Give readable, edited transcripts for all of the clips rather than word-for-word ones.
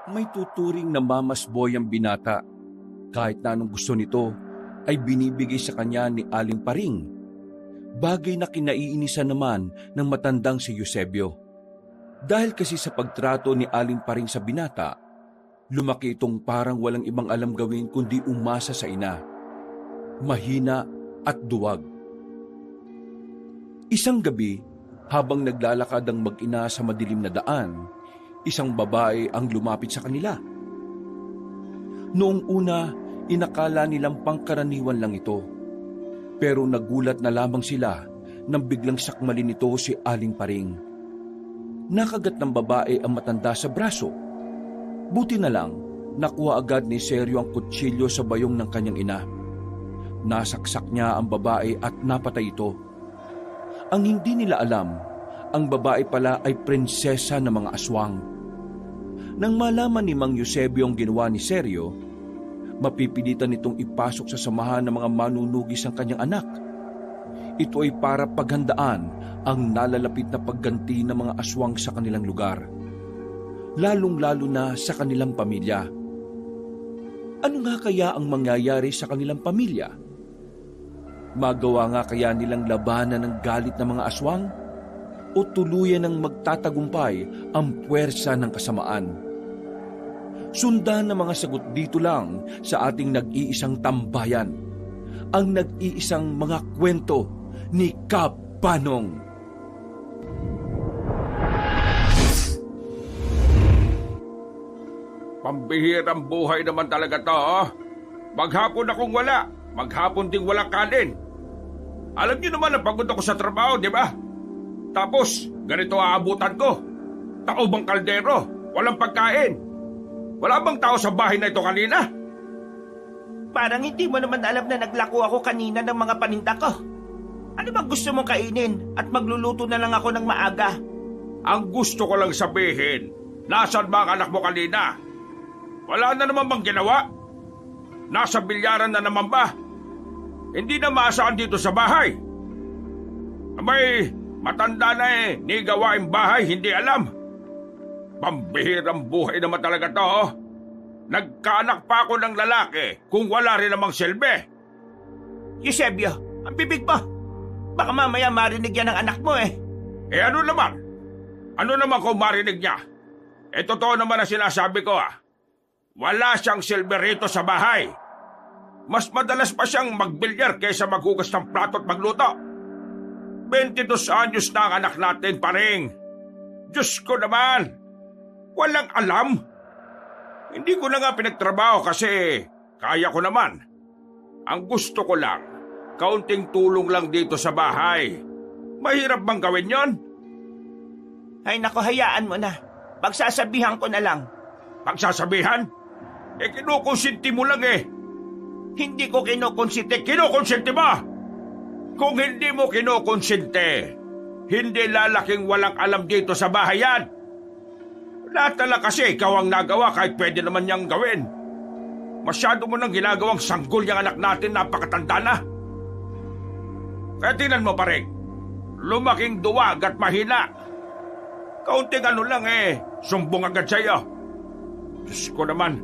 May tuturing na mamasboy ang binata. Kahit na anong gusto nito ay binibigay sa kanya ni Aling Paring. Bagay na kinaiinisan naman ng matandang si Eusebio. Dahil kasi sa pagtrato ni Aling Paring sa binata, lumaki itong parang walang ibang alam gawin kundi umasa sa ina. Mahina at duwag. Isang gabi, habang naglalakad ang mag-ina sa madilim na daan, isang babae ang lumapit sa kanila. Noong una, inakala nilang pangkaraniwan lang ito. Pero nagulat na lamang sila nang biglang sakmalin ito si Aling Paring. Nakagat ng babae ang matanda sa braso. Buti na lang, nakuha agad ni Seryo ang kutsilyo sa bayong ng kanyang ina. Nasaksak niya ang babae at napatay ito. Ang hindi nila alam, ang babae pala ay prinsesa ng mga aswang. Nang malaman ni Mang Eusebio ang ginawa ni Seryo, mapipilitan nitong ipasok sa samahan ng mga manunugis ang kanyang anak. Ito ay para paghandaan ang nalalapit na pagganti ng mga aswang sa kanilang lugar, lalong-lalo na sa kanilang pamilya. Ano nga kaya ang mangyayari sa kanilang pamilya? Magawa nga kaya nilang labanan ng galit ng mga aswang? O tuluyan ng magtatagumpay ang puwersa ng kasamaan? Sundan ng mga sagot dito lang sa ating nag-iisang tambayan, ang nag-iisang mga kwento ni Kap Panong. Pambihirang buhay naman talaga to, oh. Maghapon akong wala, maghapon ding walang kanin. Alam niyo naman na pagod ako sa trabaho, di ba? Tapos, ganito aabutan ko. Taobang kaldero, walang pagkain. Wala bang tao sa bahay na ito kanina? Parang hindi mo naman alam na naglako ako kanina ng mga paninda ko. Ano bang gusto mong kainin at magluluto na lang ako ng maaga? Ang gusto ko lang sabihin, nasaan ba ang anak mo kanina? Wala na naman bang ginawa? Nasa bilyaran na naman ba? Hindi na maasaan dito sa bahay. Abay, matanda na ni gawaing bahay, hindi alam. Pambihirang buhay naman talaga to, oh. Nagkaanak pa ako ng lalaki kung wala rin namang silbi. Eusebio, ang bibig mo. Baka mamaya marinig yan ng anak mo eh. Eh ano naman? Ano naman kung marinig niya? Eh totoo naman ang sinasabi ko, ah. Wala siyang silbi rito sa bahay. Mas madalas pa siyang magbilyar kaysa maghugas ng plato at magluto. 22 anyos na ang anak natin, Paring. Diyos ko naman, walang alam. Hindi ko na nga pinagtrabaho kasi kaya ko naman. Ang gusto ko lang, kaunting tulong lang dito sa bahay. Mahirap bang gawin yon? Ay nako, hayaan mo na. Pagsasabihan ko na lang. Pagsasabihan? Eh kinukonsinti mo lang eh. Hindi ko kinukonsinte. Kinukonsinte mo! Kung hindi mo kinukonsinte, hindi lalaking walang alam dito sa bahay yan. Natala kasi ikaw ang nagawa kahit pwede naman niyang gawin. Masyado mo nang ginagawang sanggol yung anak natin, napakatanda na. Kaya tingnan mo, Paring, lumaking duwag at mahina. Kaunting ano lang sumbong agad sa'yo. Diyos ko naman,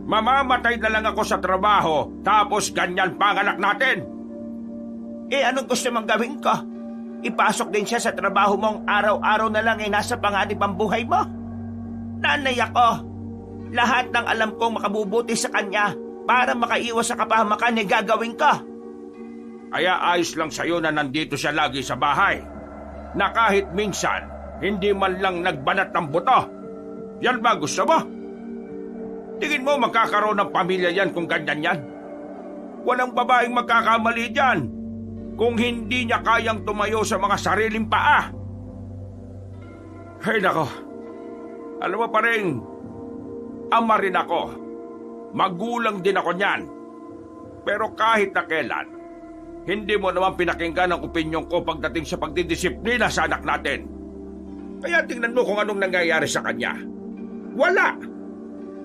mamamatay na lang ako sa trabaho tapos ganyan pa ang anak natin. Eh anong gusto mong gawin ko? Ipasok din siya sa trabaho mong araw-araw na lang nasa panganib ang buhay mo? Nanay ako. Lahat ng alam kong makabubuti sa kanya para makaiwas sa kapahamakan gagawin ko. Kaya ayos lang sa'yo na nandito siya lagi sa bahay. Na kahit minsan, hindi man lang nagbanat ng buto. Yan ba gusto mo? Tingin mo magkakaroon ng pamilya yan kung ganyan yan? Walang babaeng magkakamali dyan kung hindi niya kayang tumayo sa mga sariling paa. Ay nako, alam mo, Paring, ama rin ako. Magulang din ako niyan. Pero kahit na kailan, hindi mo naman pinakinggan ang opinyon ko pagdating sa pagdidisiplina sa anak natin. Kaya tingnan mo kung anong nangyayari sa kanya. Wala!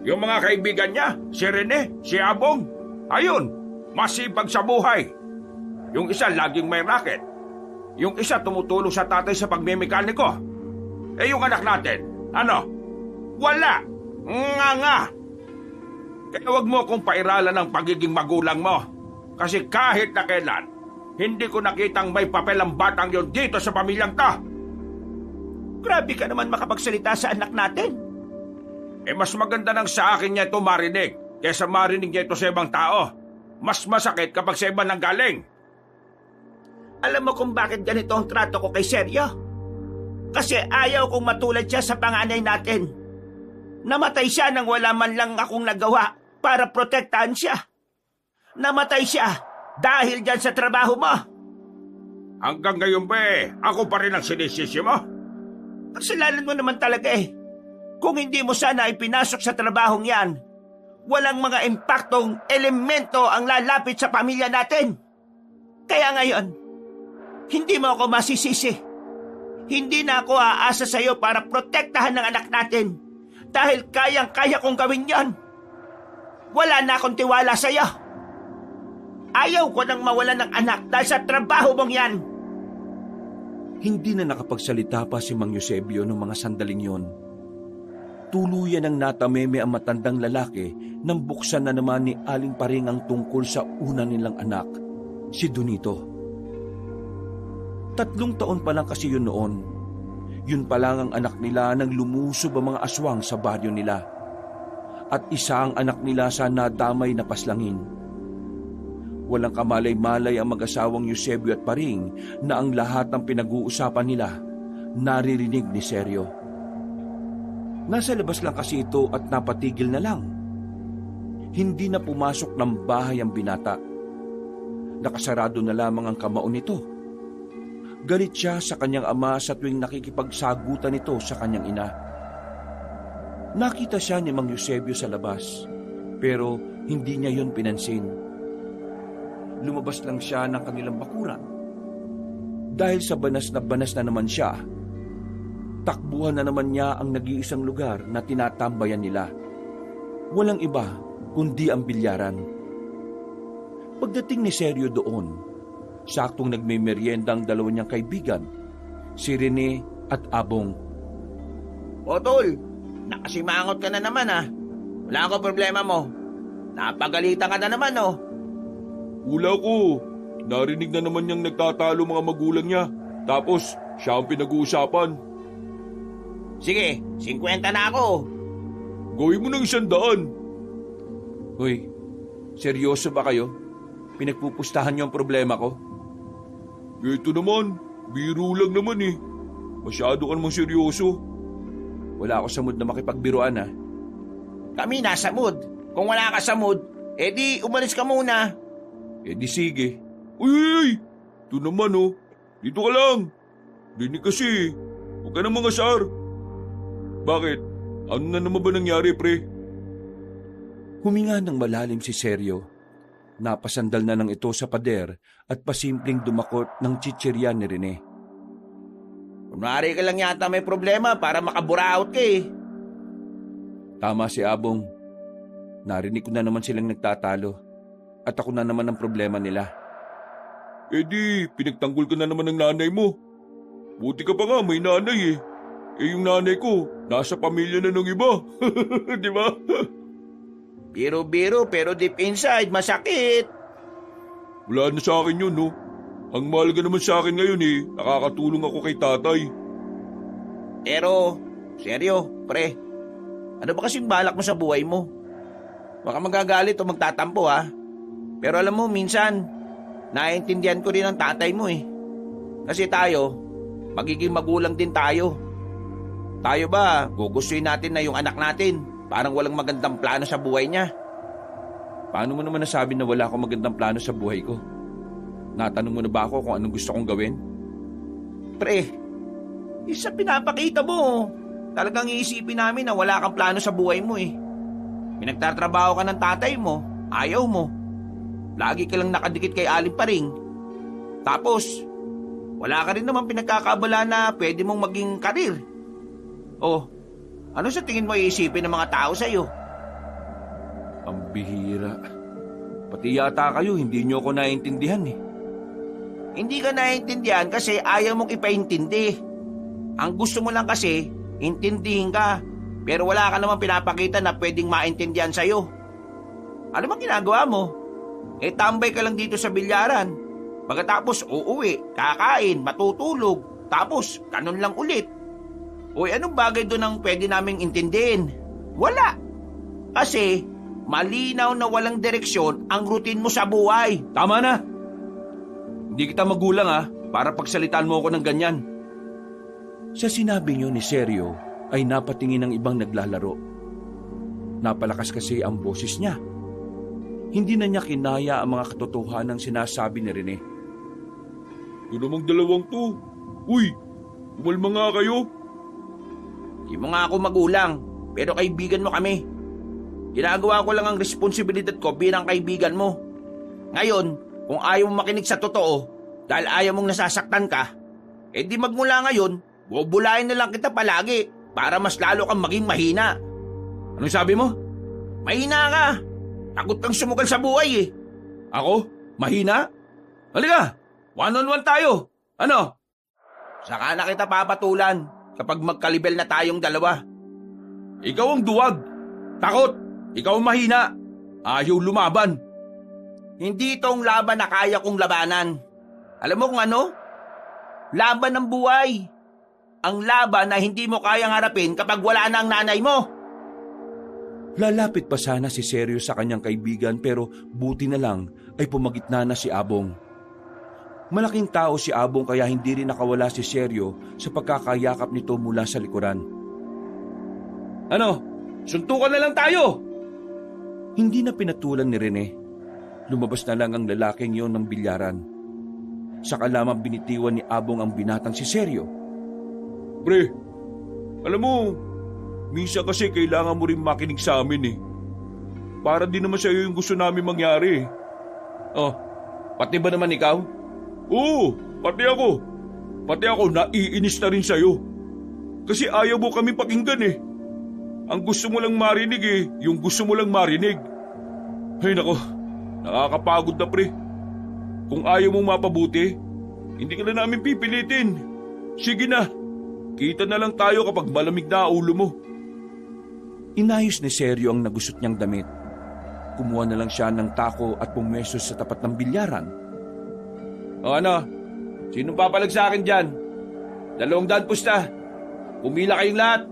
Yung mga kaibigan niya, si Rene, si Abong, ayun, masipag sa buhay. Yung isa laging may racket. Yung isa tumutulong sa tatay sa pagmemekaniko. Eh yung anak natin, ano? Wala! Nga! Kaya wag mo akong pairalan ng pagiging magulang mo. Kasi kahit na kailan, hindi ko nakitang may papel ang batang yon dito sa pamilyang to. Grabe ka naman makapagsalita sa anak natin. Mas maganda nang sa akin niya ito marinig kaysa marinig niya ito sa ibang tao. Mas masakit kapag sa iba nanggaling. Alam mo kung bakit ganito ang trato ko kay Sergio? Kasi ayaw kong matulad siya sa panganay natin. Namatay siya nang wala man lang akong nagawa para protektahan siya. Namatay siya dahil dyan sa trabaho mo. Hanggang ngayon ba ako pa rin ang sinisisi mo? Kasalanan mo naman talaga eh. Kung hindi mo sana ipinasok sa trabahong yan, walang mga impaktong elemento ang lalapit sa pamilya natin. Kaya ngayon, hindi mo ako masisisi. Hindi na ako aasa sa iyo para protektahan ng anak natin dahil kayang-kaya kong gawin yon. Wala na akong tiwala sa iyo. Ayaw ko nang mawalan ng anak dahil sa trabaho mong yan. Hindi na nakapagsalita pa si Mang Eusebio noong mga sandaling yon. Tuluyan ang natameme ang matandang lalaki nang buksan na naman ni Aling Paring ang tungkol sa una nilang anak, si Donito. 3 taon pa lang kasi yun noon. Yun pa lang ang anak nila nang lumusob ang mga aswang sa baryo nila. At isa ang anak nila sa nadamay na paslangin. Walang kamalay-malay ang mag-asawang Eusebio at Paring na ang lahat ng pinag-uusapan nila naririnig ni Sergio. Nasa labas lang kasi ito at napatigil na lang. Hindi na pumasok ng bahay ang binata. Nakasarado na lamang ang kamao nito. Galit siya sa kanyang ama sa tuwing nakikipagsagutan ito sa kanyang ina. Nakita siya ni Mang Eusebio sa labas, pero hindi niya yon pinansin. Lumabas lang siya ng kanilang bakuran. Dahil sa banas na naman siya, takbuhan na naman niya ang nag-iisang lugar na tinatambayan nila. Walang iba kundi ang bilyaran. Pagdating ni Sergio doon, saktong nagmemeryenda ang dalawa niyang kaibigan, si Rene at Abong. O tol, nakasimangot ka na naman ah. Wala ko problema mo. Napagalitan ka na naman oh. Wala ko. Narinig na naman niyang nagtatalo mga magulang niya. Tapos, siya ang pinag-uusapan. Sige, 50 na ako. Gawin mo ng 100. Hoy, seryoso ba kayo? Pinagpupustahan niyo ang problema ko? Ito naman, biro lang naman eh. Masyado ka namang seryoso. Wala ako sa mood na makipagbiruan ha. Kami nasa mood. Kung wala ka sa mood, edi umalis ka muna. Di sige. Uy! Ito naman oh. Dito ka lang. Dinig kasi. Huwag ka na mga sar. Bakit? Ano na naman ba nangyari, pre? Huminga ng malalim si Sergio. Napasandal na lang ito sa pader at pasimpleng dumakot ng chichirya ni Rene. Kunwari ka lang yata may problema para makaburaot ka eh. Tama si Abong. Narinig ko na naman silang nagtatalo. At ako na naman ang problema nila. Di, pinagtanggol ka na naman ng nanay mo. Buti ka pa nga, may nanay eh. Yung nanay ko, nasa pamilya na ng iba. Di ba? Biro-biro pero deep inside, masakit. Wala na sa akin yun, no? Ang mahalaga naman sa akin ngayon eh, nakakatulong ako kay tatay. Pero, seryo, pre. Ano ba kasing balak mo sa buhay mo? Baka magagalit o magtatampo ha. Pero alam mo, minsan, naiintindihan ko rin ang tatay mo eh. Kasi tayo, magiging magulang din tayo. Tayo ba, gugustuhin natin na yung anak natin parang walang magandang plano sa buhay niya? Paano mo naman nasabi na wala akong magandang plano sa buhay ko? Natanong mo na ba ako kung anong gusto kong gawin? Pre, isa pinapakita mo. Talagang iisipin namin na wala kang plano sa buhay mo eh. Pinagtatrabaho ka ng tatay mo, ayaw mo. Lagi ka lang nakadikit kay Aling Paring. Tapos, wala ka rin naman pinagkakabala na pwede mong maging karir. Oh, ano sa tingin mo iisipin ng mga tao sa'yo? Ang bihira. Pati yata kayo, hindi nyo ako naiintindihan eh. Hindi ka naiintindihan kasi ayaw mong ipaintindi. Ang gusto mo lang kasi, intindihin ka. Pero wala ka namang pinapakita na pwedeng maintindihan sa'yo. Ano bang ginagawa mo? Tambay ka lang dito sa bilyaran. Pagkatapos uuwi, kakain, matutulog, tapos ganun lang ulit. Anong bagay doon ang pwede naming intindihin? Wala. Kasi malinaw na walang direksyon ang routine mo sa buhay. Tama na! Hindi kita magulang para pagsalitaan mo ako ng ganyan. Sa sinabi niyo ni Sergio ay napatingin ng ibang naglalaro. Napalakas kasi ang boses niya. Hindi na niya kinaya ang mga katotohanang sinasabi ni Rene. Ito namang dalawang to. Uy, umalma nga kayo. Di mo nga ako magulang, pero kaibigan mo kami. Ginagawa ko lang ang responsibilidad ko bilang kaibigan mo. Ngayon, kung ayaw mo makinig sa totoo, dahil ayaw mong nasasaktan ka, di magmula ngayon, bubulayin na lang kita palagi para mas lalo kang maging mahina. Anong sabi mo? Mahina ka! Takot kang sumugal sa buhay Ako? Mahina? Halika! One-on-one tayo! Ano? Saka na kita papatulan kapag magkalibel na tayong dalawa. Ikaw ang duwag. Takot. Ikaw ang mahina. Ayaw lumaban. Hindi itong laban na kaya kong labanan. Alam mo kung ano? Laban ng buhay. Ang laban na hindi mo kayang harapin kapag wala na ang nanay mo. Lalapit pa sana si Sergio sa kanyang kaibigan pero buti na lang ay pumagitna na si Abong. Malaking tao si Abong kaya hindi rin nakawala si Sergio sa pagkakayakap nito mula sa likuran. Ano? Suntukan na lang tayo! Hindi na pinatulan ni Rene. Lumabas na lang ang lalaking yon ng bilyaran. Saka lamang binitiwan ni Abong ang binatang si Sergio. Pre, alam mo, minsan kasi kailangan mo rin makinig sa amin Para din naman sa'yo yung gusto namin mangyari. Oh, pati ba naman ikaw? Oo, pati ako. Pati ako naiinis na rin sa'yo. Kasi ayaw mo kami pakinggan Ang gusto mo lang marinig yung gusto mo lang marinig. Ay nako, nakakapagod na pre. Kung ayaw mong mapabuti, hindi ka na namin pipilitin. Sige na, kita na lang tayo kapag malamig na ulo mo. Inayos ni Sergio ang nagusot niyang damit. Kumuha na lang siya ng tako at pumwesto sa tapat ng bilyaran. O ano? Sinong papalag sa akin dyan? 200 pusta. Pumila kayong lahat.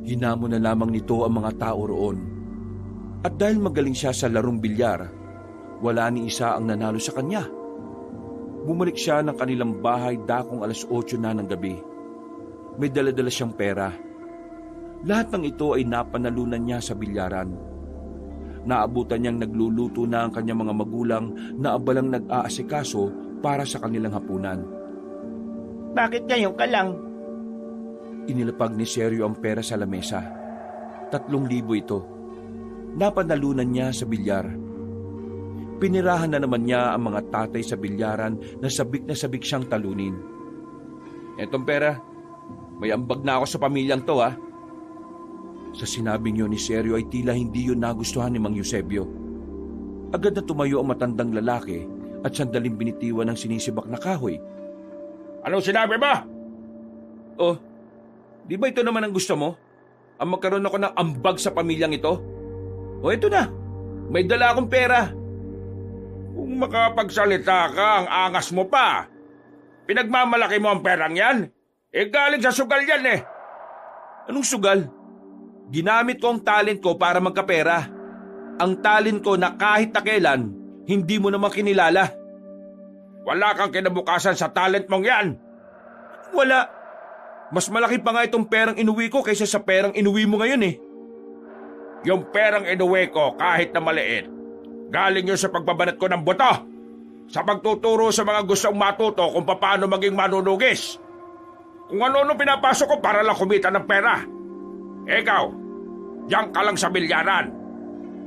Hinamo na lamang nito ang mga tao roon. At dahil magaling siya sa larong bilyar, wala ni isa ang nanalo sa kanya. Bumalik siya ng kanilang bahay dakong 8:00 na ng gabi. May dala-dala siyang pera. Lahat ng ito ay napanalunan niya sa bilyaran. Naabutan niyang nagluluto na ang kanyang mga magulang na abalang nag-aasikaso para sa kanilang hapunan. Bakit ngayon ka lang? Inilapag ni Sergio ang pera sa lamesa. 3,000 ito. Napanalunan niya sa bilyar. Pinirahan na naman niya ang mga tatay sa bilyaran na sabik siyang talunin. Etong pera, may ambag na ako sa pamilyang to Sa sinabing yun ni Sergio ay tila hindi yun nagustuhan ni Mang Eusebio. Agad na tumayo ang matandang lalaki at sandaling binitiwan ng sinisibak na kahoy. Anong sinabi mo? Oh, di ba ito naman ang gusto mo? Ang magkaroon ako ng ambag sa pamilyang ito? O ito na, may dala akong pera. Kung makapagsalita ka, ang angas mo pa. Pinagmamalaki mo ang perang yan? Galing sa sugal yan Anong sugal? Ginamit ko ang talent ko para magkapera. Ang talent ko na kahit na kailan, hindi mo naman kinilala. Wala kang kinabukasan sa talent mong yan. Wala. Mas malaki pa nga itong perang inuwi ko kaysa sa perang inuwi mo ngayon Yung perang inuwi ko kahit na maliit, galing yun sa pagbabanat ko ng buto. Sa pagtuturo sa mga gustong matuto kung paano maging manunugis. Kung ano-ano pinapasok ko para lang kumita ng pera. Ikaw, diyan ka lang sa bilyaran.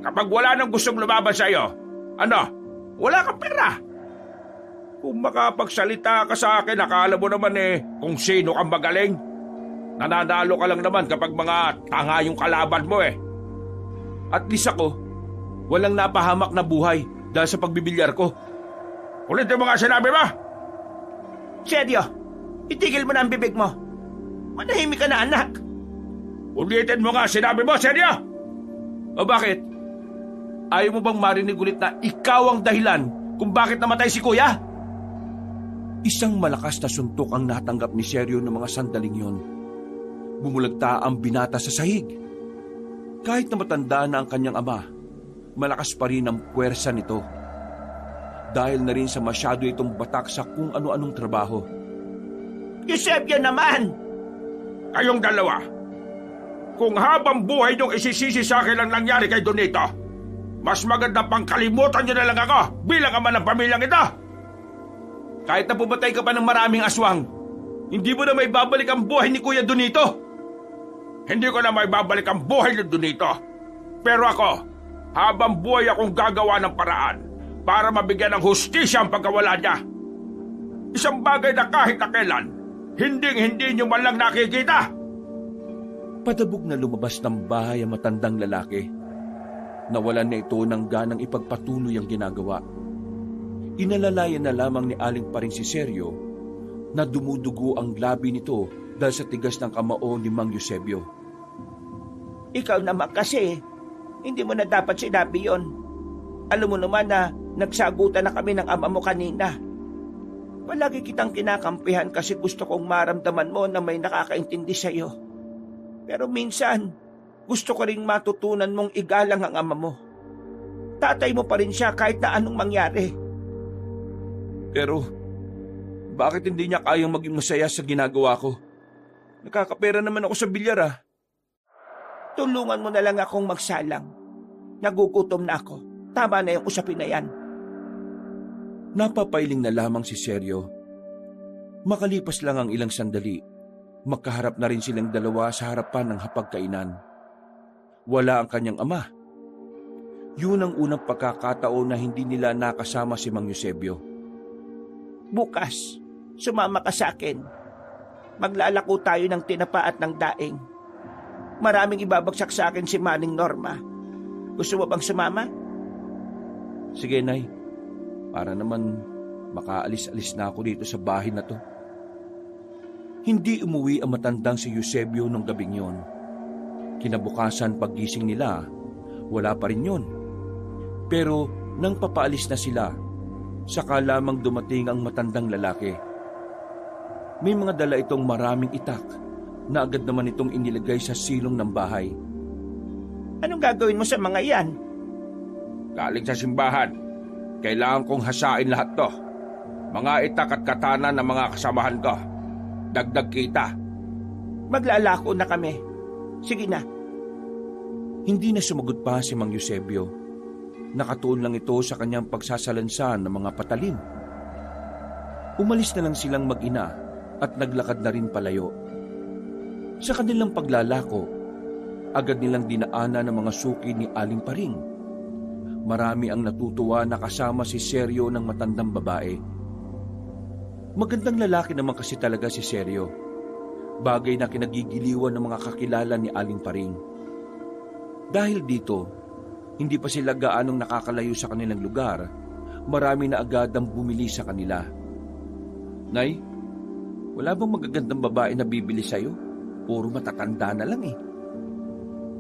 Kapag wala nang gustong lumaban sa iyo, wala kang pera. Kung makapagsalita ka sa akin, akala mo naman kung sino kang magaling. Nananalo ka lang naman kapag mga tanga yung kalaban mo At least ako, walang napahamak na buhay dahil sa pagbibilyar ko. Ulit yung mga sinabi mo! Sergio, itigil mo na ang bibig mo. Manahimik ka na, anak. Ulitin mo nga, sinabi mo, Seryo! O bakit? Ayaw mo bang marinig ulit na ikaw ang dahilan kung bakit namatay si Kuya? Isang malakas na suntok ang natanggap ni Seryo ng mga sandaling yon. Bumulagta ang binata sa sahig. Kahit na matanda na ang kanyang ama, malakas pa rin ang puwersa nito. Dahil na rin sa masyado itong batak sa kung ano-anong trabaho. Eusebio naman! Kayong dalawa, kung habang buhay niyong isisisi sa akin ang nangyari kay Donito, mas maganda pang kalimutan niyo na lang ako bilang ama ng pamilyang ito! Kahit na pumatay ka pa ng maraming aswang, hindi mo na may babalik ang buhay ni Kuya Donito. Hindi ko na may babalik ang buhay ni Donito. Pero ako, habang buhay akong gagawa ng paraan para mabigyan ng hustisya ang pagkawala niya. Isang bagay na kahit na kailan, hindi niyo man lang nakikita. Padabog na lumabas ng bahay ang matandang lalaki. Nawalan na ito ng ganang ipagpatuloy ang ginagawa. Inalalayan na lamang ni Aling Paring si Seryo na dumudugo ang labi nito dahil sa tigas ng kamao ni Mang Eusebio. Ikaw naman kasi, hindi mo na dapat sinabi yon. Alam mo naman na nagsagutan na kami ng ama mo kanina. Palagi kitang kinakampihan kasi gusto kong maramdaman mo na may nakakaintindi sa'yo. Pero minsan, gusto ko ring matutunan mong igalang ang ama mo. Tatay mo pa rin siya kahit na anong mangyari. Pero, bakit hindi niya kayang maging masaya sa ginagawa ko? Nakakapera naman ako sa bilyar ah. Tulungan mo na lang akong magsalang. Nagugutom na ako. Tama na yung usapin na yan. Napapailing na lamang si Seryo. Makalipas lang ang ilang sandali, magkaharap na rin silang dalawa sa harapan ng hapagkainan. Wala ang kanyang ama. Yun ang unang pagkakataon na hindi nila nakasama si Mang Eusebio. Bukas, sumama ka sa akin. Maglalako tayo ng tinapa at ng daing. Maraming ibabagsak sa akin si Manning Norma. Gusto mo bang sumama? Sige, Nay. Para naman makaalis-alis na ako dito sa bahay na to. Hindi umuwi ang matandang si Eusebio nung gabing yon. Kinabukasan paggising nila, wala pa rin yon. Pero nang papaalis na sila, saka lamang dumating ang matandang lalaki. May mga dala itong maraming itak na agad naman itong inilagay sa silong ng bahay. Anong gagawin mo sa mga yan? Galing sa simbahan, kailangan kong hasain lahat to. Mga itak at katana ng mga kasamahan ko. Dagdag kita. Maglalako na kami. Sige na. Hindi na sumagot pa si Mang Eusebio. Nakatuon lang ito sa kanyang pagsasalansan ng mga patalim. Umalis na lang silang mag-ina at naglakad na rin palayo. Sa kanilang paglalako, agad nilang dinaanan ng mga suki ni Aling Paring. Marami ang natutuwa na kasama si Seryo ng matandang babae. Magandang lalaki naman kasi talaga si Seryo. Bagay na kinagigiliwan ng mga kakilala ni Aling Paring. Dahil dito, hindi pa sila gaanong nakakalayo sa kanilang lugar, marami na agad ang bumili sa kanila. Nay, wala bang magagandang babae na bibili sa'yo? Puro matatanda na lang eh.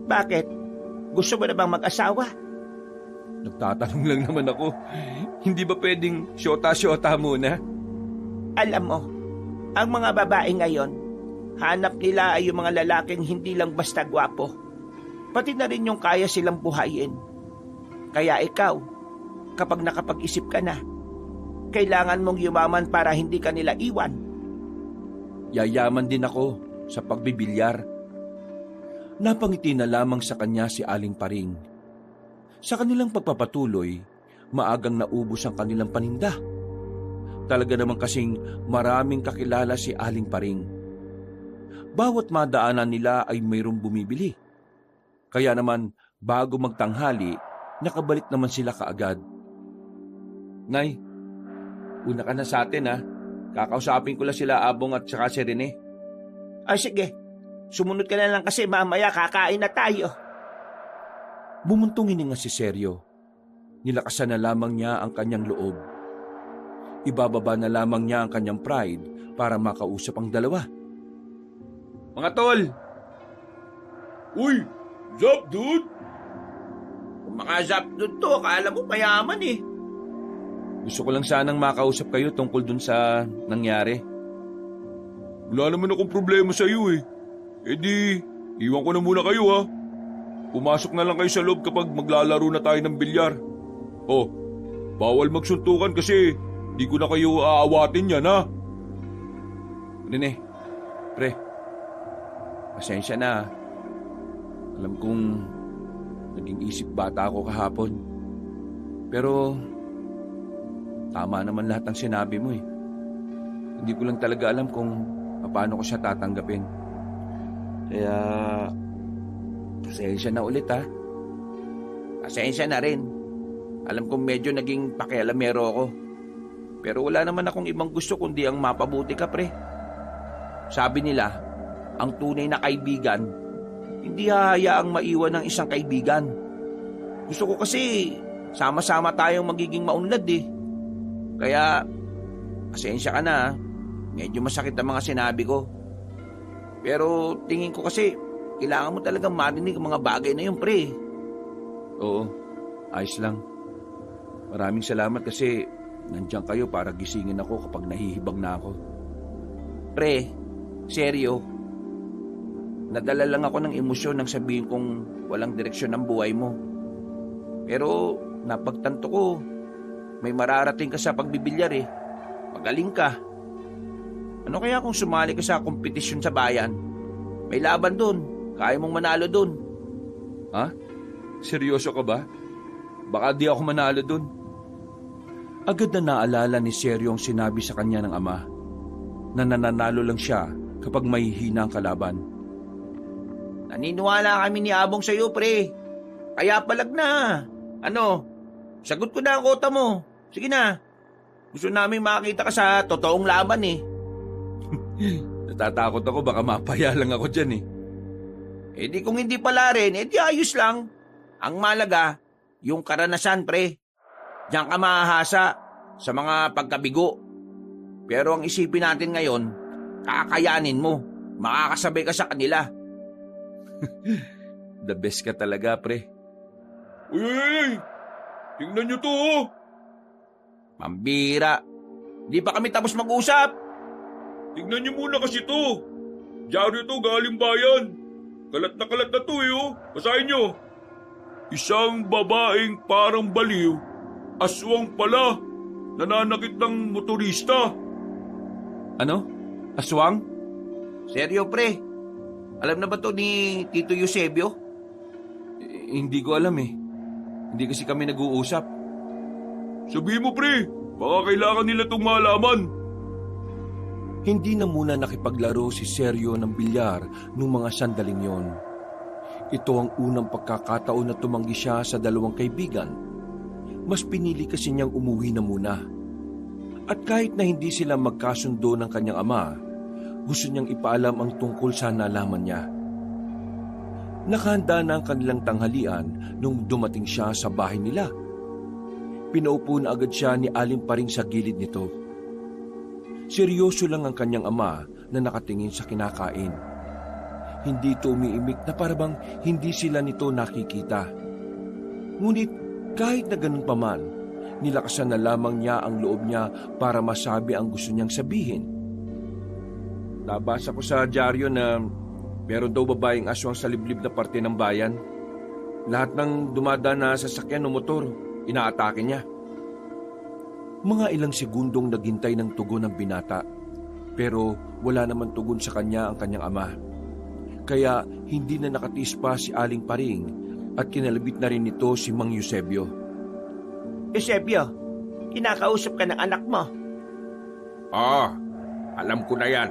Bakit? Gusto mo na bang mag-asawa? Nagtatanong lang naman ako. Hindi ba pwedeng syota-syota muna? Alam mo, ang mga babae ngayon, hanap nila ay yung mga lalaking hindi lang basta gwapo. Pati na rin yung kaya silang buhayin. Kaya ikaw, kapag nakapag-isip ka na, kailangan mong yumaman para hindi ka nila iwan. Yayaman din ako sa pagbibilyar. Napangiti na lamang sa kanya si Aling Paring. Sa kanilang pagpapatuloy, maagang naubos ang kanilang paninda. Talaga naman kasing maraming kakilala si Aling Paring. Bawat madaanan nila ay mayroong bumibili. Kaya naman, bago magtanghali, nakabalik naman sila kaagad. Nay, una ka na sa atin ha. Kakausapin ko lang sila Abong at saka si Rene. Ay sige, sumunod ka na lang kasi mamaya kakain na tayo. Bumuntong hininga si Seryo. Nilakasan na lamang niya ang kanyang loob. Ibababa na lamang niya ang kanyang pride para makausap ang dalawa. Mga tol, Uy, Zap, dude! Kung mga zap doon to, akala mo mayaman eh. Gusto ko lang sanang makausap kayo tungkol dun sa nangyari. Wala naman akong problema sa iyo eh. E di, iwan ko na muna kayo ha. Pumasok na lang kayo sa loob kapag maglalaro na tayo ng bilyar. Oh, bawal magsuntukan kasi di ko na kayo aawatin yan ha. Rene, pre, pasensya na. Alam kong naging isip bata ako kahapon. Pero tama naman lahat ng sinabi mo eh. Hindi ko lang talaga alam kung paano ko siya tatanggapin. Kaya pasensya na ulit ha. Pasensya na rin. Alam kong medyo naging pakialamero ako. Pero wala naman akong ibang gusto kundi ang mapabuti ka, pre. Sabi nila, ang tunay na kaibigan, hindi hahayaang maiwan ng isang kaibigan. Gusto ko kasi sama-sama tayong magiging maunlad eh. Kaya, pasensya ka na. Medyo masakit ang mga sinabi ko. Pero tingin ko kasi, kailangan mo talagang marinig ang mga bagay na yun, pre. Oo, ayos lang. Maraming salamat kasi nandiyan kayo para gisingin ako kapag nahihibang na ako. Pre, seryo. Nadala lang ako ng emosyon nang sabihin kong walang direksyon ang buhay mo. Pero napagtanto ko, may mararating ka sa pagbibilyar eh. Magaling ka. Ano kaya kung sumali ka sa kompetisyon sa bayan? May laban doon. Kaya mong manalo doon. Ha? Seryoso ka ba? Baka di ako manalo dun. Agad na naalala ni Seryo ang sinabi sa kanya ng ama na nananalo lang siya kapag may hina ang kalaban. Naniniwala kami ni Abong sa iyo, pre. Kaya palag na. Ano? Sagot ko na ang kota mo. Sige na. Gusto namin makita ka sa totoong laban eh. Natatakot ako baka mapaya lang ako dyan eh. Eh di kung hindi pala rin, eh di ayos lang. Ang malaga, yung karanasan, pre. Diyan ka mahahasa sa mga pagkabigo. Pero ang isipin natin ngayon, kakayanin mo. Makakasabay ka sa kanila. The best ka talaga, pre. Uy! Tingnan nyo to oh! Mambira. Di pa kami tapos mag-usap. Tingnan nyo muna kasi to. Diyan to galing bayan. Kalat na to eh oh. Basahin nyo. Isang babaeng parang baliw, aswang pala, nananakit ng motorista. Ano? Aswang? Seryo, pre. Alam na ba to ni Tito Eusebio? Hindi ko alam eh. Hindi kasi kami nag-uusap. Sabihin mo pre, baka kailangan nila itong malaman. Hindi na muna nakipaglaro si Seryo ng bilyar nung mga sandaling yon. Ito ang unang pagkakataon na tumanggi siya sa dalawang kaibigan. Mas pinili kasi niyang umuwi na muna. At kahit na hindi sila magkasundo ng kanyang ama, gusto niyang ipaalam ang tungkol sa nalaman niya. Nakahanda na ang kanilang tanghalian nung dumating siya sa bahay nila. Pinaupo na agad siya ni Aling Paring sa gilid nito. Seryoso lang ang kanyang ama na nakatingin sa kinakain. Hindi ito umiimik na parabang hindi sila nito nakikita. Ngunit kahit na ganun pa man, nilakasan na lamang niya ang loob niya para masabi ang gusto niyang sabihin. Nabasa ko sa dyaryo na meron daw babaeng aswang sa liblib na parte ng bayan. Lahat ng dumadaan na sasakyan o motor, inaatake niya. Mga ilang segundong naghintay ng tugon ng binata, pero wala naman tugon sa kanya ang kanyang ama. Kaya hindi na nakatiis pa si Aling Paring at kinalabit na rin nito si Mang Eusebio. Eusebio, kinakausap ka ng anak mo. Alam ko na yan.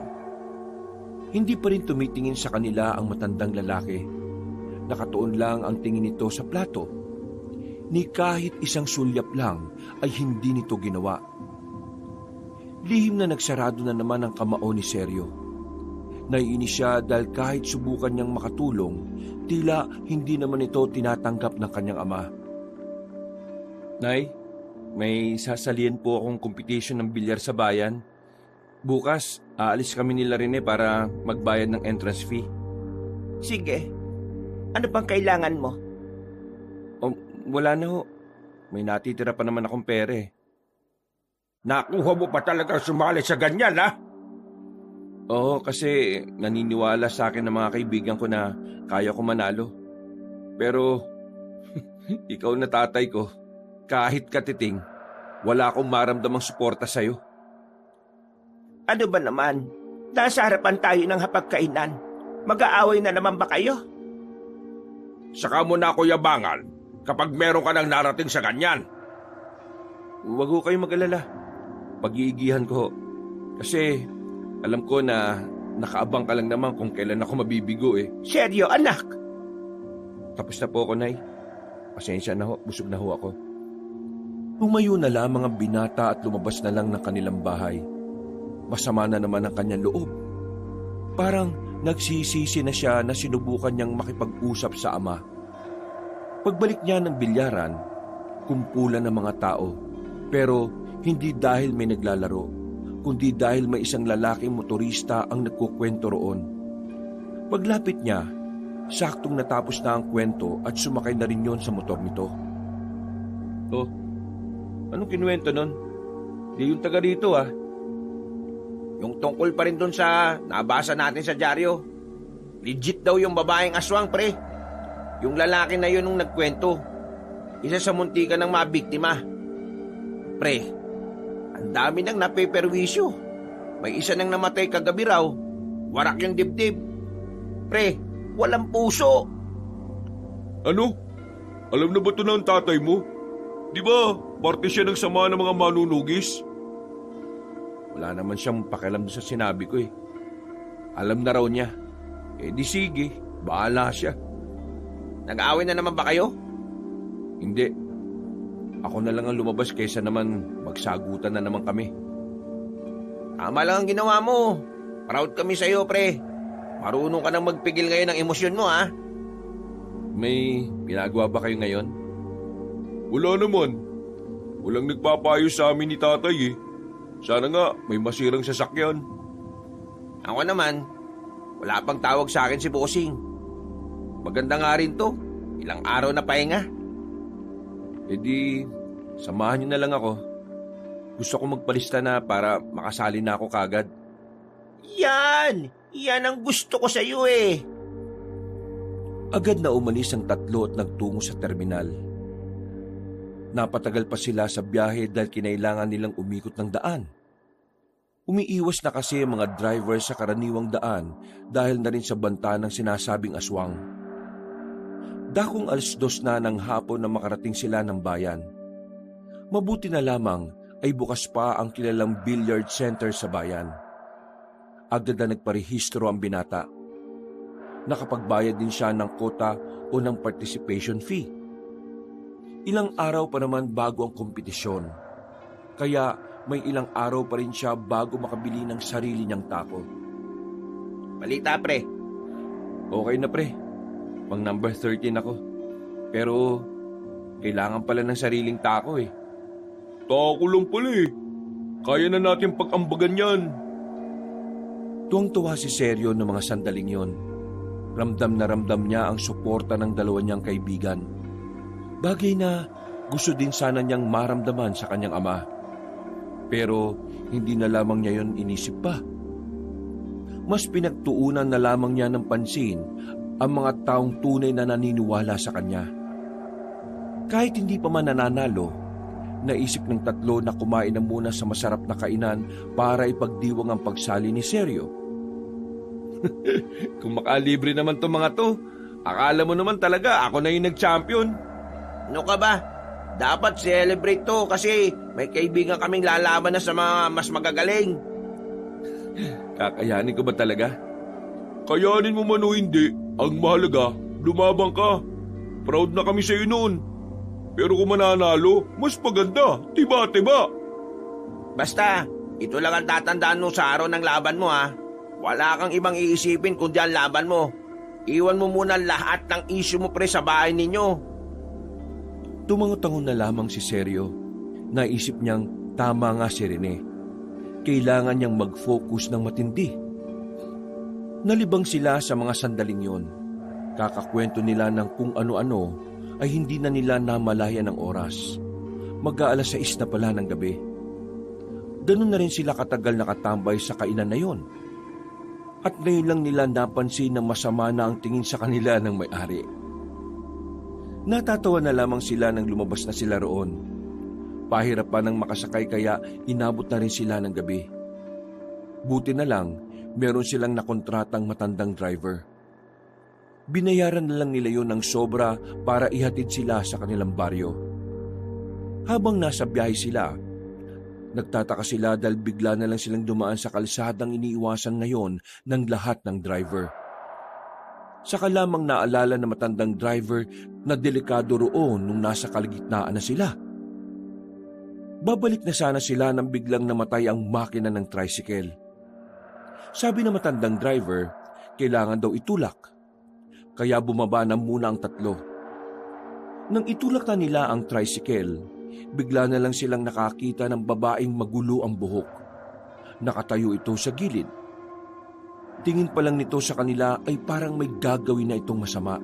Hindi pa rin tumitingin sa kanila ang matandang lalaki. Nakatuon lang ang tingin nito sa plato. Ni kahit isang sulyap lang ay hindi nito ginawa. Lihim na nagsarado na naman ang kamao ni Seryo. Naiinis siya dahil kahit subukan niyang makatulong, tila hindi naman ito tinatanggap ng kanyang ama. Nay, may sasalian po akong competition ng bilyar sa bayan. Bukas, aalis kami nila Rene para magbayad ng entrance fee. Sige, Ano bang kailangan mo? Oh, wala na ho. May natitira pa naman akong pera eh. Nakuha mo pa talaga sumali sa ganyan, ha? Oo, kasi naniniwala sa akin ng mga kaibigan ko na kaya ko manalo. Pero, ikaw na tatay ko, kahit katiting, wala akong maramdamang suporta sa'yo. Ano ba naman? Nasa harapan tayo ng hapagkainan. Mag-aaway na naman ba kayo? Saka mo na ako yabangan kapag meron ka nang narating sa ganyan. Huwag ho kayong mag-alala. Pag-iigihan ko ho. Kasi alam ko na nakaabang ka lang naman kung kailan ako mabibigo eh. Seryo, anak? Tapos na po ako, Nay. Pasensya na ho, busog na ho ako. Tumayo na lamang ang binata at lumabas na lang ng kanilang bahay. Masama na naman ang kanyang loob. Parang nagsisisi na siya na sinubukan niyang makipag-usap sa ama. Pagbalik niya ng bilyaran, kumpulan ng mga tao. Pero hindi dahil may naglalaro, kundi dahil may isang lalaking motorista ang nagkukwento roon. Paglapit niya, saktong natapos na ang kwento at sumakay na rin yon sa motor nito. Oh, anong kinuwento nun? Di yung taga rito ah. Yung tungkol pa rin dun sa nabasa natin sa dyaryo. Legit daw yung babaeng aswang, pre. Yung lalaki na yun nung nagkwento. Isa sa muntikan ng mabiktima. Pre, ang dami nang napeperwisyo. May isa nang namatay kagabi raw. Warak yung dibdib. Pre, walang puso. Ano? Alam na ba ito ng tatay mo? Di ba, parte siya ng sama ng mga manunugis? Wala naman siyang pakialam sa sinabi ko eh. Alam na raw niya. Eh di sige, bahala siya. Nag-aaway na naman ba kayo? Hindi. Ako na lang ang lumabas kaysa naman magsagutan na naman kami. Tama lang ang ginawa mo. Proud kami sa'yo, pre. Marunong ka nang magpigil ngayon ng emosyon mo, ha? May ginagawa ba kayo ngayon? Wala naman. Walang nagpapayo sa amin ni tatay eh. Sana nga may masirang sasakyan. Ako naman, wala pang tawag sa akin si Bossing. Maganda nga rin to. Ilang araw na pahinga. E di, samahan niyo na lang ako. Gusto ko magpalista na para makasali na ako kagad. Yan! Yan ang gusto ko sa iyo eh. Agad na umalis ang tatlo at nagtungo sa terminal. Napatagal pa sila sa biyahe dahil kinailangan nilang umikot ng daan. Umiiwas na kasi ang mga driver sa karaniwang daan dahil na rin sa banta ng sinasabing aswang. Dakong 2:00 na ng hapon na makarating sila ng bayan. Mabuti na lamang ay bukas pa ang kilalang billiard center sa bayan. Agad na nagparehistro ang binata. Nakapagbayad din siya ng kota o ng participation fee. Ilang araw pa naman bago ang kompetisyon. Kaya may ilang araw pa rin siya bago makabili ng sarili niyang tako. Balita, pre. Okay na pre, pang number 13 ako. Pero kailangan pala ng sariling tako eh. Tako lang pala eh. Kaya na natin pag-ambagan yan. Tuwang-tuwa si Seryo ng mga sandaling yon. Ramdam na ramdam niya ang suporta ng dalawa niyang kaibigan. Bagay na gusto din sana niyang maramdaman sa kanyang ama. Pero hindi na lamang niya yon inisip pa. Mas pinagtuunan na lamang niya ng pansin ang mga taong tunay na naniniwala sa kanya. Kahit hindi pa man nananalo, naisip ng tatlo na kumain na muna sa masarap na kainan para ipagdiwang ang pagsali ni Seryo. Kung makalibre naman to mga to, akala mo naman talaga ako na yung nag-champion. Ano ka ba? Dapat celebrate to kasi may kaibigan kaming lalaban na sa mga mas magagaling. Kakayanin ko ba talaga? Kayanin mo man o hindi, ang mahalaga, lumabang ka. Proud na kami sa'yo noon. Pero kung mananalo, mas maganda. Tiba-tiba. Basta, ito lang ang tatandaan mo sa araw ng laban mo, ha? Wala kang ibang iisipin kundi ang laban mo. Iwan mo muna lahat ng issue mo, pre, sa bahay ninyo. Tumangot-tangon na lamang si Seryo. Naisip niyang tama nga si Rene. Kailangan niyang mag-focus ng matindi. Nalibang sila sa mga sandaling yon. Kakakwento nila ng kung ano-ano ay hindi na nila namalayan ng oras. Mag-aalas 6 na pala ng gabi. Ganun na rin sila katagal nakatambay sa kainan na yon. At ngayon lang nila napansin na masama na ang tingin sa kanila ng may-ari. Natatawa na lamang sila nang lumabas na sila roon. Pahirapan ng makasakay kaya inabot na rin sila ng gabi. Buti na lang, meron silang nakontratang matandang driver. Binayaran na lang nila yon ng sobra para ihatid sila sa kanilang baryo. Habang nasa biyahe sila, nagtataka sila dahil bigla na lang silang dumaan sa kalsadang iniiwasan ngayon ng lahat ng driver. Saka lamang naalala na matandang driver na delikado roon nung nasa kalagitnaan na sila. Babalik na sana sila nang biglang namatay ang makina ng tricycle. Sabi ng matandang driver, kailangan daw itulak. Kaya bumaba na muna ang tatlo. Nang itulak na nila ang tricycle, bigla na lang silang nakakita ng babaeng magulo ang buhok. Nakatayo ito sa gilid. Tingin pa lang nito sa kanila ay parang may gagawin na itong masama.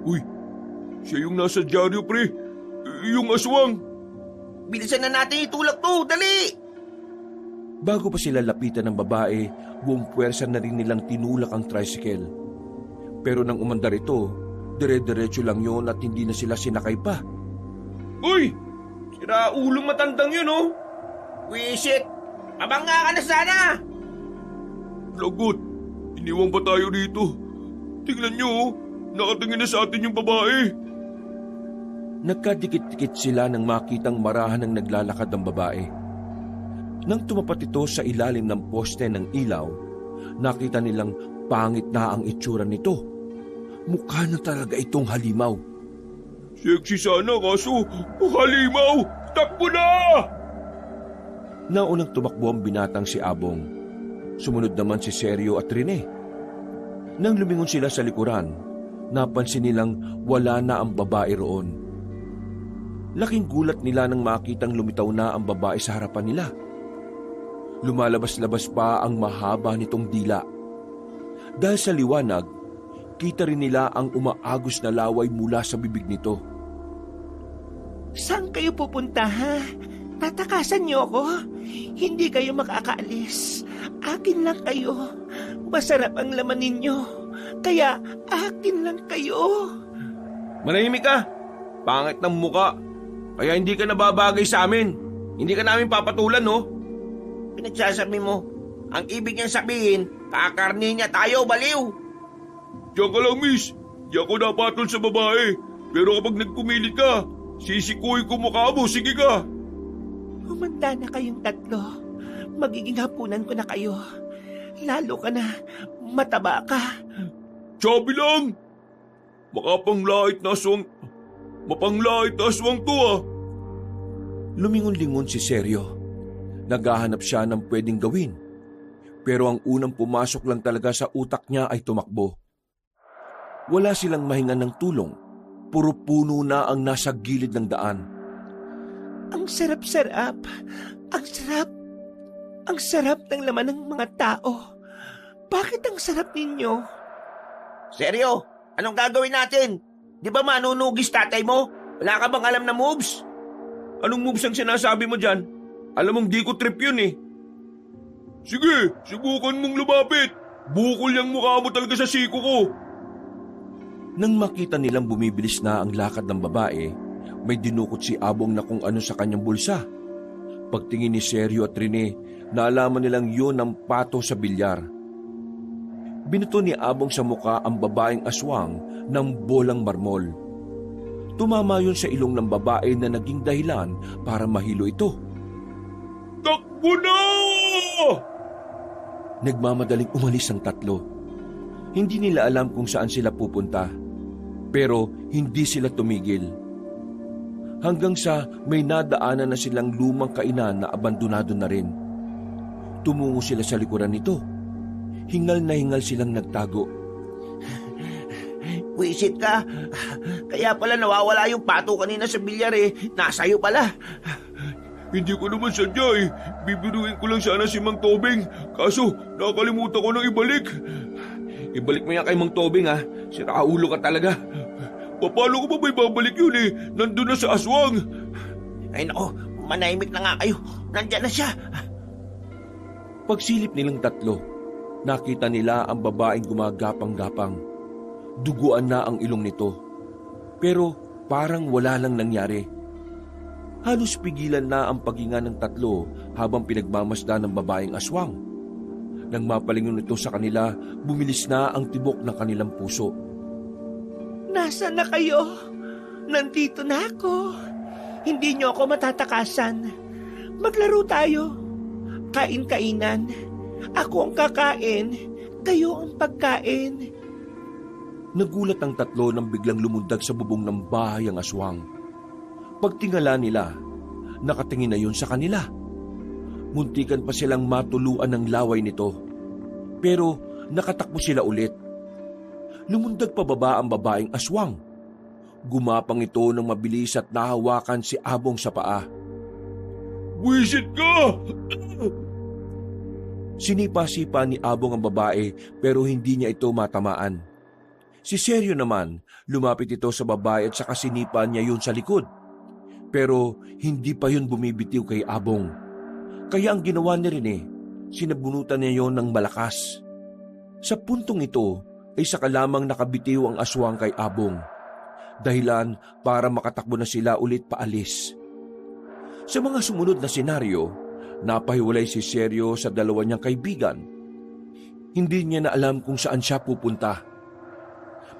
Uy, siya yung nasa dyaryo, pre. Yung aswang. Bilisan na natin itulak to, dali! Bago pa sila lapitan ng babae, buong puwersa na rin nilang tinulak ang tricycle. Pero nang umandar ito, dire-diretso lang yon at hindi na sila sinakay pa. Uy, siraulong matandang yun, oh. Wisit! Mabangga ka na sana! Lagot, iniwang ba tayo dito? Tingnan nyo, oh. Nakatingin na sa atin yung babae. Nagkadikit-dikit sila nang makitang marahan ng naglalakad ng babae. Nang tumapat ito sa ilalim ng poste ng ilaw, nakita nilang pangit na ang itsura nito. Mukha na talaga itong halimaw. Sexy sana kaso halimaw! Takbo na! Naunang tumakbo ang binatang si Abong. Sumunod naman si Sergio at Rene. Nang lumingon sila sa likuran, napansin nilang wala na ang babae roon. Laking gulat nila nang makitang lumitaw na ang babae sa harapan nila. Lumalabas-labas pa ang mahaba nitong dila. Dahil sa liwanag, kita rin nila ang umaagos na laway mula sa bibig nito. Saan kayo pupunta, ha? Tatakasan niyo ako? Hindi kayo makakaalis. Akin lang kayo. Masarap ang laman ninyo. Kaya akin lang kayo. Manahimik ka. Pangit ng muka. Kaya hindi ka nababagay sa amin. Hindi ka namin papatulan, no? Pinagsasabi mo, ang ibig niyang sabihin, kakarni niya tayo, baliw. Diyan ka lang, miss. Di ako napatol sa babae. Pero kapag nagpumilit ka, sisikuy ko mukha mo. Sige ka. Humanda na kayong tatlo. Magiging hapunan ko na kayo. Lalo ka na, mataba ka. Sabi lang. Mapanglait na aswang to, ah. Lumingon-lingon si Sergio. Naghahanap siya ng pwedeng gawin. Pero ang unang pumasok lang talaga sa utak niya ay tumakbo. Wala silang mahingan ng tulong. Puro puno na ang nasa gilid ng daan. Ang sarap-sarap. Ang sarap. Ang sarap ng laman ng mga tao. Bakit ang sarap ninyo? Seryo, anong gagawin natin? Di ba manunugis tatay mo? Wala ka bang alam na moves? Anong moves ang sinasabi mo dyan? Alam mong di ko trip yun, eh. Sige, subukan mong lumapit. Bukol yung mukha mo talaga sa siko ko. Nang makita nilang bumibilis na ang lakad ng babae, may dinukot si Abong na kung ano sa kanyang bulsa. Pagtingin ni Sergio at Rene, naalaman nilang yun ang pato sa bilyar. Binuto ni Abong sa muka ang babaeng aswang ng bolang marmol. Tumama yun sa ilong ng babae na naging dahilan para mahilo ito. Takbo na! Nagmamadaling umalis ang tatlo. Hindi nila alam kung saan sila pupunta. Pero hindi sila tumigil. Hanggang sa may nadaanan na silang lumang kainan na abandonado na rin. Tumungo sila sa likuran nito. Hingal na hingal silang nagtago. Wisit ka. Kaya pala nawawala yung pato kanina sa bilyar eh. Nasa'yo pala. Hindi ko naman sadya eh. Bibiruin ko lang sana si Mang Tobing. Kaso nakalimutan ko nang ibalik. ibalik mo yan kay Mang Tobing ha. Siraulo ka talaga. Paano ko ba may babalik yun eh? Nandun na sa aswang. Ay nako, manahimik na nga kayo. Nandyan na siya. Pagsilip nilang tatlo, nakita nila ang babaeng gumagapang-gapang. Duguan na ang ilong nito. Pero parang wala lang nangyari. Halos pigilan na ang paghinga ng tatlo habang pinagmamasdan ng babaeng aswang. Nang mapalingon ito sa kanila, bumilis na ang tibok ng kanilang puso. Nasaan na kayo? Nandito na ako. Hindi niyo ako matatakasan. Maglaro tayo. Kain-kainan. Ako ang kakain. Kayo ang pagkain. Nagulat ang tatlo nang biglang lumundag sa bubong ng bahay ang aswang. Pagtingala nila, nakatingin na yun sa kanila. Muntikan pa silang matuluan ng laway nito. Pero nakatakbo sila ulit. Lumundag pababa ang babaeng aswang. Gumapang ito ng mabilis at nahawakan si Abong sa paa. Wisit ka! Sinipa-sipa ni Abong ang babae pero hindi niya ito matamaan. Si Seryo naman, lumapit ito sa babae at saka sinipa niya yun sa likod. Pero hindi pa yun bumibitiw kay Abong. Kaya ang ginawa ni Rene, sinabunutan niya yun ng malakas. Sa puntong ito ay saka lamang nakabitiw ang aswang kay Abong. Dahilan para makatakbo na sila ulit paalis. Sa mga sumunod na senaryo, napahiwalay si Seryo sa dalawa niyang kaibigan. Hindi niya na alam kung saan siya pupunta.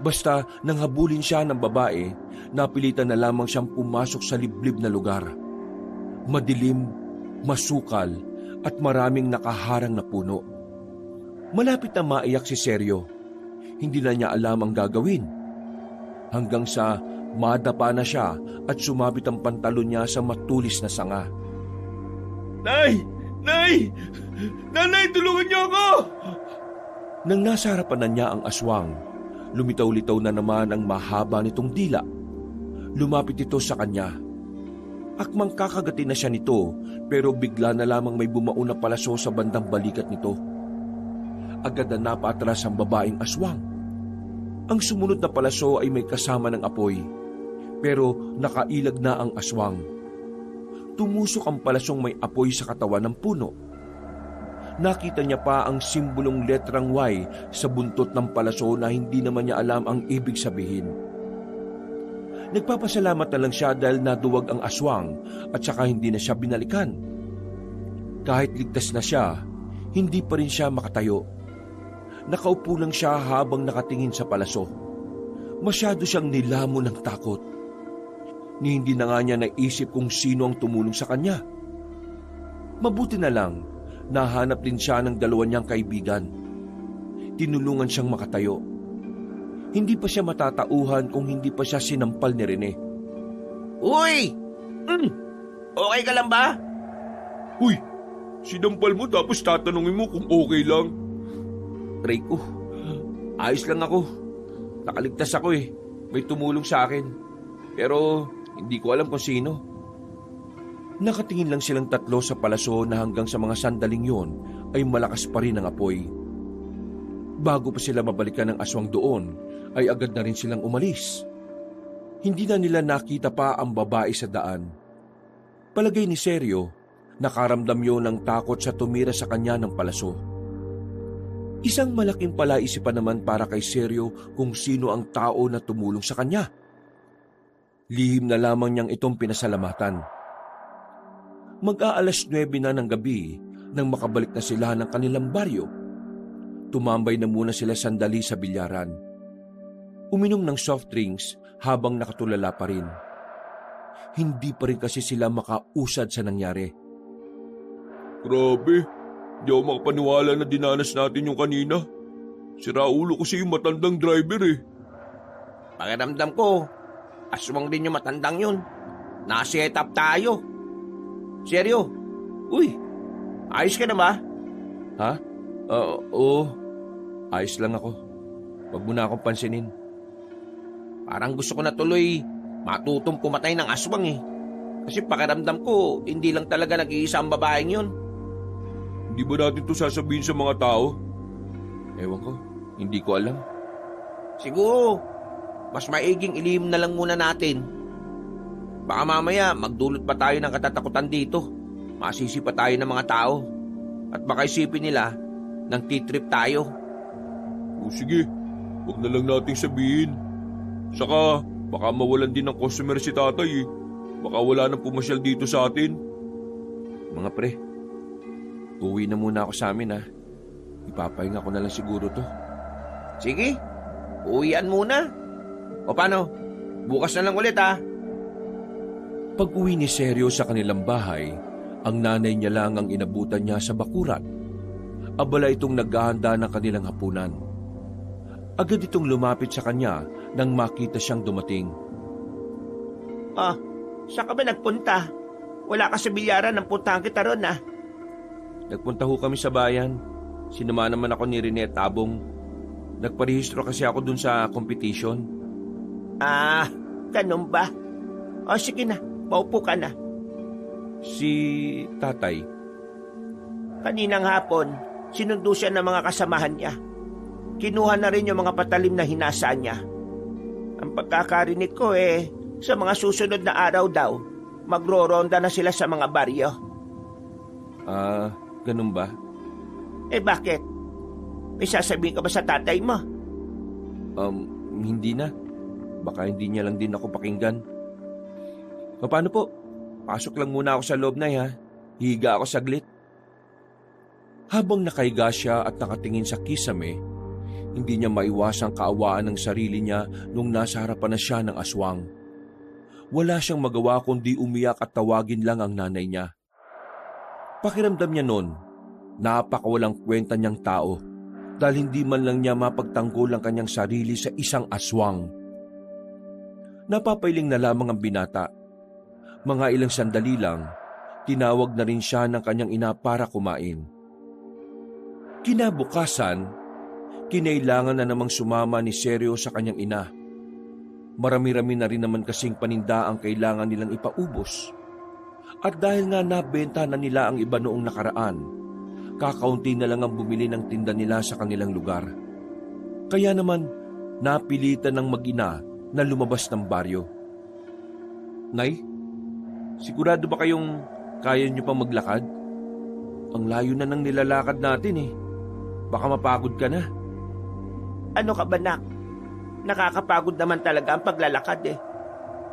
Basta nang habulin siya ng babae, napilitan na lamang siyang pumasok sa liblib na lugar. Madilim, masukal, at maraming nakaharang na puno. Malapit na maiyak si Seryo. Hindi na niya alam ang gagawin. Hanggang sa madapa na siya at sumabit ang pantalon niya sa matulis na sanga. Nay! Nay! Nanay, tulungan niyo ako! Nang nasa harapan na niya ang aswang, lumitaw-litaw na naman ang mahaba nitong dila. Lumapit ito sa kanya. Akmang kakagatin na siya nito pero bigla na lamang may bumao na palaso sa bandang balikat nito. Agad na napaatras ang babaeng aswang. Ang sumunod na palaso ay may kasama ng apoy, pero nakailag na ang aswang. Tumusok ang palasong may apoy sa katawan ng puno. Nakita niya pa ang simbolong letrang Y sa buntot ng palaso na hindi naman niya alam ang ibig sabihin. Nagpapasalamat na lang siya dahil naduwag ang aswang at saka hindi na siya binalikan. Kahit ligtas na siya, hindi pa rin siya makatayo. Nakaupo lang siya habang nakatingin sa palaso. Masyado siyang nilamon ng takot. Ni hindi na nga niya naisip kung sino ang tumulong sa kanya. Mabuti na lang, nahanap din siya ng dalawa niyang kaibigan. Tinulungan siyang makatayo. Hindi pa siya matatauhan kung hindi pa siya sinampal ni Rene. Uy! Okay ka lang ba? Uy, sinampal mo tapos tatanungin mo kung okay lang. Tray ko, ayos lang ako. Nakaligtas ako eh. May tumulong sa akin. Pero hindi ko alam kung sino. Nakatingin lang silang tatlo sa palaso na hanggang sa mga sandaling yon ay malakas pa rin ang apoy. Bago pa sila mabalikan ng aswang doon, ay agad na rin silang umalis. Hindi na nila nakita pa ang babae sa daan. Palagay ni Seryo, nakaramdam yun ng takot sa tumira sa kanya ng palaso. Isang malaking palaisipan naman para kay Seryo kung sino ang tao na tumulong sa kanya. Lihim na lamang niyang itong pinasalamatan. Mag-aalas 9 na ng gabi nang makabalik na sila ng kanilang baryo. Tumambay na muna sila sandali sa bilyaran. Uminom ng soft drinks habang nakatulala pa rin. Hindi pa rin kasi sila makausad sa nangyari. Grabe, di ako makapaniwala na dinanas natin yung kanina. Siraulo kasi yung matandang driver eh. Pakiramdam ko, aswang din yung matandang yun. Nasa-set up tayo. Seryo? Uy, ayos ka na ba? Ha? Oo. Ayos lang ako. Huwag mo na akong pansinin. Parang gusto ko na tuloy matutong pumatay ng aswang eh. Kasi pakiramdam ko, hindi lang talaga nag-iisa ang babaeng yun. Hindi ba natin to sasabihin sa mga tao? Ewan ko. Hindi ko alam. Siguro, mas maiging ilihim na lang muna natin. Baka mamaya magdulot pa tayo ng katatakutan dito. Masisi pa tayo ng mga tao. At baka isipin nila nang titrip tayo. O sige, huwag na lang nating sabihin. Saka, baka mawalan din ng customer si tatay eh. Baka wala nang pumasyal dito sa atin. Mga pre, uwi na muna ako sa amin ha. Ipapahinga ko na lang siguro to. Sige, uwian muna. O paano? Bukas na lang ulit ha. Pag-uwi ni Seryo sa kanilang bahay, ang nanay niya lang ang inabutan niya sa bakuran. Abala itong naghahanda ng kanilang hapunan. Agad itong lumapit sa kanya nang makita siyang dumating. Ah, saan ka ba nagpunta? Wala ka sa bilyaran ng puntahan kita ron ah. Nagpunta ho kami sa bayan. Sinama naman ako ni Rene at Tabong. Nagparehistro kasi ako dun sa competition. Ah, ganun ba? O sige na, maupo ka na. Si tatay, Kaninang hapon, sinundo siya ng mga kasamahan niya. Kinuha na rin yung mga patalim na hinasa niya. Ang pagkakarinig ko sa mga susunod na araw daw, magro-ronda na sila sa mga baryo. ganun ba? Bakit? May sasabihin ka ba sa tatay mo? Hindi na. Baka hindi niya lang din ako pakinggan. Paano po? Pasok lang muna ako sa loob na ha. Higa ako saglit. Habang nakahiga siya at nakatingin sa kisame, hindi niya maiwasang kaawaan ng sarili niya nung nasa harapan na siya ng aswang. Wala siyang magawa kundi umiyak at tawagin lang ang nanay niya. Pakiramdam niya noon, napakawalang kwenta niyang tao dahil hindi man lang niya mapagtanggol ang kanyang sarili sa isang aswang. Napapailing na lamang ang binata. Mga ilang sandali lang, tinawag na rin siya ng kanyang ina para kumain. Kinabukasan, kinailangan na namang sumama ni Seryo sa kanyang ina. Marami-rami na rin naman kasing paninda ang kailangan nilang ipaubos. At dahil nga nabenta na nila ang iba noong nakaraan, kakaunti na lang ang bumili ng tinda nila sa kanilang lugar. Kaya naman, napilitan ng mag-ina na lumabas ng baryo. Nay, sigurado ba kayong kaya niyo pang maglakad? Ang layo na ng nilalakad natin eh. Baka mapagod ka na. Ano ka ba, nak? Nakakapagod naman talaga ang paglalakad eh.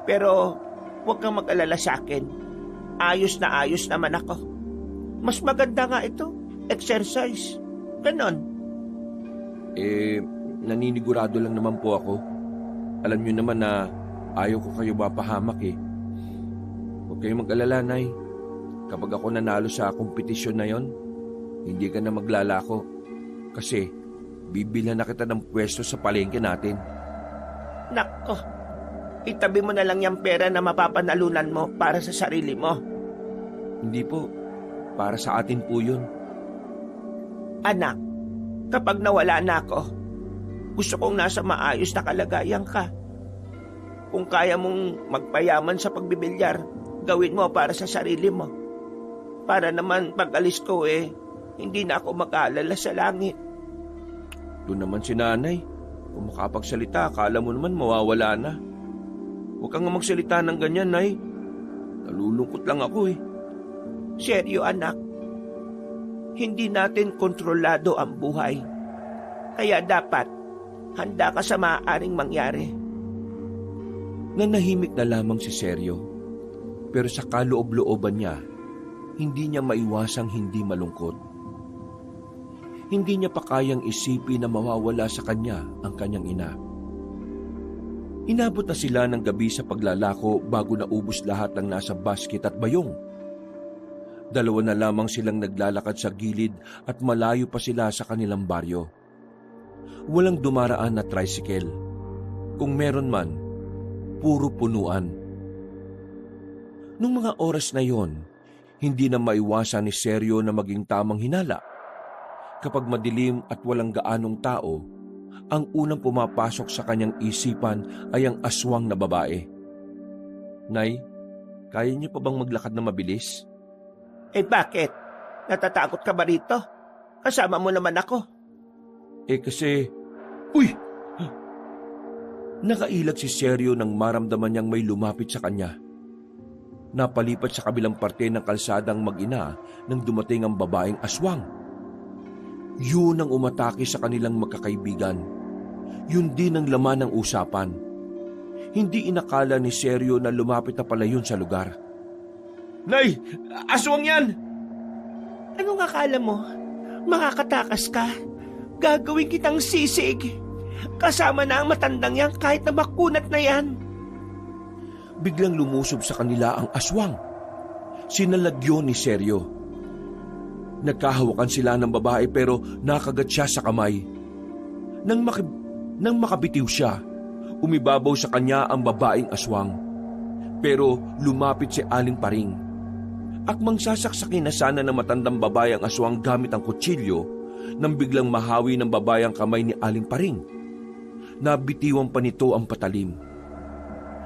Pero huwag kang mag-alala sa akin. Ayos na ayos naman ako. Mas maganda nga ito, exercise. Ganon. Naninigurado lang naman po ako. Alam niyo naman na ayaw ko kayo mapahamak eh. Huwag kayong mag-alala, Nay. Kapag ako nanalo sa kompetisyon na yon, hindi ka na maglalako. Kasi bibilhan na kita ng pwesto sa palengke natin. Nako, itabi mo na lang yung pera na mapapanalunan mo para sa sarili mo. Hindi po. Para sa atin po yun. Anak, kapag nawala na ako, gusto kong nasa maayos na kalagayan ka. Kung kaya mong magpayaman sa pagbibilyar, gawin mo para sa sarili mo. Para naman pag alis ko hindi na ako mag-aalala sa langit. Doon naman si nanay. Kung makapagsalita, akala mo naman mawawala na. Huwag kang magsalita ng ganyan, Nay. Nalulungkot lang ako eh. Seryo, anak. Hindi natin kontrolado ang buhay. Kaya dapat, handa ka sa maaaring mangyari. Nanahimik na lamang si Seryo. Pero sa kaloob-looban niya, hindi niya maiwasang hindi malungkot. Hindi niya pa kayang isipin na mawawala sa kanya ang kanyang ina. Inabot na sila ng gabi sa paglalako bago naubos lahat ng nasa basket at bayong. Dalawa na lamang silang naglalakad sa gilid at malayo pa sila sa kanilang baryo. Walang dumaraan na tricycle. Kung meron man, puro punuan. Nung mga oras na yon, hindi na maiwasan ni Seryo na maging tamang hinala. Kapag madilim at walang gaanong tao, ang unang pumapasok sa kanyang isipan ay ang aswang na babae. Nay, kaya niyo pa bang maglakad na mabilis? Bakit? Natatakot ka ba rito? Kasama mo naman ako. Kasi Uy! Nakailag si Seryo nang maramdaman niyang may lumapit sa kanya. Napalipat sa kabilang parte ng kalsadang mag-ina nang dumating ang babaeng aswang. Yun ang umatake sa kanilang magkakaibigan. Yun din ang laman ng usapan. Hindi inakala ni Seryo na lumapit na pala yun sa lugar. Nay! Aswang yan! Anong akala mo? Makakatakas ka? Gagawin kitang sisig. Kasama na ang matandang yan kahit na makunat na yan. Biglang lumusob sa kanila ang aswang. Sinalagyo ni Seryo. Nagkahawakan sila ng babae pero nakagat siya sa kamay. Nang makabitiw siya, umibabaw sa kanya ang babaeng aswang. Pero lumapit si Aling Paring. Akmang sasaksakin na sana ng matandang babae ang aswang gamit ang kutsilyo nang biglang mahawi ng babae ang kamay ni Aling Paring. Nabitiwan pa nito ang patalim.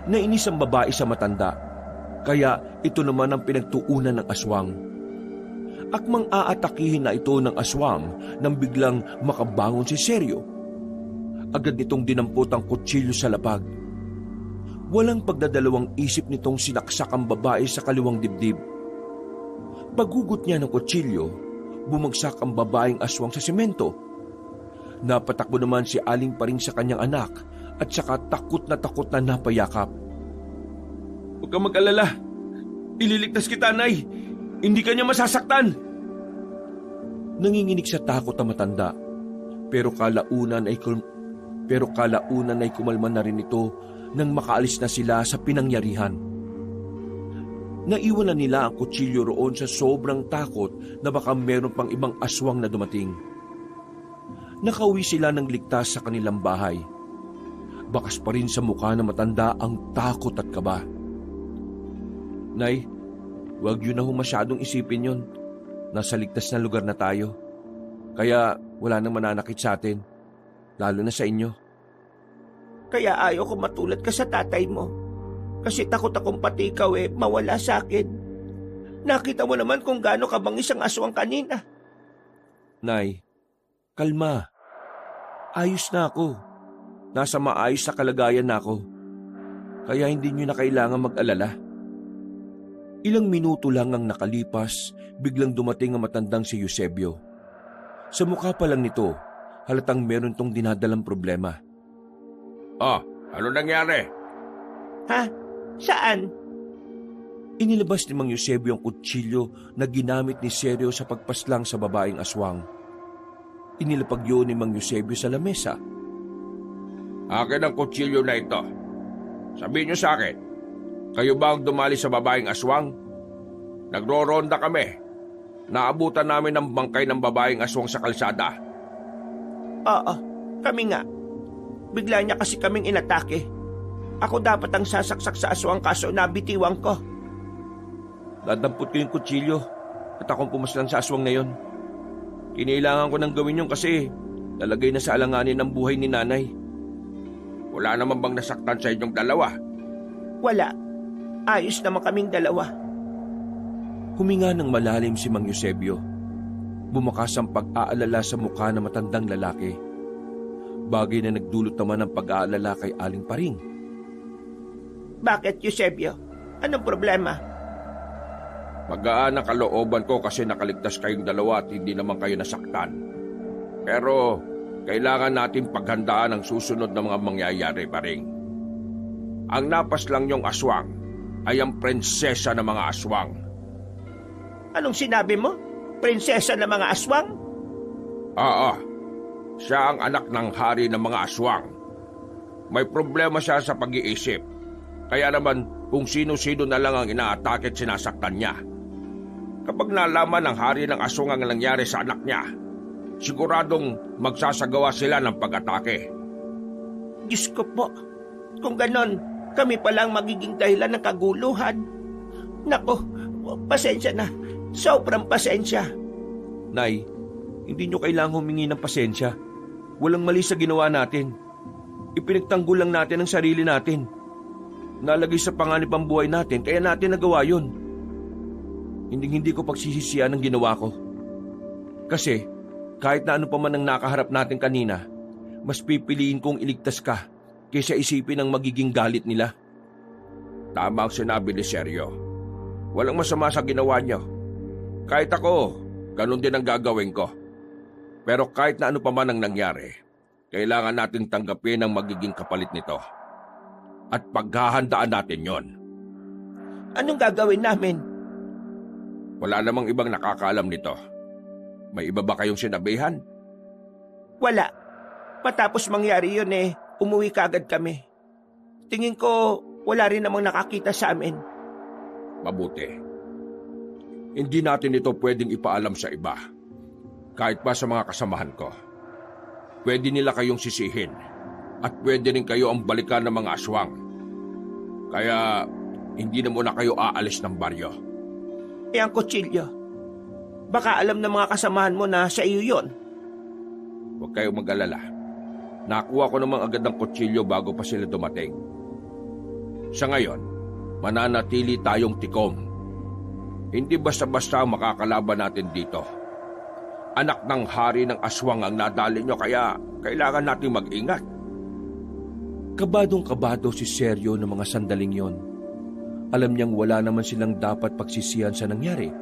Nainis ang babae sa matanda, kaya ito naman ang pinagtuunan ng aswang. Akmang aatakihin na ito ng aswang nang biglang makabangon si Seryo. Agad nitong dinampot ang kutsilyo sa lapag. Walang pagdadalawang isip nitong sinaksak ang babae sa kaliwang dibdib. Paghugot niya ng kutsilyo, bumagsak ang babaeng aswang sa semento. Napatakbo naman si Aling Paring sa kanyang anak at saka takot na napayakap. Huwag kang mag-alala. Ililigtas kita, Nay. Hindi ka niya masasaktan. Nanginginig sa takot ang matanda, pero kalaunan ay kumalma na rin ito nang makaalis na sila sa pinangyarihan. Naiwan na nila ang kutsilyo roon sa sobrang takot na baka meron pang ibang aswang na dumating. Nakauwi sila ng ligtas sa kanilang bahay. Bakas pa rin sa mukha ng matanda ang takot at kaba. Nay, huwag yun na masyadong isipin yon. Nasa ligtas na lugar na tayo. Kaya wala nang mananakit sa atin, lalo na sa inyo. Kaya ayaw ko matulad ka sa tatay mo. Kasi takot akong pati ikaw mawala sa akin. Nakita mo naman kung gaano kabangis ang aswang kanina. Nay, kalma. Ayos na ako. Nasa maayos na kalagayan na ako. Kaya hindi niyo na kailangan mag-alala. Ilang minuto lang ang nakalipas, biglang dumating ang matandang si Eusebio. Sa mukha pa lang nito, halatang meron tong dinadalang problema. Ano nangyari? Ha? Saan? Inilabas ni Mang Eusebio ang kutsilyo na ginamit ni Seryo sa pagpaslang sa babaeng aswang. Inilapag yun ni Mang Eusebio sa lamesa. Akin ang kutsilyo na ito. Sabihin niyo sa akin, kayo ba ang dumali sa babaeng aswang? Nagro-ronda kami. Naabutan namin ang bangkay ng babaeng aswang sa kalsada. Oo, kami nga. Bigla niya kasi kaming inatake. Ako dapat ang sasaksak sa aswang kaso nabitiwang ko. Dadampot ko yung kutsilyo at akong pumaslang sa aswang na yon. Kinailangan ko nang gawin yun kasi nalagay na sa alanganin ng buhay ni nanay. Wala naman bang nasaktan sa inyong dalawa? Wala. Ayos naman kaming dalawa. Huminga ng malalim si Mang Eusebio. Bumakas ang pag-aalala sa mukha ng matandang lalaki. Bagay na nagdulot naman ng pag-aalala kay Aling Paring. Bakit, Eusebio? Anong problema? Magaan ang kalooban ko kasi nakaligtas kayong dalawa at hindi naman kayo nasaktan. Pero kailangan natin paghandaan ang susunod na mga mangyayari, Paring. Ang napaslang yung aswang ay ang prinsesa ng mga aswang. Anong sinabi mo? Prinsesa ng mga aswang? Oo. Siya ang anak ng hari ng mga aswang. May problema siya sa pag-iisip. Kaya naman kung sino-sino na lang ang inaatake at sinasaktan niya. Kapag nalaman ng hari ng aswang ang nangyari sa anak niya, siguradong magsasagawa sila ng pag-atake. Diyos ko po, kung ganon, kami palang magiging dahilan ng kaguluhan. Nako, pasensya na. Sobrang pasensya. Nay, hindi nyo kailangang humingi ng pasensya. Walang mali sa ginawa natin. Ipinagtanggol lang natin ang sarili natin. Nalagay sa panganib ang buhay natin, kaya natin nagawa yun. Hindi ko pagsisisihan ang ginawa ko. Kasi, kahit na ano pa man ang nakaharap natin kanina, mas pipiliin kong iligtas ka kaysa isipin ang magiging galit nila. Tama ang sinabi ni Sergio. Walang masama sa ginawa niyo. Kahit ako, ganun din ang gagawin ko. Pero kahit na ano pa man ang nangyari, kailangan natin tanggapin ang magiging kapalit nito. At paghahandaan natin yon. Anong gagawin namin? Wala namang ibang nakakaalam nito. May iba ba kayong sinabihan? Wala. Matapos mangyari yun umuwi kagad kami. Tingin ko, wala rin namang nakakita sa amin. Mabuti. Hindi natin ito pwedeng ipaalam sa iba. Kahit pa sa mga kasamahan ko. Pwede nila kayong sisihin. At pwede rin kayo ang balikan ng mga aswang. Kaya, hindi na muna kayo aalis ng baryo. Ang kutsilyo. Baka alam ng mga kasamahan mo na sa iyo yon. Huwag kayong mag-alala. Nakuha ko naman agad ang kutsilyo bago pa sila dumating. Sa ngayon, mananatili tayong tikom. Hindi basta-basta makakalaban natin dito. Anak ng hari ng aswang ang nadali nyo kaya kailangan natin mag-ingat. Kabadong-kabado si Sergio ng mga sandaling yon. Alam niyang wala naman silang dapat pagsisihan sa nangyari.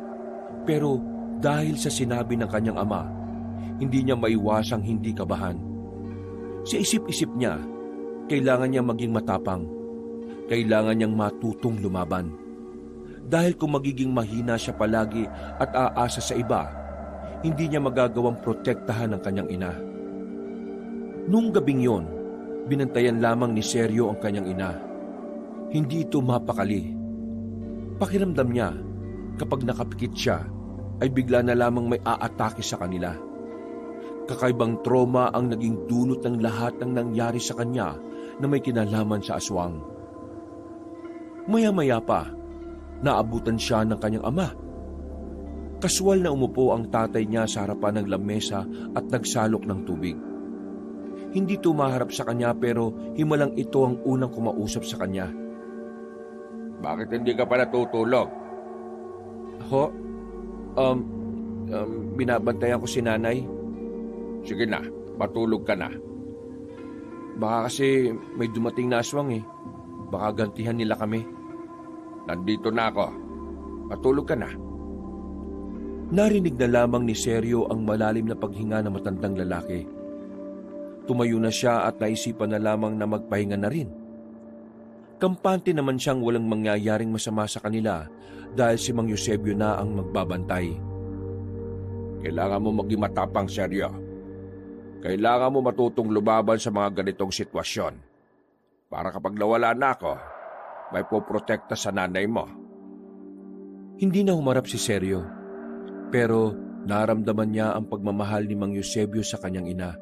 Pero dahil sa sinabi ng kanyang ama, hindi niya maiwasang hindi kabahan. Sa isip-isip niya, kailangan niya maging matapang. Kailangan niyang matutong lumaban. Dahil kung magiging mahina siya palagi at aasa sa iba, hindi niya magagawang protektahan ang kanyang ina. Nung gabing yon, binantayan lamang ni Sergio ang kanyang ina. Hindi ito mapakali. Pakiramdam niya, kapag nakapikit siya, ay bigla na lamang may aatake sa kanila. Kakaibang trauma ang naging dulot ng lahat ng nangyari sa kanya na may kinalaman sa aswang. Maya-maya pa, naabutan siya ng kanyang ama. Kaswal na umupo ang tatay niya sa harapan ng lamesa at nagsalok ng tubig. Hindi tumaharap sa kanya pero himalang ito ang unang kumausap sa kanya. Bakit hindi ka pa natutulog? Ho? Binabantayan ko si nanay. Sige na, matulog ka na. Baka kasi may dumating na aswang Baka gantihan nila kami. Nandito na ako. Matulog ka na. Narinig na lamang ni Sergio ang malalim na paghinga ng matandang lalaki. Tumayo na siya at naisipan na lamang na magpahinga na rin. Kampante naman siyang walang mangyayaring masama sa kanila dahil si Mang Eusebio na ang magbabantay. Kailangan mo maging matapang, Sergio. Kailangan mo matutong lumaban sa mga ganitong sitwasyon. Para kapag nawala na ako, may poprotekta sa nanay mo. Hindi na humarap si Sergio, pero naramdaman niya ang pagmamahal ni Mang Eusebio sa kanyang ina.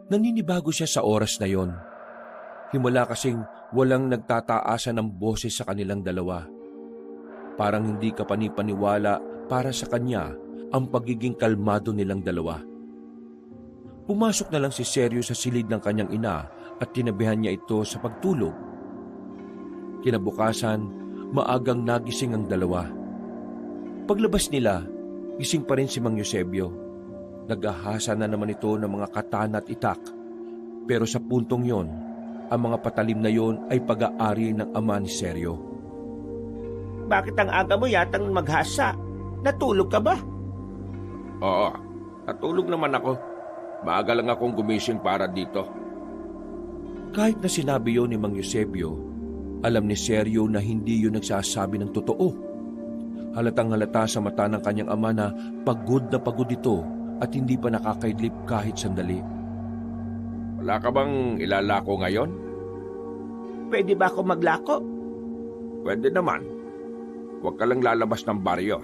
Naninibago siya sa oras na yon. Himala kasing walang nagtataasan ng boses sa kanilang dalawa. Parang hindi ka panipaniwala para sa kanya ang pagiging kalmado nilang dalawa. Pumasok na lang si Sergio sa silid ng kanyang ina at tinabihan niya ito sa pagtulog. Kinabukasan, maagang nagising ang dalawa. Paglabas nila, gising pa rin si Mang Eusebio. Nag-ahasa na naman ito ng mga katana at itak. Pero sa puntong yon, ang mga patalim na yon ay pag-aari ng ama ni Sergio. Bakit ang aga mo yatang maghasa? Natulog ka ba? Oo, natulog naman ako. Maaga lang akong gumising para dito. Kahit na sinabi yon ni Mang Eusebio, alam ni Sergio na hindi yun nagsasabi ng totoo. Halatang halata sa mata ng kanyang ama na pagod ito at hindi pa nakakaidlip kahit sandali. Wala ka bang ilalako ngayon? Pwede ba ako maglako? Pwede naman. Huwag ka lang lalabas ng baryo.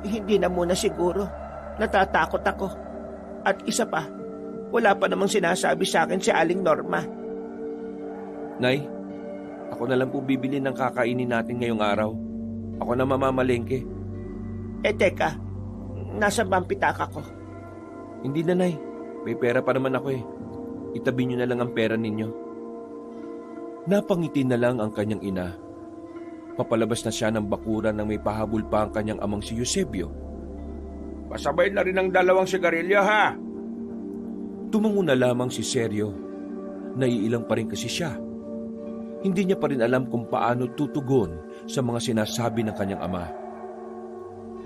Hindi na muna siguro. Natatakot ako. At isa pa, wala pa namang sinasabi sa akin si Aling Norma. Nay, ako na lang po bibili ng kakainin natin ngayong araw. Ako na mamamalengke. Teka, nasa bang pitaka ko? Hindi na, Nay. May pera pa naman ako Itabi niyo na lang ang pera ninyo. Napangiti na lang ang kanyang ina. Papalabas na siya ng bakuran nang may pahabol pa ang kanyang amang si Eusebio. Pasabay na rin ang dalawang sigarilyo, ha? Tumango na lamang si Sergio. Naiilang pa rin kasi siya. Hindi niya pa rin alam kung paano tutugon sa mga sinasabi ng kanyang ama.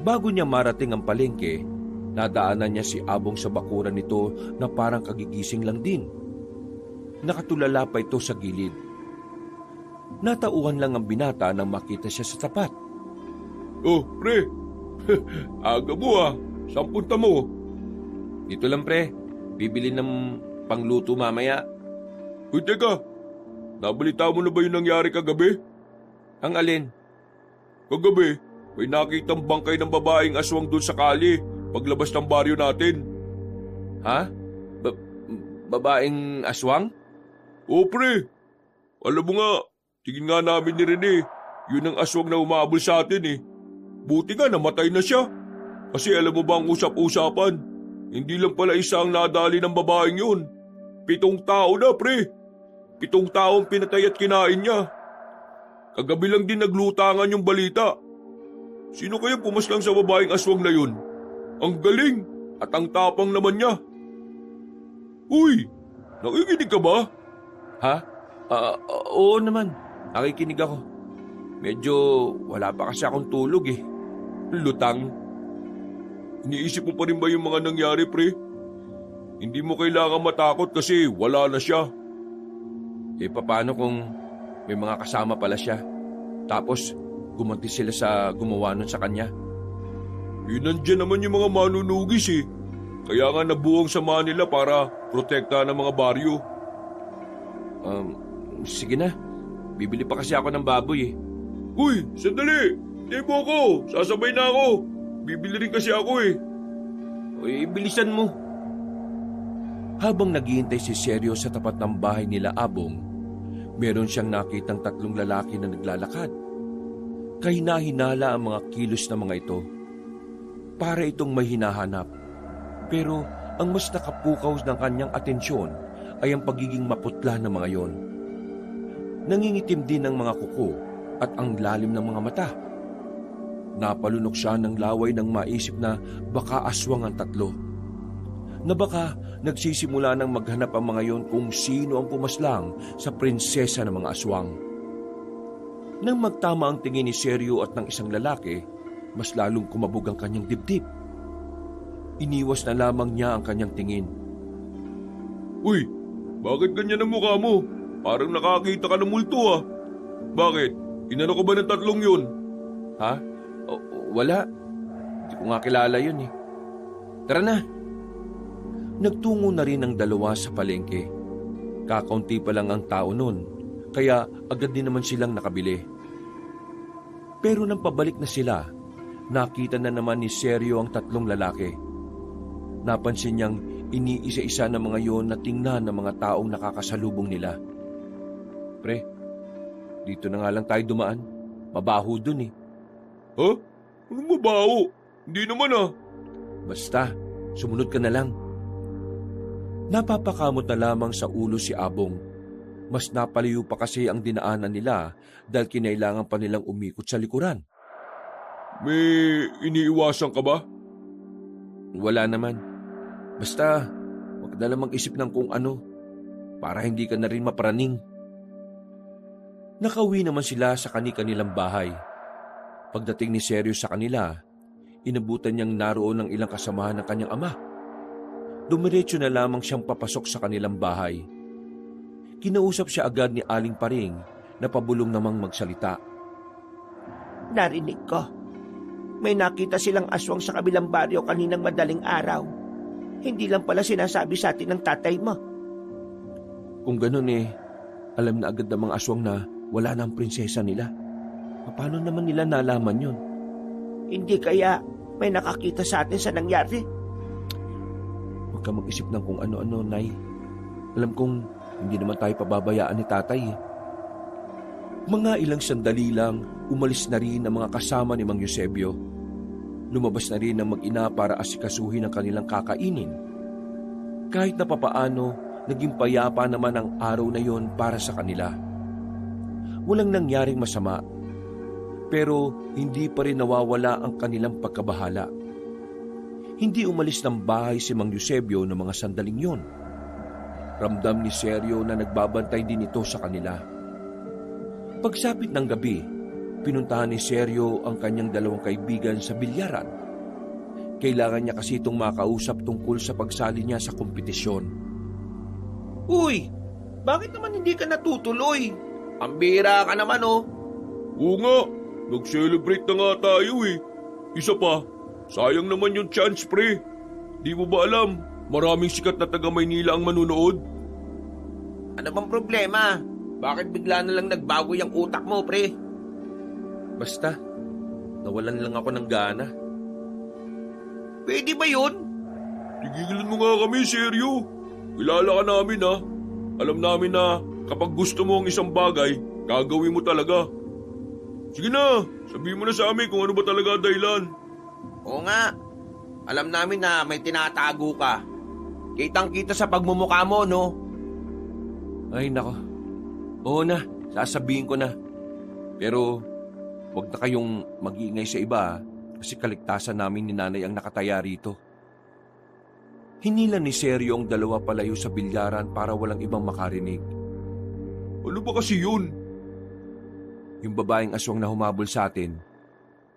Bago niya marating ang palengke, nadaanan niya si Abong sa bakuran nito na parang kagigising lang din. Nakatulala pa ito sa gilid. Natauhan lang ang binata nang makita siya sa tapat. Oh, pre. Aga mo ah. Saan punta mo? Dito lang pre, bibili ng pangluto mamaya. Uy, teka. Nabalita mo na ba yung nangyari kagabi? Ang alin? Kagabi, may nakitang bangkay ng babaeng aswang doon sa kali paglabas ng baryo natin. Ha? Babaeng aswang? Oo, pre. Alam mo nga, tingin nga namin ni Rene, yun ang aswang na umabol sa atin eh. Buti nga namatay na siya. Kasi alam mo ba ang usap-usapan? Hindi lang pala isa ang nadali ng babaeng yun. 7 tao na, pre. 7 taong pinatay at kinain niya. Kagabi lang din naglutangan yung balita. Sino kaya pumaslang sa babaeng aswang na yun? Ang galing at ang tapang naman niya. Uy, nakikinig ka ba? Ha? Oo naman, nakikinig ako. Medyo wala pa kasi akong tulog eh. Lutang. Iniisip mo pa rin ba yung mga nangyari, pre? Hindi mo kailangan matakot kasi wala na siya. Eh paano kung may mga kasama pala siya? Tapos gumanti sila sa gumawa nun sa kanya? Nandyan naman yung mga manunugis eh. Kaya nga nabuong sama nila para protekta ng mga baryo. Sige na. Bibili pa kasi ako ng baboy eh. Uy, sandali! Hindi mo ako! Sasabay na ako! Bibili rin kasi ako eh. Uy, bilisan mo. Habang naghihintay si Sergio sa tapat ng bahay nila Abong, meron siyang nakitang 3 lalaki na naglalakad. Kahina-hinala ang mga kilos ng mga ito. Para itong may hinahanap. Pero ang mas nakapukaw ng kanyang atensyon ay ang pagiging maputla ng mga yon. Nangingitim din ang mga kuko at ang lalim ng mga mata. Napalunok siya ng laway nang maisip na baka aswang ang 3. Na baka nagsisimula ng maghanap ang mga yon kung sino ang pumaslang sa prinsesa ng mga aswang. Nang magtama ang tingin ni Sergio at ng isang lalaki, mas lalong kumabog ang kanyang dibdib. Iniwas na lamang niya ang kanyang tingin. Uy, bakit ganyan ang mukha mo? Parang nakakita ka ng multo ah. Bakit? Inano ko ba ng 3 yun? Ha? Wala. Hindi ko nga kilala yun eh. Tara na. Nagtungo na rin ang 2 sa palengke. Kakaunti pa lang ang tao nun, kaya agad din naman silang nakabili. Pero nang pabalik na sila, nakita na naman ni Sergio ang 3 lalaki. Napansin niyang iniisa-isa ng mga yon na tingnan ng mga taong nakakasalubong nila. Pre, dito na nga lang tayo dumaan. Mabaho dun eh. Ha? Anong mabaho? Hindi naman ah. Basta, sumunod ka na lang. Napapakamot na lamang sa ulo si Abong. Mas napalayo pa kasi ang dinaanan nila dahil kinailangan pa nilang umikot sa likuran. May iniiwasan ka ba? Wala naman. Basta, wag na lang mag-isip ng kung ano para hindi ka na rin mapraning. Nakauwi naman sila sa kani-kanilang bahay. Pagdating ni Sergio sa kanila, inabutan niyang naroon ng ilang kasamahan ng kanyang ama. Dumiretso na lamang siyang papasok sa kanilang bahay. Kinausap siya agad ni Aling Paring na pabulong namang magsalita. Narinig ko. May nakita silang aswang sa kabilang baryo kaninang madaling araw. Hindi lang pala sinasabi sa atin ng tatay mo. Kung ganun alam na agad ng mga aswang na wala na ang prinsesa nila. Paano naman nila nalaman yun? Hindi kaya may nakakita sa atin sa nangyari? Huwag ka mag-isip ng kung ano-ano, Nay. Alam kong hindi naman tayo pababayaan ni tatay eh. Mga ilang sandali lang, umalis na rin ang mga kasama ni Mang Eusebio. Lumabas na rin ang mag-ina para asikasuhin ang kanilang kakainin. Kahit na papaano, naging payapa naman ang araw na yon para sa kanila. Walang nangyaring masama, pero hindi pa rin nawawala ang kanilang pagkabahala. Hindi umalis ng bahay si Mang Eusebio ng mga sandaling yon. Ramdam ni Seryo na nagbabantay din ito sa kanila. Pagsapit ng gabi, pinuntahan ni Seryo ang kanyang dalawang kaibigan sa bilyaran. Kailangan niya kasi itong makausap tungkol sa pagsali niya sa kompetisyon. Uy, bakit naman hindi ka natutuloy? Ang bira ka naman oh. Oo nga, nag-celebrate na nga tayo eh. Isa pa, sayang naman yung chance pre. Di mo ba alam, maraming sikat na taga Maynila ang manunood? Ano bang problema? Bakit bigla na lang nagbago yung utak mo, pre? Basta, nawalan lang ako ng gana. Pwede ba yun? Tigilan mo nga kami, seryo. Kilala ka namin ha. Alam namin na kapag gusto mo ang isang bagay, gagawin mo talaga. Sige na, sabihin mo na sa amin kung ano ba talaga dahilan. Oo nga. Alam namin na may tinatago ka. Kitang-kita sa pagmumukha mo, no? Ay nako, oo na, sasabihin ko na. Pero huwag na kayong mag-iingay sa iba kasi kaligtasan namin ni nanay ang nakataya rito. Hinila ni Seryo ang dalawa palayo sa bilyaran para walang ibang makarinig. Ano ba kasi yun? Yung babaeng aswang na humabol sa atin,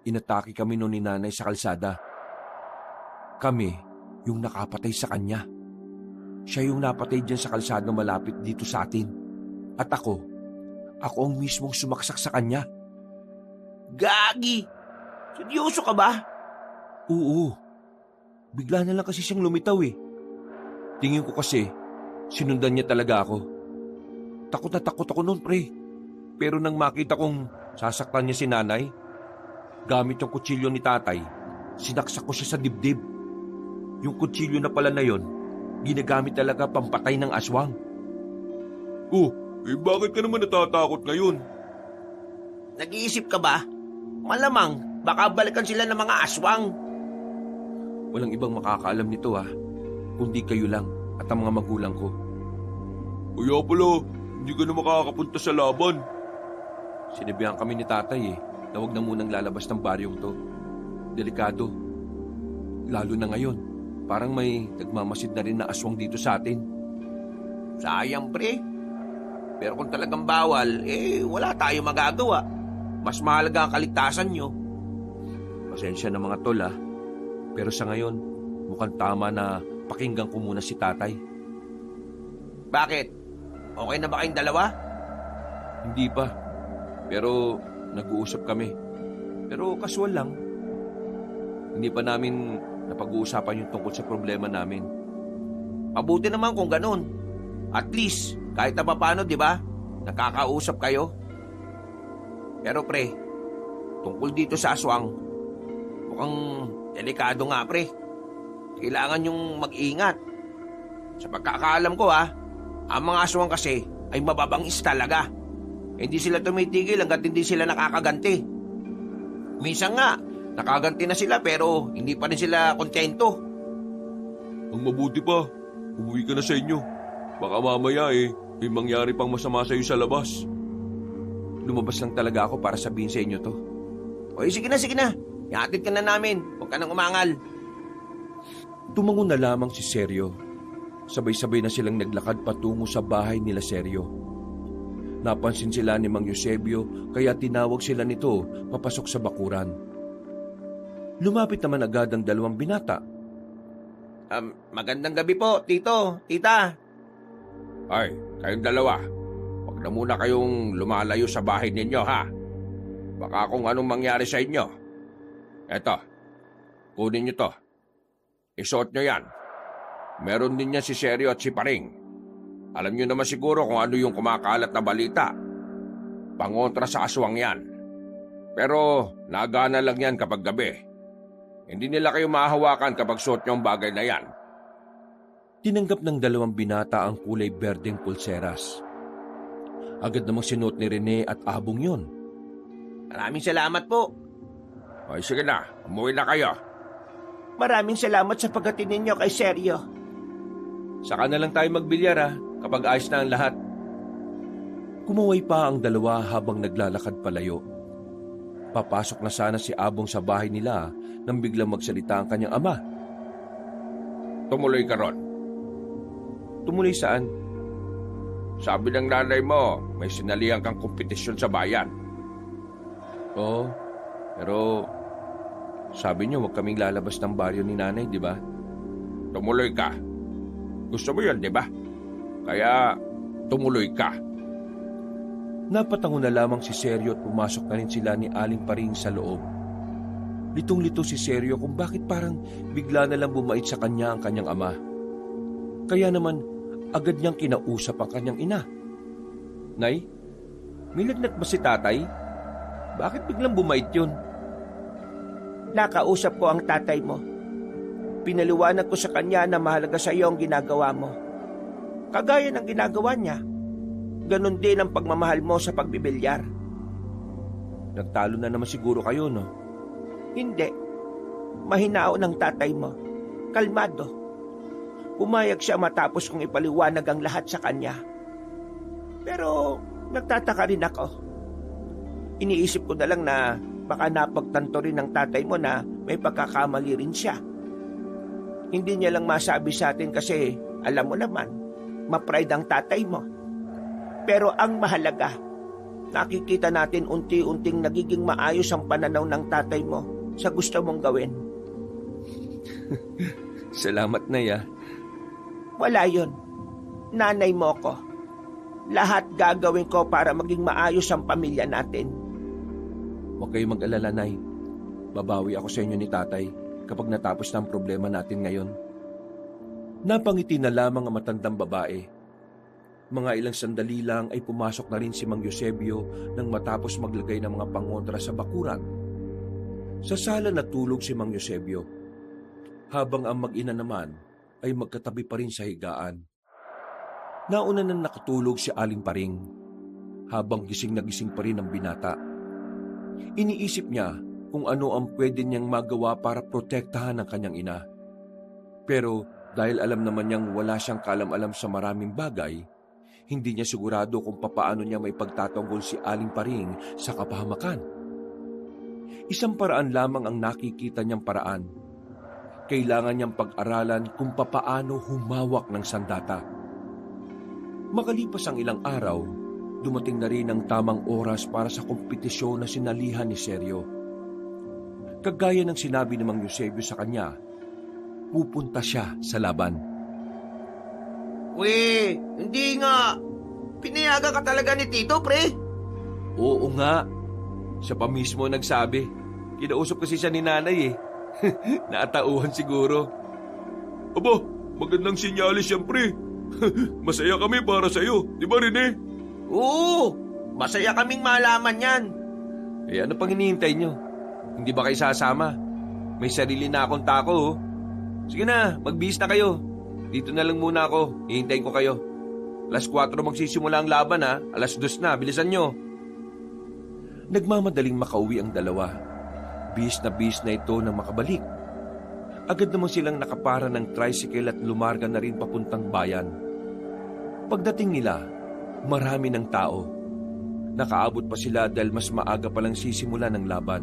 inatake kami noon ni nanay sa kalsada. Kami yung nakapatay sa kanya. Siya yung napatay dyan sa kalsada malapit dito sa atin. At ako ang mismong sumaksak sa kanya. Gagi! Seryoso ka ba? Oo. Bigla na lang kasi siyang lumitaw eh. Tingin ko kasi, sinundan niya talaga ako. Takot na takot ako noon, pre. Pero nang makita kong sasaktan niya si nanay, gamit yung kutsilyo ni tatay, sinaksak ko siya sa dibdib. Yung kutsilyo na pala na yon, ginagamit talaga pampatay ng aswang. Oh, bakit ka naman natatakot ngayon? Nag-iisip ka ba? Malamang, baka balikan sila ng mga aswang. Walang ibang makakaalam nito kundi kayo lang at ang mga magulang ko. Kaya pala, hindi ka na makakapunta sa laban. Sinabihan kami ni tatay na huwag na munang lalabas ng baryong to. Delikado. Lalo na ngayon, parang may nagmamasid na rin na aswang dito sa atin. Sayang, pre. Pero kung talagang bawal, wala tayo magagawa. Mas mahalaga ang kaligtasan nyo. Pasensya na mga tol pero sa ngayon, mukhang tama na pakinggan ko muna si tatay. Bakit? Okay na ba kayong dalawa? Hindi pa, pero nag-uusap kami. Pero kasual lang. Hindi pa namin napag-uusapan yung tungkol sa problema namin. Mabuti naman kung ganun. At least, kahit na paano, di ba? Nakakausap kayo. Pero pre, tungkol dito sa aswang, mukhang delikado nga pre. Kailangan yung mag-ingat. Sa pagkakaalam ko ang mga aswang kasi ay mababangis talaga. Hindi sila tumitigil hanggat hindi sila nakakaganti. Minsan nga, nakaganti na sila pero hindi pa rin sila kontento. Ang mabuti pa, umuwi ka na sa inyo. Baka mamaya may mangyari pang masama sa iyo sa labas. Lumabas lang talaga ako para sabihin sa inyo to. O sige na. Ihatid ka na namin. Huwag ka nang umangal. Tumango na lamang si Seryo. Sabay-sabay na silang naglakad patungo sa bahay nila Seryo. Napansin sila ni Mang Eusebio kaya tinawag sila nito papasok sa bakuran. Lumapit naman agad ang dalawang binata. Magandang gabi po, tito, tita. Ay, kayong dalawa. Huwag na muna kayong lumalayo sa bahay ninyo, ha? Baka kung anong mangyari sa inyo. Eto, kunin nyo to. Isuot nyo yan. Meron din yan si Seryo at si Paring. Alam nyo naman siguro kung ano yung kumakalat na balita. Pangontra sa aswang yan. Pero nagana lang yan kapag gabi. Hindi nila kayo mahahawakan kapag suot nyo ang bagay na yan. Tinanggap ng dalawang binata ang kulay berdeng pulseras. Agad namang sinuot ni Rene at Abong yon. Maraming salamat po. Ay, sige na. Umuwi na kayo. Maraming salamat sa pagdating ninyo kay Seryo. Saka na lang tayo magbilyar kapag ayos na ang lahat. Kumuway pa ang dalawa habang naglalakad palayo. Papasok na sana si Abong sa bahay nila nang biglang magsalita ang kanyang ama. Tumuloy ka ron. Tumuloy saan? Sabi ng nanay mo, may sinalihan kang kompetisyon sa bayan. Oo, pero sabi niyo huwag kaming lalabas ng baryo ni nanay, di ba? Tumuloy ka. Gusto mo yun, di ba? Kaya tumuloy ka. Napatango na lamang si Seryo at pumasok na rin sila ni Aling Paring sa loob. Litong-lito si Seryo kung bakit parang bigla na lang bumait sa kanya ang kanyang ama. Kaya naman agad niyang kinausap ang kanyang ina. Nay, may lagnat ba si tatay? Bakit biglang bumait yun? Nakausap ko ang tatay mo. Pinaliwanag ko sa kanya na mahalaga sa iyo ang ginagawa mo. Kagaya ng ginagawa niya. Ganon din ang pagmamahal mo sa pagbibilyar. Nagtalo na naman siguro kayo, no? Hindi. Mahinao ng tatay mo. Kalmado. Pumayag siya matapos kong ipaliwanag ang lahat sa kanya. Pero nagtataka rin ako. Iniisip ko na lang na baka napagtanto rin ng tatay mo na may pagkakamali rin siya. Hindi niya lang masabi sa atin kasi alam mo naman, ma-pride ang tatay mo. Pero ang mahalaga, nakikita natin unti-unting nagiging maayos ang pananaw ng tatay mo sa gusto mong gawin. Salamat, Nay, ah. Wala yun. Nanay mo ko. Lahat gagawin ko para maging maayos ang pamilya natin. Huwag kayong mag-alala, Nay. Babawi ako sa inyo ni tatay kapag natapos na ang problema natin ngayon. Napangiti na lamang ang matandang babae. Mga ilang sandali lang ay pumasok na rin si Mang Eusebio nang matapos maglagay ng mga pangontra sa bakuran. Sa sala natulog si Mang Eusebio, habang ang mag-ina naman ay magkatabi pa rin sa higaan. Nauna nang nakatulog si Aling Paring, habang gising na gising pa rin ang binata. Iniisip niya kung ano ang pwede niyang magawa para protektahan ang kanyang ina. Pero dahil alam naman niyang wala siyang kaalam-alam sa maraming bagay, hindi niya sigurado kung papaano niya may pagtatanggol si Aling Paring sa kapahamakan. Isang paraan lamang ang nakikita niyang paraan. Kailangan niyang pag-aralan kung papaano humawak ng sandata. Makalipas ang ilang araw, dumating na rin ang tamang oras para sa kompetisyon na sinalihan ni Seryo. Kagaya ng sinabi ni Mang Eusebio sa kanya, pupunta siya sa laban. We, hindi nga. Pinayagan ka talaga ni Tito, pre. Oo nga. Siya pa mismo nagsabi. Kinausap kasi siya ni nanay eh. Naatauhan siguro. Aba, magandang sinyalis yan, pre. Masaya kami para sa'yo, di ba, Rene? Oo, masaya kaming malaman yan. Eh ano pang hinihintay nyo? Hindi ba kayo sasama? May sarili na akong tako oh. Sige na, magbihis na kayo. Dito na lang muna ako, hihintayin ko kayo. 4:00 magsisimula ang laban ha, 2:00 na, bilisan nyo. Nagmamadaling makauwi ang dalawa. Bis na ito nang makabalik. Agad naman silang nakapara ng tricycle at lumarga na rin papuntang bayan. Pagdating nila, marami ng tao. Nakaabot pa sila dahil mas maaga palang sisimula ng laban.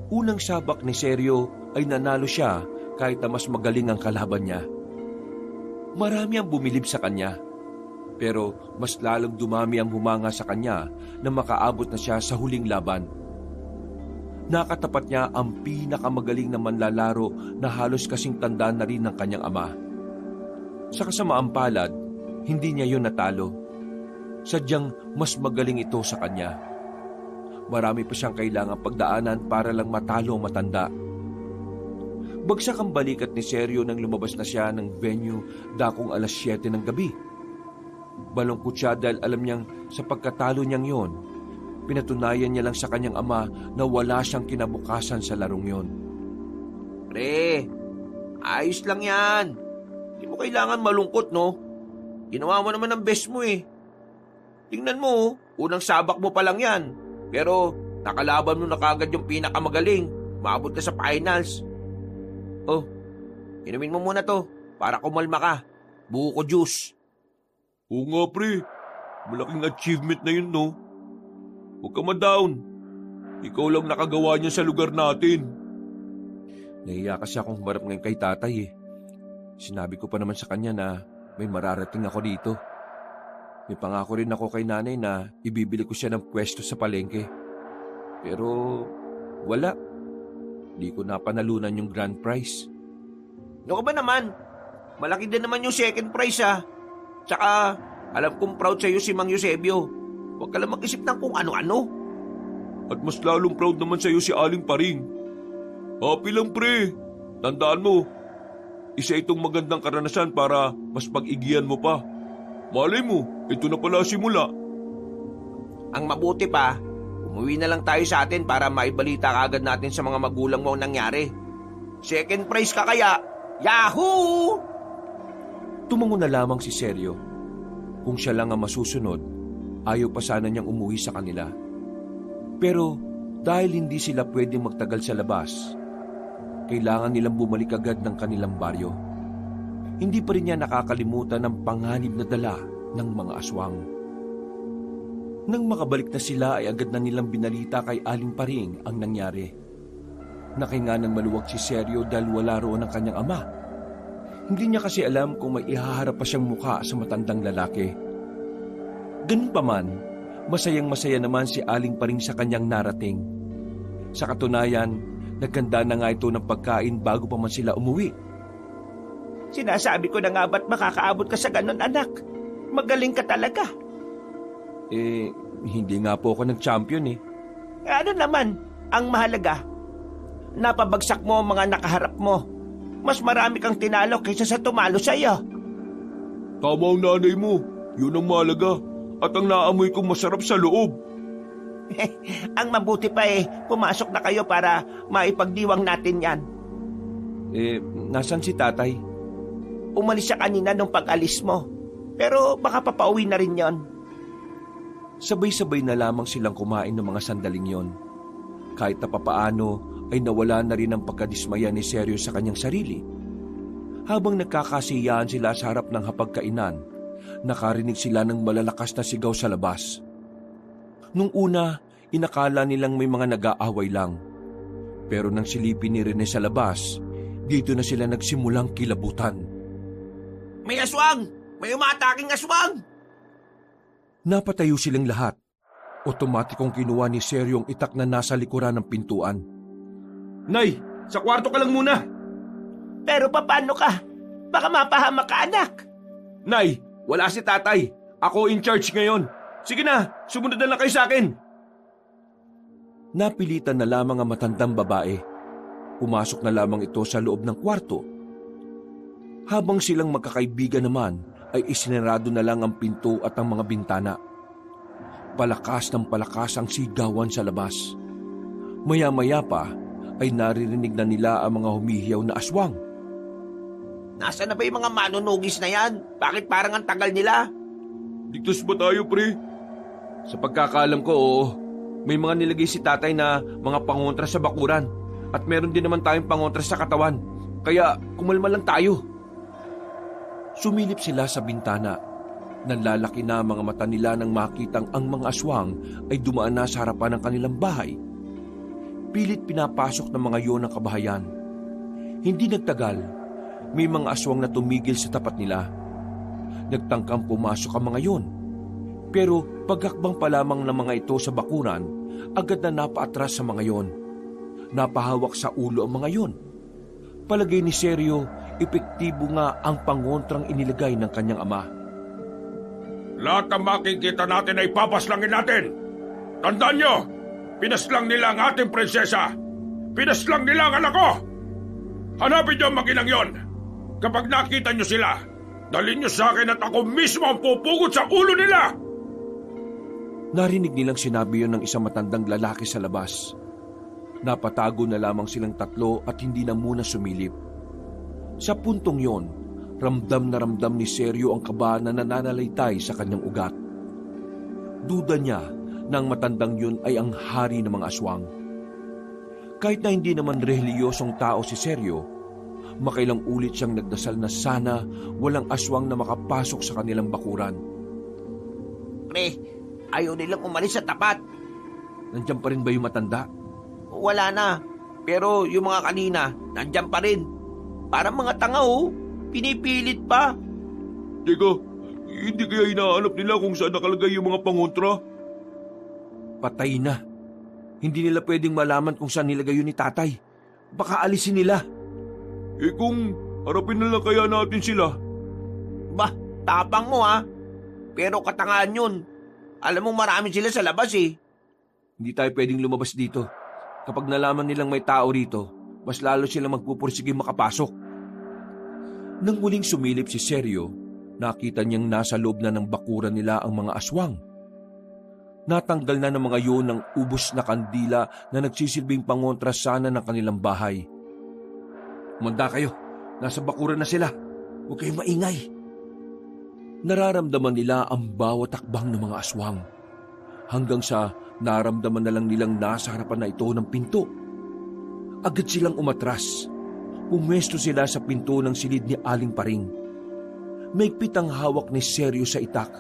Unang sabak ni Seryo ay nanalo siya kahit na mas magaling ang kalaban niya. Marami ang bumilib sa kanya, pero mas lalong dumami ang humanga sa kanya na makaabot na siya sa huling laban. Nakatapat niya ang pinakamagaling na manlalaro na halos kasing tanda na rin ng kanyang ama. Sa kasamaang palad, hindi niya yun natalo. Sadyang mas magaling ito sa kanya. Marami pa siyang kailangang pagdaanan para lang matalo ang matanda. Bagsak ang balikat ni Seryo nang lumabas na siya ng venue dakong 7:00 ng gabi. Balungkot siya dahil alam niyang sa pagkatalo niyang yon, pinatunayan niya lang sa kanyang ama na wala siyang kinabukasan sa larong yon. Pre, ayos lang yan. Hindi mo kailangan malungkot, no? Ginawa mo naman ang best mo eh. Tingnan mo, unang sabak mo pa lang yan. Pero nakalaban mo na kagad yung pinakamagaling. Maabot ka sa finals. Oh, inumin mo muna to para kumalma ka. Buko juice. Oo nga, pre. Malaking achievement na yun, no? Huwag ka ma-down. Ikaw lang nakagawa niya sa lugar natin. Nahiya kasi akong humarap ngayon kay tatay eh. Sinabi ko pa naman sa kanya na may mararating ako dito. May pangako rin ako kay nanay na ibibili ko siya ng pwesto sa palengke. Pero wala. Di ko napanalunan yung grand prize. Ano ka ba naman? Malaki din naman yung second prize ah. Tsaka, alam kong proud sa'yo si Mang Eusebio. Huwag ka lang mag-isip ng kung ano-ano. At mas lalong proud naman sa'yo si Aling Paring. Happy lang pre. Tandaan mo, isa itong magandang karanasan para mas pag-igihan mo pa. Malay mo, ito na pala simula. Ang mabuti pa, umuwi na lang tayo sa atin para maibalita kagad natin sa mga magulang mo ang nangyari. Second prize ka kaya? Yahoo! Tumango na lamang si Sergio. Kung siya lang ang masusunod, ayaw pa sana niyang umuwi sa kanila. Pero dahil hindi sila pwedeng magtagal sa labas, kailangan nilang bumalik agad ng kanilang baryo. Hindi pa rin niya nakakalimutan ang panganib na dala ng mga aswang. Nang makabalik na sila ay agad na nilang binalita kay Aling Paring ang nangyari. Nakinga ng maluwag si Sergio dahil wala roon ang kanyang ama. Hindi niya kasi alam kung may ihaharap pa siyang mukha sa matandang lalaki. Ganun pa man, masayang-masaya naman si Aling Paring sa kanyang narating. Sa katunayan, nagkanda na nga ito ng pagkain bago pa man sila umuwi. Sinasabi ko na nga ba't makakaabot ka sa ganun, anak? Magaling ka talaga. Hindi nga po ako nag-champion eh. Ano naman, ang mahalaga, napabagsak mo ang mga nakaharap mo. Mas marami kang tinalo kaysa sa tumalo sa iyo. Tama ang nanay mo. Yun ang mahalaga. At ang naamoy kong masarap sa loob. Ang mabuti pa pumasok na kayo para maipagdiwang natin yan. Nasan si tatay? Umalis siya kanina nung pag-alis mo. Pero baka papauwi na rin yon. Sabay-sabay na lamang silang kumain ng mga sandaling yon. Kahit na papaano ay nawala na rin ang pagkadismaya ni Sergio sa kanyang sarili. Habang nagkakasiyahan sila sa harap ng hapagkainan, nakarinig sila ng malalakas na sigaw sa labas. Nung una, inakala nilang may mga nag-aaway lang. Pero nang silipin ni Rene sa labas, dito na sila nagsimulang kilabutan. May aswang! May umataking aswang! Napatayo silang lahat. Otomatikong kinuha ni Sergio ang itak na nasa likuran ng pintuan. Nay, sa kwarto ka lang muna. Pero paano ka? Baka mapahamak ka, anak. Nay, wala si tatay. Ako in charge ngayon. Sige na, sumunod na lang kayo sa akin. Napilitan na lamang ang matandang babae. Pumasok na lamang ito sa loob ng kwarto. Habang silang magkakaibigan naman, ay isinarado na lang ang pinto at ang mga bintana. Palakas ng palakas ang sigawan sa labas. Maya-maya pa ay naririnig na nila ang mga humihiyaw na aswang. Nasaan na ba yung mga manunugis na yan? Bakit parang ang tagal nila? Ligtas ba tayo, pre? Sa pagkakaalam ko, oo. May mga nilagay si tatay na mga pangontra sa bakuran. At meron din naman tayong pangontra sa katawan. Kaya kumalma lang tayo. Sumilip sila sa bintana. Nanlalaki na mga mata nila nang makitang ang mga aswang ay dumaan na sa harapan ng kanilang bahay. Pilit pinapasok ng mga yon ang kabahayan. Hindi nagtagal, may mga aswang na tumigil sa tapat nila. Nagtangkang pumasok ang mga yon. Pero pagkakbang pa lamang ng mga ito sa bakuran, agad na napaatras sa mga yon. Napahawak sa ulo ang mga yon. Palagay ni Sergio, epektibo nga ang pangontrang inilagay ng kanyang ama. Lahat ng makikita natin ay papaslangin natin. Tandaan nyo, pinaslang nila ang ating prinsesa. Pinaslang nila ang anak ko. Hanapin nyo ang mag-inang yon. Kapag nakita nyo sila, dalhin nyo sa akin at ako mismo ang pupugot sa ulo nila. Narinig nilang sinabi yon ng isang matandang lalaki sa labas. Napatago na lamang silang tatlo at hindi na muna sumilip. Sa puntong yon, ramdam na ramdam ni Sergio ang kaba na nananalaytay sa kanyang ugat. Duda niya na ang matandang yun ay ang hari ng mga aswang. Kahit na hindi naman reliyosong tao si Sergio, makailang ulit siyang nagdasal na sana walang aswang na makapasok sa kanilang bakuran. Pre, ayaw nilang umalis sa tapat. Nandiyan pa rin ba yung matanda? Wala na. Pero yung mga kanina, nandyan pa rin. Parang mga tanga pinipilit pa. Teka, Hindi kaya hinahanap nila kung saan nakalagay yung mga pangontra? Patay na. Hindi nila pwedeng malaman kung saan nilagay yun ni tatay. Baka alisin nila. Kung harapin na lang kaya natin sila. Bah, tapang mo ha. Pero katangahan yun. Alam mo marami sila sa labas eh. Hindi tayo pwedeng lumabas dito. Kapag nalaman nilang may tao rito, mas lalo silang magpupursige makapasok. Nang muling sumilip si Sergio, nakita niyang nasa loob na ng bakuran nila ang mga aswang. Natanggal na ng mga yun ng ubos na kandila na nagsisilbing pangontra sana ng kanilang bahay. Umanda kayo, nasa bakuran na sila. Huwag kayong maingay. Nararamdaman nila ang bawat takbang ng mga aswang. Hanggang sa naramdaman na lang nilang nasa harapan na ito ng pinto. Agad silang umatras. Pumwesto sila sa pinto ng silid ni Aling Paring. Maigpit ang hawak ni Sergio sa itak.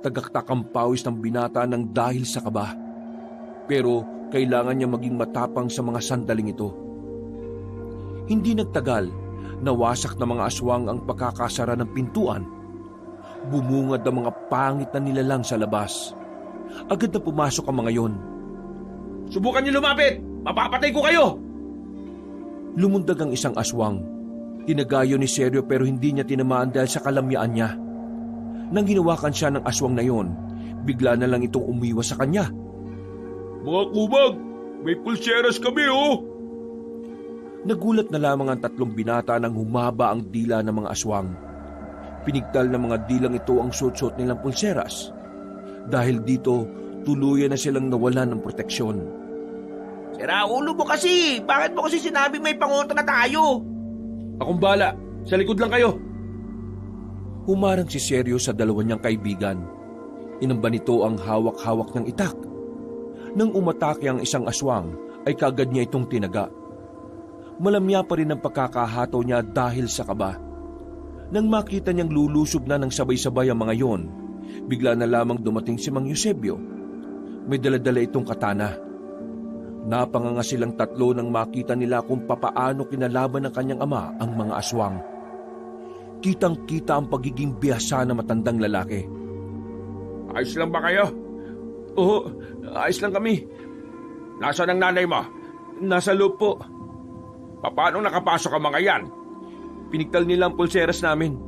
Tagaktak ang pawis ng binata ng dahil sa kaba. Pero kailangan niya maging matapang sa mga sandaling ito. Hindi nagtagal, nawasak na mga aswang ang pagkakasara ng pintuan. Bumungad ang mga pangit na nilalang sa labas. Agad na pumasok ang mga yon. Subukan niyo lumapit! Mapapatay ko kayo! Lumundag ang isang aswang. Tinagayo ni Sergio pero hindi niya tinamaan dahil sa kalamyaan niya. Nang ginawakan siya ng aswang na yon, bigla na lang itong umiwas sa kanya. Mga kumag, may pulseras kami oh! Nagulat na lamang ang tatlong binata nang humaba ang dila ng mga aswang. Pinigtal ng mga dilang ito ang suot-suot nilang pulseras. Dahil dito, tuluyan na silang nawalan ng proteksyon. Sira ulo mo kasi. Bakit mo kasi sinabi may pangontra na tayo? Akong bala, sa likod lang kayo. Humarang si Sergio sa dalawa niyang kaibigan. Inamba nito ang hawak-hawak ng itak. Nang umatake ang isang aswang, ay kagad niya itong tinaga. Malamya pa rin ang pagkakahato niya dahil sa kaba. Nang makita niyang lulusob na ng sabay-sabay ang mga yon, bigla na lamang dumating si Mang Eusebio. May dala-dala itong katana. Napanganga silang tatlo nang makita nila kung papaano kinalaban ng kanyang ama ang mga aswang. Kitang-kita ang pagiging bihasa na matandang lalaki. Ayos lang ba kayo? Oo, ayos lang kami. Nasaan ang nanay mo? Nasa loob po. Paano nakapasok ang mga yan? Pinigtal nila ang pulseras namin.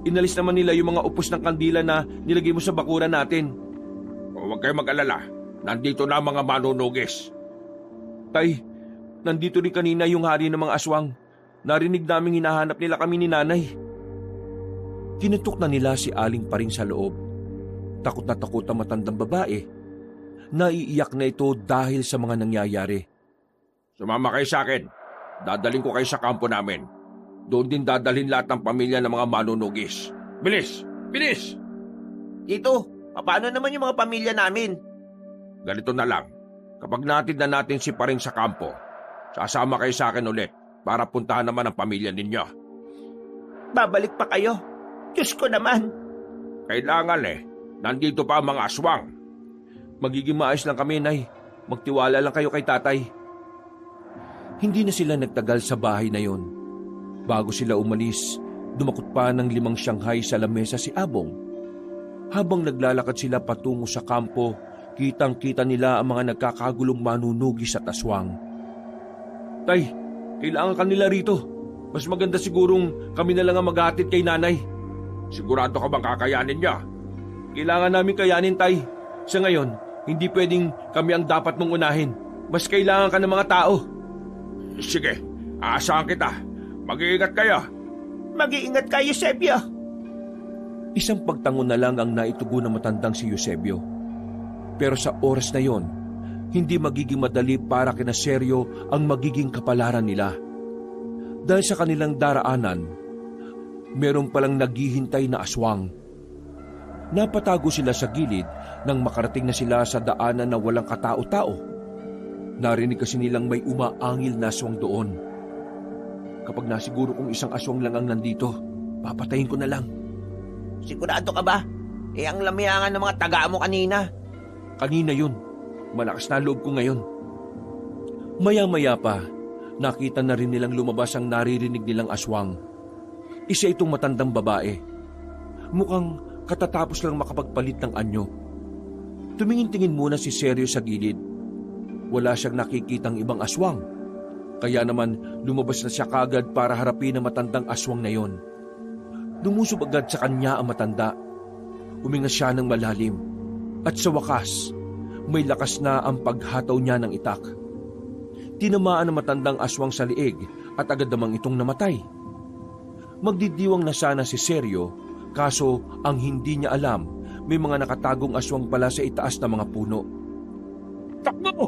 Inalis naman nila yung mga upos ng kandila na nilagay mo sa bakuran natin. Huwag kayong mag-alala. Nandito na ang mga manunugis. Tay, nandito rin kanina yung hari ng mga aswang. Narinig naming hinahanap nila kami ni nanay. Kinutok na nila si Aling Paring sa loob. Takot na takot ang matandang babae. Naiiyak na ito dahil sa mga nangyayari. Sumama kayo sa akin. Dadaling ko kayo sa kampo namin. Doon din dadalhin lahat ng pamilya ng mga manunugis. Bilis! Bilis! Tito, paano naman yung mga pamilya namin? Ganito na lang. Kapag natid na natin si Paring sa kampo, sasama kayo sa akin ulit para puntahan naman ang pamilya ninyo. Babalik pa kayo? Diyos ko naman. Kailangan nandito pa ang mga aswang. Magiging maayos lang kami, Nay. Magtiwala lang kayo kay tatay. Hindi na sila nagtagal sa bahay na yon. Bago sila umalis, dumakot pa ng 5 Shanghai sa lamesa si Abong. Habang naglalakad sila patungo sa kampo, kitang-kita nila ang mga nagkakagulong manunugis at aswang. Tay, kailangan kanila rito. Mas maganda sigurong kami na lang ang maghatid kay nanay. Sigurado ka bang kakayanin niya? Kailangan namin kayanin, Tay. Sa ngayon, hindi pwedeng kami ang dapat mong unahin. Mas kailangan ka ng mga tao. Sige, aasahan kita. Mag-iingat kayo. Mag-iingat kayo, Eusebio. Isang pagtangon na lang ang naitugo ng matandang si Eusebio. Pero sa oras na yon, hindi magiging madali para kina Sergio ang magiging kapalaran nila. Dahil sa kanilang daraanan, meron palang naghihintay na aswang. Napatago sila sa gilid nang makarating na sila sa daanan na walang katao-tao. Narinig kasi nilang may umaangil na aswang doon. Kapag nasiguro kong isang aswang lang ang nandito, papatayin ko na lang. Sigurado ka ba? Ang lamihangan ng mga taga mo kanina. Kanina yun. Malakas na loob ko ngayon. Maya-maya pa, nakita na rin nilang lumabas ang naririnig nilang aswang. Isa itong matandang babae. Mukhang katatapos lang makapagpalit ng anyo. Tumingin-tingin muna si Seryo sa gilid. Wala siyang nakikitang ibang aswang. Kaya naman lumabas na siya kagad para harapin ang matandang aswang na yon. Lumusob agad sa kanya ang matanda. Huminga siya ng malalim. At sa wakas, may lakas na ang paghataw niya ng itak. Tinamaan ang matandang aswang sa liig at agad namang itong namatay. Magdidiwang na sana si Seryo, kaso ang hindi niya alam, may mga nakatagong aswang pala sa itaas na mga puno. Takbo!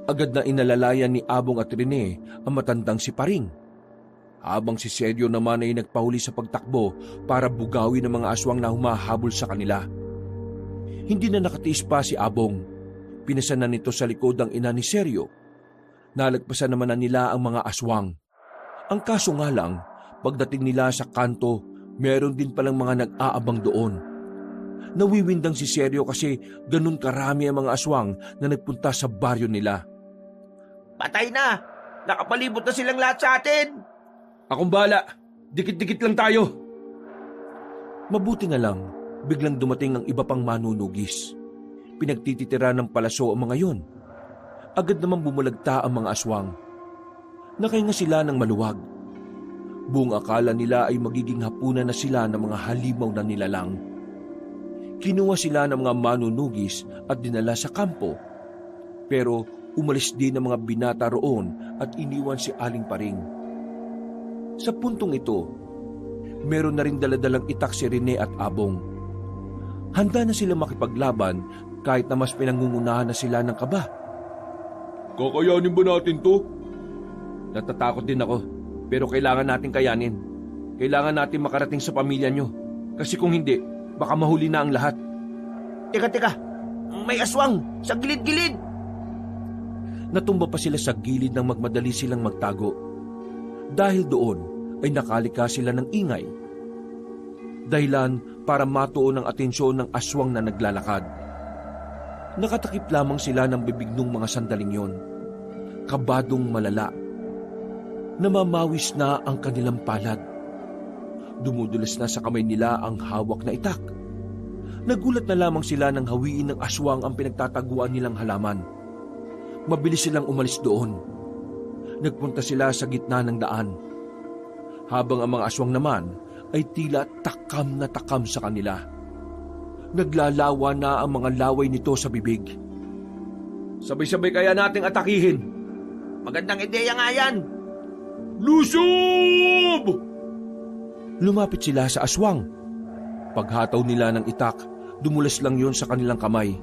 Agad na inalalayan ni Abong at Rene ang matandang si Paring. Habang si Seryo naman ay nagpahuli sa pagtakbo para bugawin ang mga aswang na humahabol sa kanila. Hindi na nakatiis pa si Abong. Pinasan na nito sa likod ang ina ni Seryo. Nalagpasan naman na nila ang mga aswang. Ang kaso nga lang, pagdating nila sa kanto, meron din palang mga nag-aabang doon. Nawiwindang si Seryo kasi ganun karami ang mga aswang na nagpunta sa baryo nila. Patay na! Nakapalibot na silang lahat sa atin! Akong bala, dikit-dikit lang tayo. Mabuti na lang, biglang dumating ang iba pang manunugis. Pinagtititira ng palaso ang mga yon. Agad namang bumulagta ang mga aswang. Nakahinga sila ng maluwag. Buong akala nila ay magiging hapunan na sila ng mga halimaw na nilalang. Kinuha sila ng mga manunugis at dinala sa kampo. Pero umalis din ang mga binata roon at iniwan si Aling Paring. Sa puntong ito, meron na rin daladalang itak si Rene at Abong. Handa na sila makipaglaban kahit na mas pinangungunahan na sila ng kaba. Kakayanin ba natin to? Natatakot din ako, pero kailangan natin kayanin. Kailangan natin makarating sa pamilya nyo. Kasi kung hindi, baka mahuli na ang lahat. Teka, may aswang sa gilid-gilid! Natumba pa sila sa gilid nang magmadali silang magtago. Dahil doon ay nakalika sila ng ingay. Dahilan para matuon ang atensyon ng aswang na naglalakad. Nakatakip lamang sila ng bibig ng mga sandaling yon. Kabadong malala. Namamawis na ang kanilang palad. Dumudulas na sa kamay nila ang hawak na itak. Nagulat na lamang sila nang hawiin ng aswang ang pinagtataguan nilang halaman. Mabilis silang umalis doon. Nagpunta sila sa gitna ng daan. Habang ang mga aswang naman ay tila takam na takam sa kanila. Naglalawa na ang mga laway nito sa bibig. Sabay-sabay kaya nating atakihin. Magandang ideya nga yan! Lusob! Lumapit sila sa aswang. Paghataw nila ng itak, dumulas lang yon sa kanilang kamay.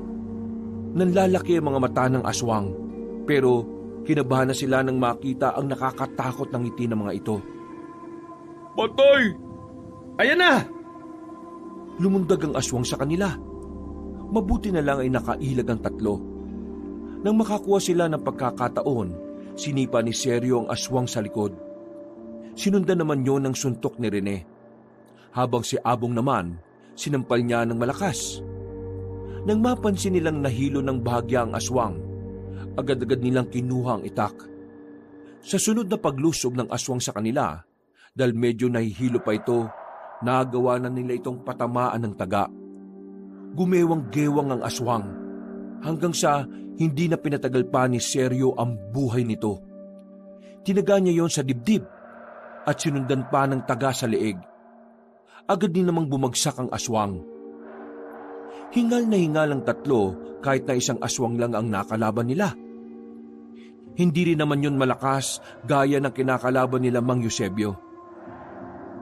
Nanlalaki ang mga mata ng aswang, pero kinabahan na sila nang makita ang nakakatakot ng ngiti ng mga ito. Patay! Ayan na! Lumundag ang aswang sa kanila. Mabuti na lang ay nakailag ang tatlo. Nang makakuha sila ng pagkakataon, sinipa ni Seryo ang aswang sa likod. Sinundan naman yon ng suntok ni Rene. Habang si Abong naman, sinampal niya ng malakas. Nang mapansin nilang nahilo ng bahagya ang aswang, agad-agad nilang kinuha ang itak. Sa sunod na paglusob ng aswang sa kanila, dahil medyo nahihilo pa ito, nagawa na nila itong patamaan ng taga. Gumewang-gewang ang aswang, hanggang sa hindi na pinatagal pa ni Seryo ang buhay nito. Tinaga niya yon sa dibdib at sinundan pa ng taga sa leeg. Agad din namang bumagsak ang aswang. Hingal na hingal ang tatlo kahit na isang aswang lang ang nakalaban nila. Hindi rin naman yon malakas gaya ng kinakalaban nila Mang Eusebio.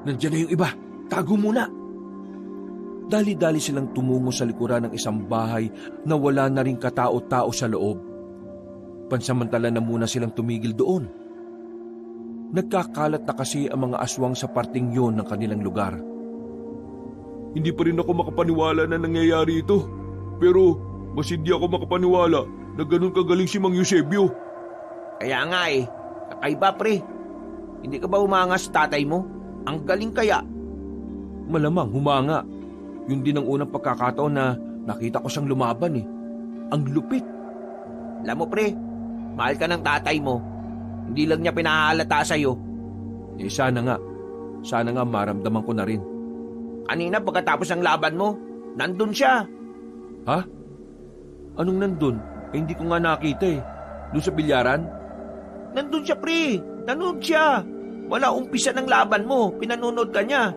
Nandiyan na yung iba, tago muna! Dali-dali silang tumungo sa likuran ng isang bahay na wala na ring katao-tao sa loob. Pansamantala na muna silang tumigil doon. Nagkakalat na kasi ang mga aswang sa parting yon ng kanilang lugar. Hindi pa rin ako makapaniwala na nangyayari ito. Pero mas hindi ako makapaniwala na ganun kagaling si Mang Eusebio. Kaya nga kakaiba pre. Hindi ka ba umangas tatay mo? Ang galing kaya. Malamang humanga. Yun din ang unang pagkakataon na nakita ko siyang lumaban . Ang lupit. Alam mo pre, mahal ka ng tatay mo. Hindi lang niya pinahalata sa'yo. Sana nga. Sana nga maramdaman ko na rin. Kanina pagkatapos ng laban mo, nandun siya. Ha? Anong nandun? Hindi ko nga nakita eh. Doon sa bilyaran? Nandun siya, pre. Nanood siya. Wala umpisa ng laban mo. Pinanonood ka niya.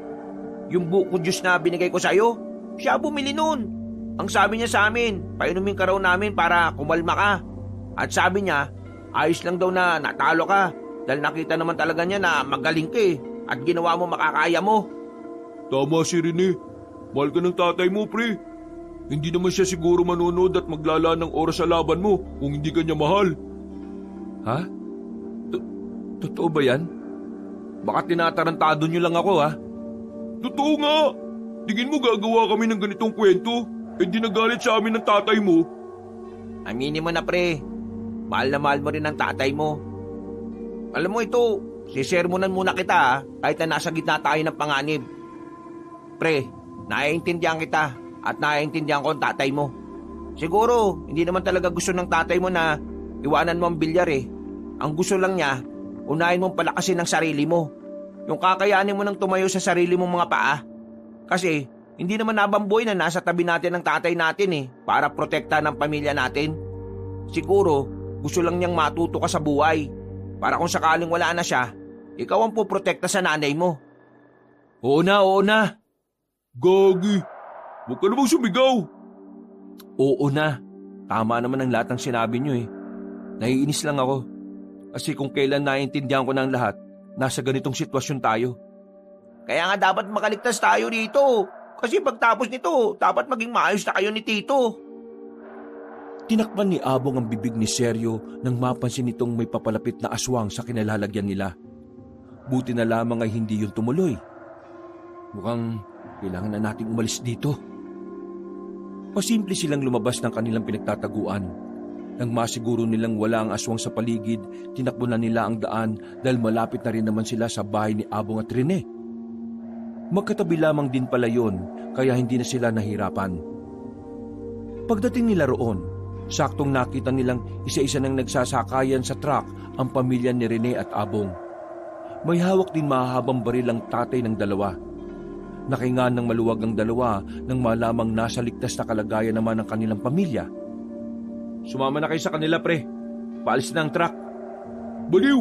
Yung buko juice na binigay ko sa'yo, siya bumili nun. Ang sabi niya sa amin, painumin ka raw namin para kumalma ka. At sabi niya, ayos lang daw na natalo ka. Dahil nakita naman talaga niya na magaling ka eh. At ginawa mo makakaya mo. Tama si Rene. Mahal ka ng tatay mo, pre. Hindi naman siya siguro manonood at maglala ng oras sa laban mo kung hindi ka niya mahal. Ha? Totoo ba yan? Baka tinatarantado niyo lang ako ha? Totoo nga. Tingin mo gagawa kami ng ganitong kwento? Eh di nagalit sa amin ng tatay mo. Aminin mo na, pre. Mahal na mahal mo rin ang tatay mo. Alam mo ito, sisermonan muna kita ha, kahit na nasa gitna tayo ng panganib. Pre, naiintindihan kita at naiintindihan ko ang tatay mo. Siguro, hindi naman talaga gusto ng tatay mo na iwanan mo ang bilyar eh. Ang gusto lang niya, unahin mong palakasin ang sarili mo. Yung kakayanin mo nang tumayo sa sarili mong mga paa. Kasi, hindi naman nabamboy na nasa tabi natin ng tatay natin eh, para protekta ng pamilya natin. Siguro, gusto lang niyang matuto ka sa buhay. Para kung sakaling wala na siya, ikaw ang puprotekta sa nanay mo. Oo na, oo na. Gagi. Huwag ka namang sumigaw. Oo na. Tama naman ang lahat ng sinabi niyo eh. Naiinis lang ako. Kasi kung kailan naiintindihan ko ng lahat, nasa ganitong sitwasyon tayo. Kaya nga dapat makaligtas tayo dito. Kasi pagtapos nito, dapat maging maayos na kayo ni Tito. Tinakpan ni Abong ang bibig ni Seryo nang mapansin nitong may papalapit na aswang sa kinalalagyan nila. Buti na lamang ay hindi yun tumuloy. Mukhang kailangan na nating umalis dito. Pasimple silang lumabas ng kanilang pinagtataguan. Nang masiguro nilang wala ang aswang sa paligid, tinakbo na nila ang daan dahil malapit na rin naman sila sa bahay ni Abong at Rene. Magkatabi lamang din pala yun, kaya hindi na sila nahirapan. Pagdating nila roon, saktong nakita nilang isa-isa nang nagsasakayan sa truck ang pamilya ni Rene at Abong. May hawak din mahahabang baril ang tatay ng dalawa. Nakingan ng maluwag ang dalawa nang malamang nasa ligtas na kalagayan naman ang kanilang pamilya. Sumama na kayo sa kanila, pre. Paalis na ang truck. Baliw,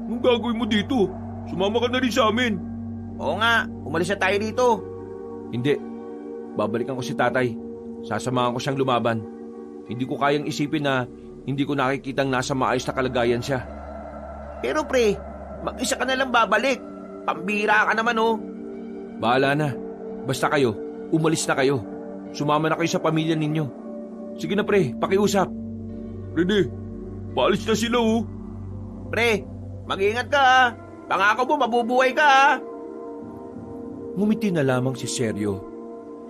anong gagawin mo dito? Sumama ka na rin sa amin. Oo nga, umalis na tayo dito. Hindi. Babalikan ko si tatay. Sasamahan ko siyang lumaban. Hindi ko kayang isipin na hindi ko nakikitang nasa maayos na kalagayan siya. Pero pre, mag-isa ka na lang babalik. Pambira ka naman oh. Bahala na. Basta kayo, umalis na kayo. Sumama na kayo sa pamilya ninyo. Sige na pre, pakiusap. Rene, paalis na sila oh. Pre, mag-ingat ka ha. Pangako mo, mabubuhay ka ha. Ngumiti na lamang si Seryo.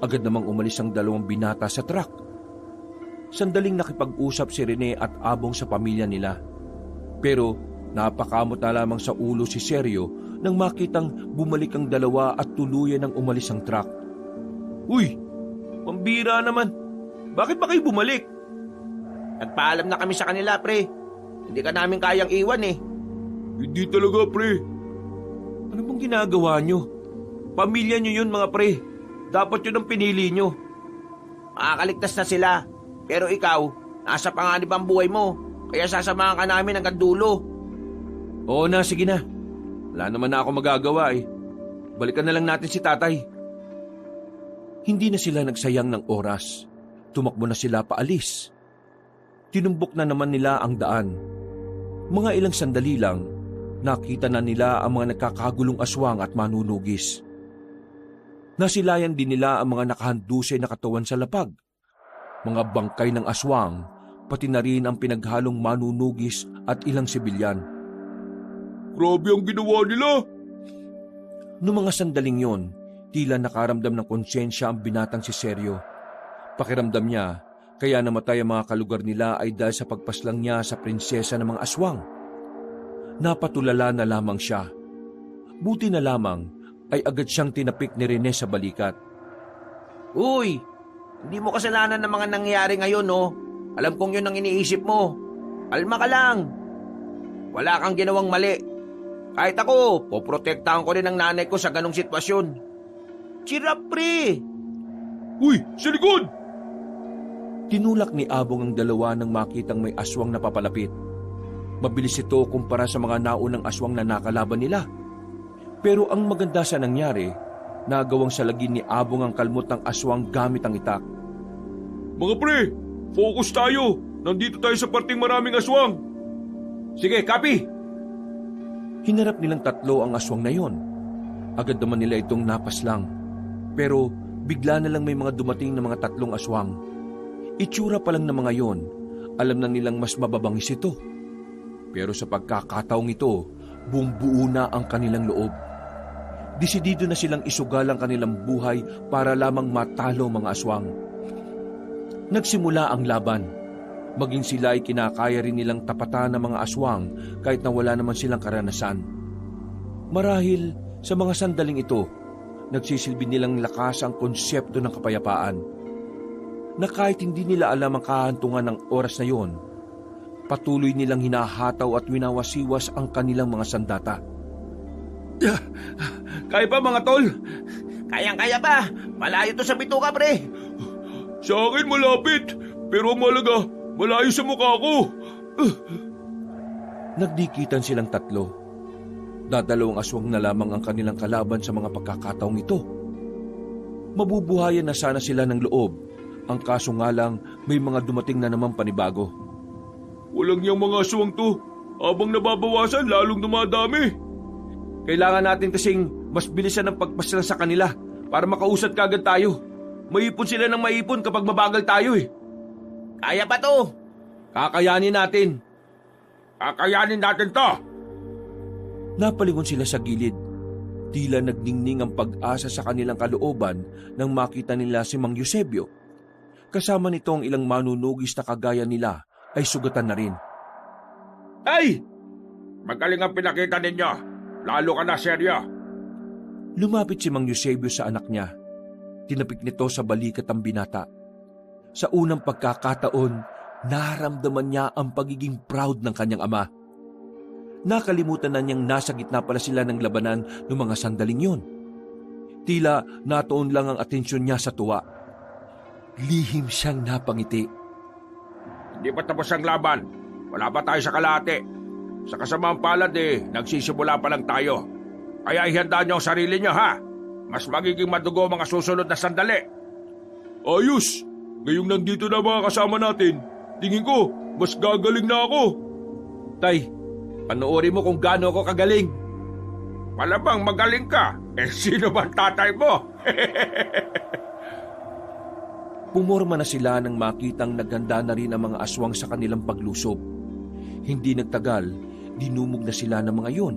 Agad namang umalis ang dalawang binata sa truck. Sandaling nakipag-usap si Rene at Abong sa pamilya nila. Pero napakamot na lamang sa ulo si Seryo nang makitang bumalik ang dalawa at tuluyan ang umalis ang truck. Uy, pambira naman. Bakit ba kayo bumalik? Nagpaalam na kami sa kanila, pre. Hindi ka namin kayang iwan eh. Hindi talaga, pre. Ano bang ginagawa nyo? Pamilya nyo yun, mga pre. Dapat yun ang pinili nyo. Makakaligtas na sila. Pero ikaw, nasa panganib ang buhay mo. Kaya sasamahan ka namin hanggang dulo. Oo na, sige na. Wala naman na ako magagawa eh. Balikan na lang natin si tatay. Hindi na sila nagsayang ng oras. Tumakbo na sila paalis. Tinumbok na naman nila ang daan. Mga ilang sandali lang, nakita na nila ang mga nagkakagulong aswang at manunugis. Nasilayan din nila ang mga nakahandusay na katawan sa lapag. Mga bangkay ng aswang, pati na rin ang pinaghalong manunugis at ilang sibilyan. Grabe ang ginawa nila. Noong mga sandaling yon, tila nakaramdam ng konsyensya ang binatang si Seryo. Pakiramdam niya, kaya namatay ang mga kalugar nila ay dahil sa pagpaslang niya sa prinsesa ng mga aswang. Napatulala na lamang siya. Buti na lamang ay agad siyang tinapik ni Rene sa balikat. Uy, hindi mo kasalanan ng mga nangyayari ngayon, no? Alam kong yun ang iniisip mo. Kalma ka lang. Wala kang ginawang mali. Kahit ako, poprotektahan ko rin ang nanay ko sa ganong sitwasyon. Giraffe, pre! Uy, sa likod! Tinulak ni Abong ang dalawa nang makitang may aswang na papalapit. Mabilis ito kumpara sa mga naunang aswang na nakalaban nila. Pero ang maganda sa nangyari, nagawang salagin ni Abong ang kalmot ng aswang gamit ang itak. Mga pre, focus tayo. Nandito tayo sa parting maraming aswang. Sige, copy! Hinarap nilang tatlo ang aswang na yon. Agad naman nila itong napaslang. Pero bigla na lang may mga dumating na mga tatlong aswang. Itsura pa lang ng mga yon, alam na nilang mas mababangis ito. Pero sa pagkakataong ito, buong-buo na ang kanilang loob. Desidido na silang isugal ang kanilang buhay para lamang matalo mga aswang. Nagsimula ang laban. Maging sila ay kinakaya rin nilang tapatan ng mga aswang kahit na wala naman silang karanasan. Marahil sa mga sandaling ito, nagsisilbi nilang lakas ang konsepto ng kapayapaan. Na kahit hindi nila alam ang kahantungan ng oras na yon, patuloy nilang hinahataw at winawasiwas ang kanilang mga sandata. Kaya pa mga tol? Kayang-kaya pa! Malayo to sa bituka, pre! Sa akin malapit, pero ang mahalaga, malayo sa mukha ko. Nagdikitan silang tatlo. Dadalawang aswang na lamang ang kanilang kalaban sa mga pagkakataong ito. Mabubuhayan na sana sila ng loob, ang kaso nga lang may mga dumating na naman panibago. Walang yung mga aswang to. Habang nababawasan, lalong dumadami. Kailangan natin kasing mas bilisan ang pagpaslang sa kanila para makausad kagad tayo. Maipon sila ng maipon kapag mabagal tayo eh. Kaya pa to! Kakayanin natin. Kakayanin natin to! Napalingon sila sa gilid. Tila nagningning ang pag-asa sa kanilang kalooban nang makita nila si Mang Eusebio. Kasama nito ang ilang manunugis na kagaya nila ay sugatan na rin. Ay! Magaling ang pinakita ninyo. Lalo ka na seryo. Lumapit si Mang Eusebio sa anak niya. Tinapik nito sa balikat ang binata. Sa unang pagkakataon, naramdaman niya ang pagiging proud ng kanyang ama. Nakalimutan na niyang nasa gitna pala sila ng labanan ng mga sandaling yon. Tila natuon lang ang atensyon niya sa tuwa. Lihim siyang napangiti. Hindi pa tapos ang laban. Wala pa tayo sa kalahati. Sa kasamaang palad nagsisimula pa lang tayo. Kaya ihanda niyo ang sarili niyo, ha? Mas magiging madugo mga susunod na sandali. Ayos! Ngayong nandito na mga kasama natin, tingin ko, mas gagaling na ako. Tay, panoorin mo kung gaano ako kagaling. Malamang magaling ka. Sino ba ang tatay mo? Pumorma na sila nang makitang naghanda na rin ang mga aswang sa kanilang paglusob. Hindi nagtagal, dinumog na sila ng mga yon.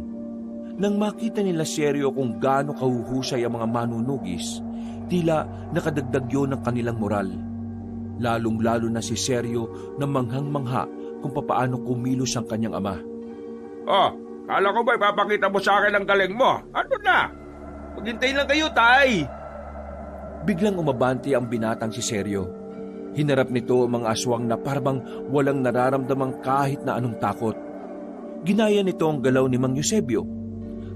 Nang makita nila seryo kung gaano kahuhusay ang mga manunugis, tila nakadagdag yon ng kanilang moral. Lalong-lalo na si Seryo na manghang-mangha kung papaano kumilos ang kanyang ama. Oh, kala ko ba ipapakita mo sa akin ang galing mo? Ano na? Maghintay lang kayo, tay! Biglang umabante ang binatang si Seryo. Hinarap nito ang mga aswang na parang walang nararamdamang kahit na anong takot. Ginaya nito ang galaw ni Mang Eusebio,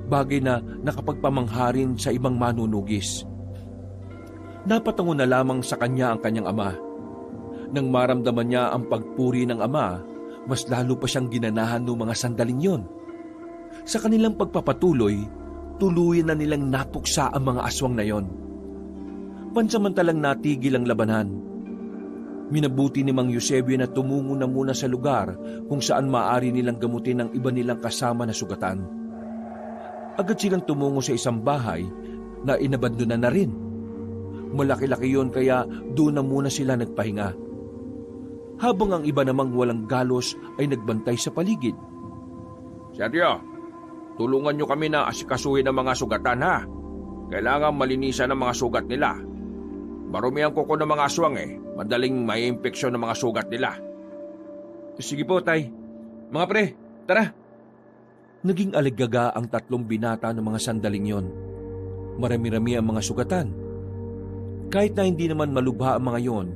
bagay na nakapagpamangharin sa ibang manunugis. Napatungo na lamang sa kanya ang kanyang ama. Nang maramdaman niya ang pagpuri ng ama, mas lalo pa siyang ginanahan ng mga sandaling yon. Sa kanilang pagpapatuloy, tuluyan na nilang napuksa ang mga aswang na yon. Pansamantalang natigil ang labanan. Minabuti ni Mang Eusebio na tumungo na muna sa lugar kung saan maaari nilang gamutin ang iba nilang kasama na sugatan. Agad silang tumungo sa isang bahay na inabandona na rin. Malaki-laki yon kaya doon na muna sila nagpahinga. Habang ang iba namang walang galos ay nagbantay sa paligid. Seryo, tulungan nyo kami na asikasuhin ang mga sugatan, ha? Kailangan malinisan ang mga sugat nila. Marumi ang kuko ng mga aswang Madaling may impeksyon ng mga sugat nila. Sige po, tay. Mga pre, tara. Naging aligaga ang tatlong binata ng mga sandaling yon. Marami-rami ang mga sugatan. Kahit na hindi naman malubha ang mga yon,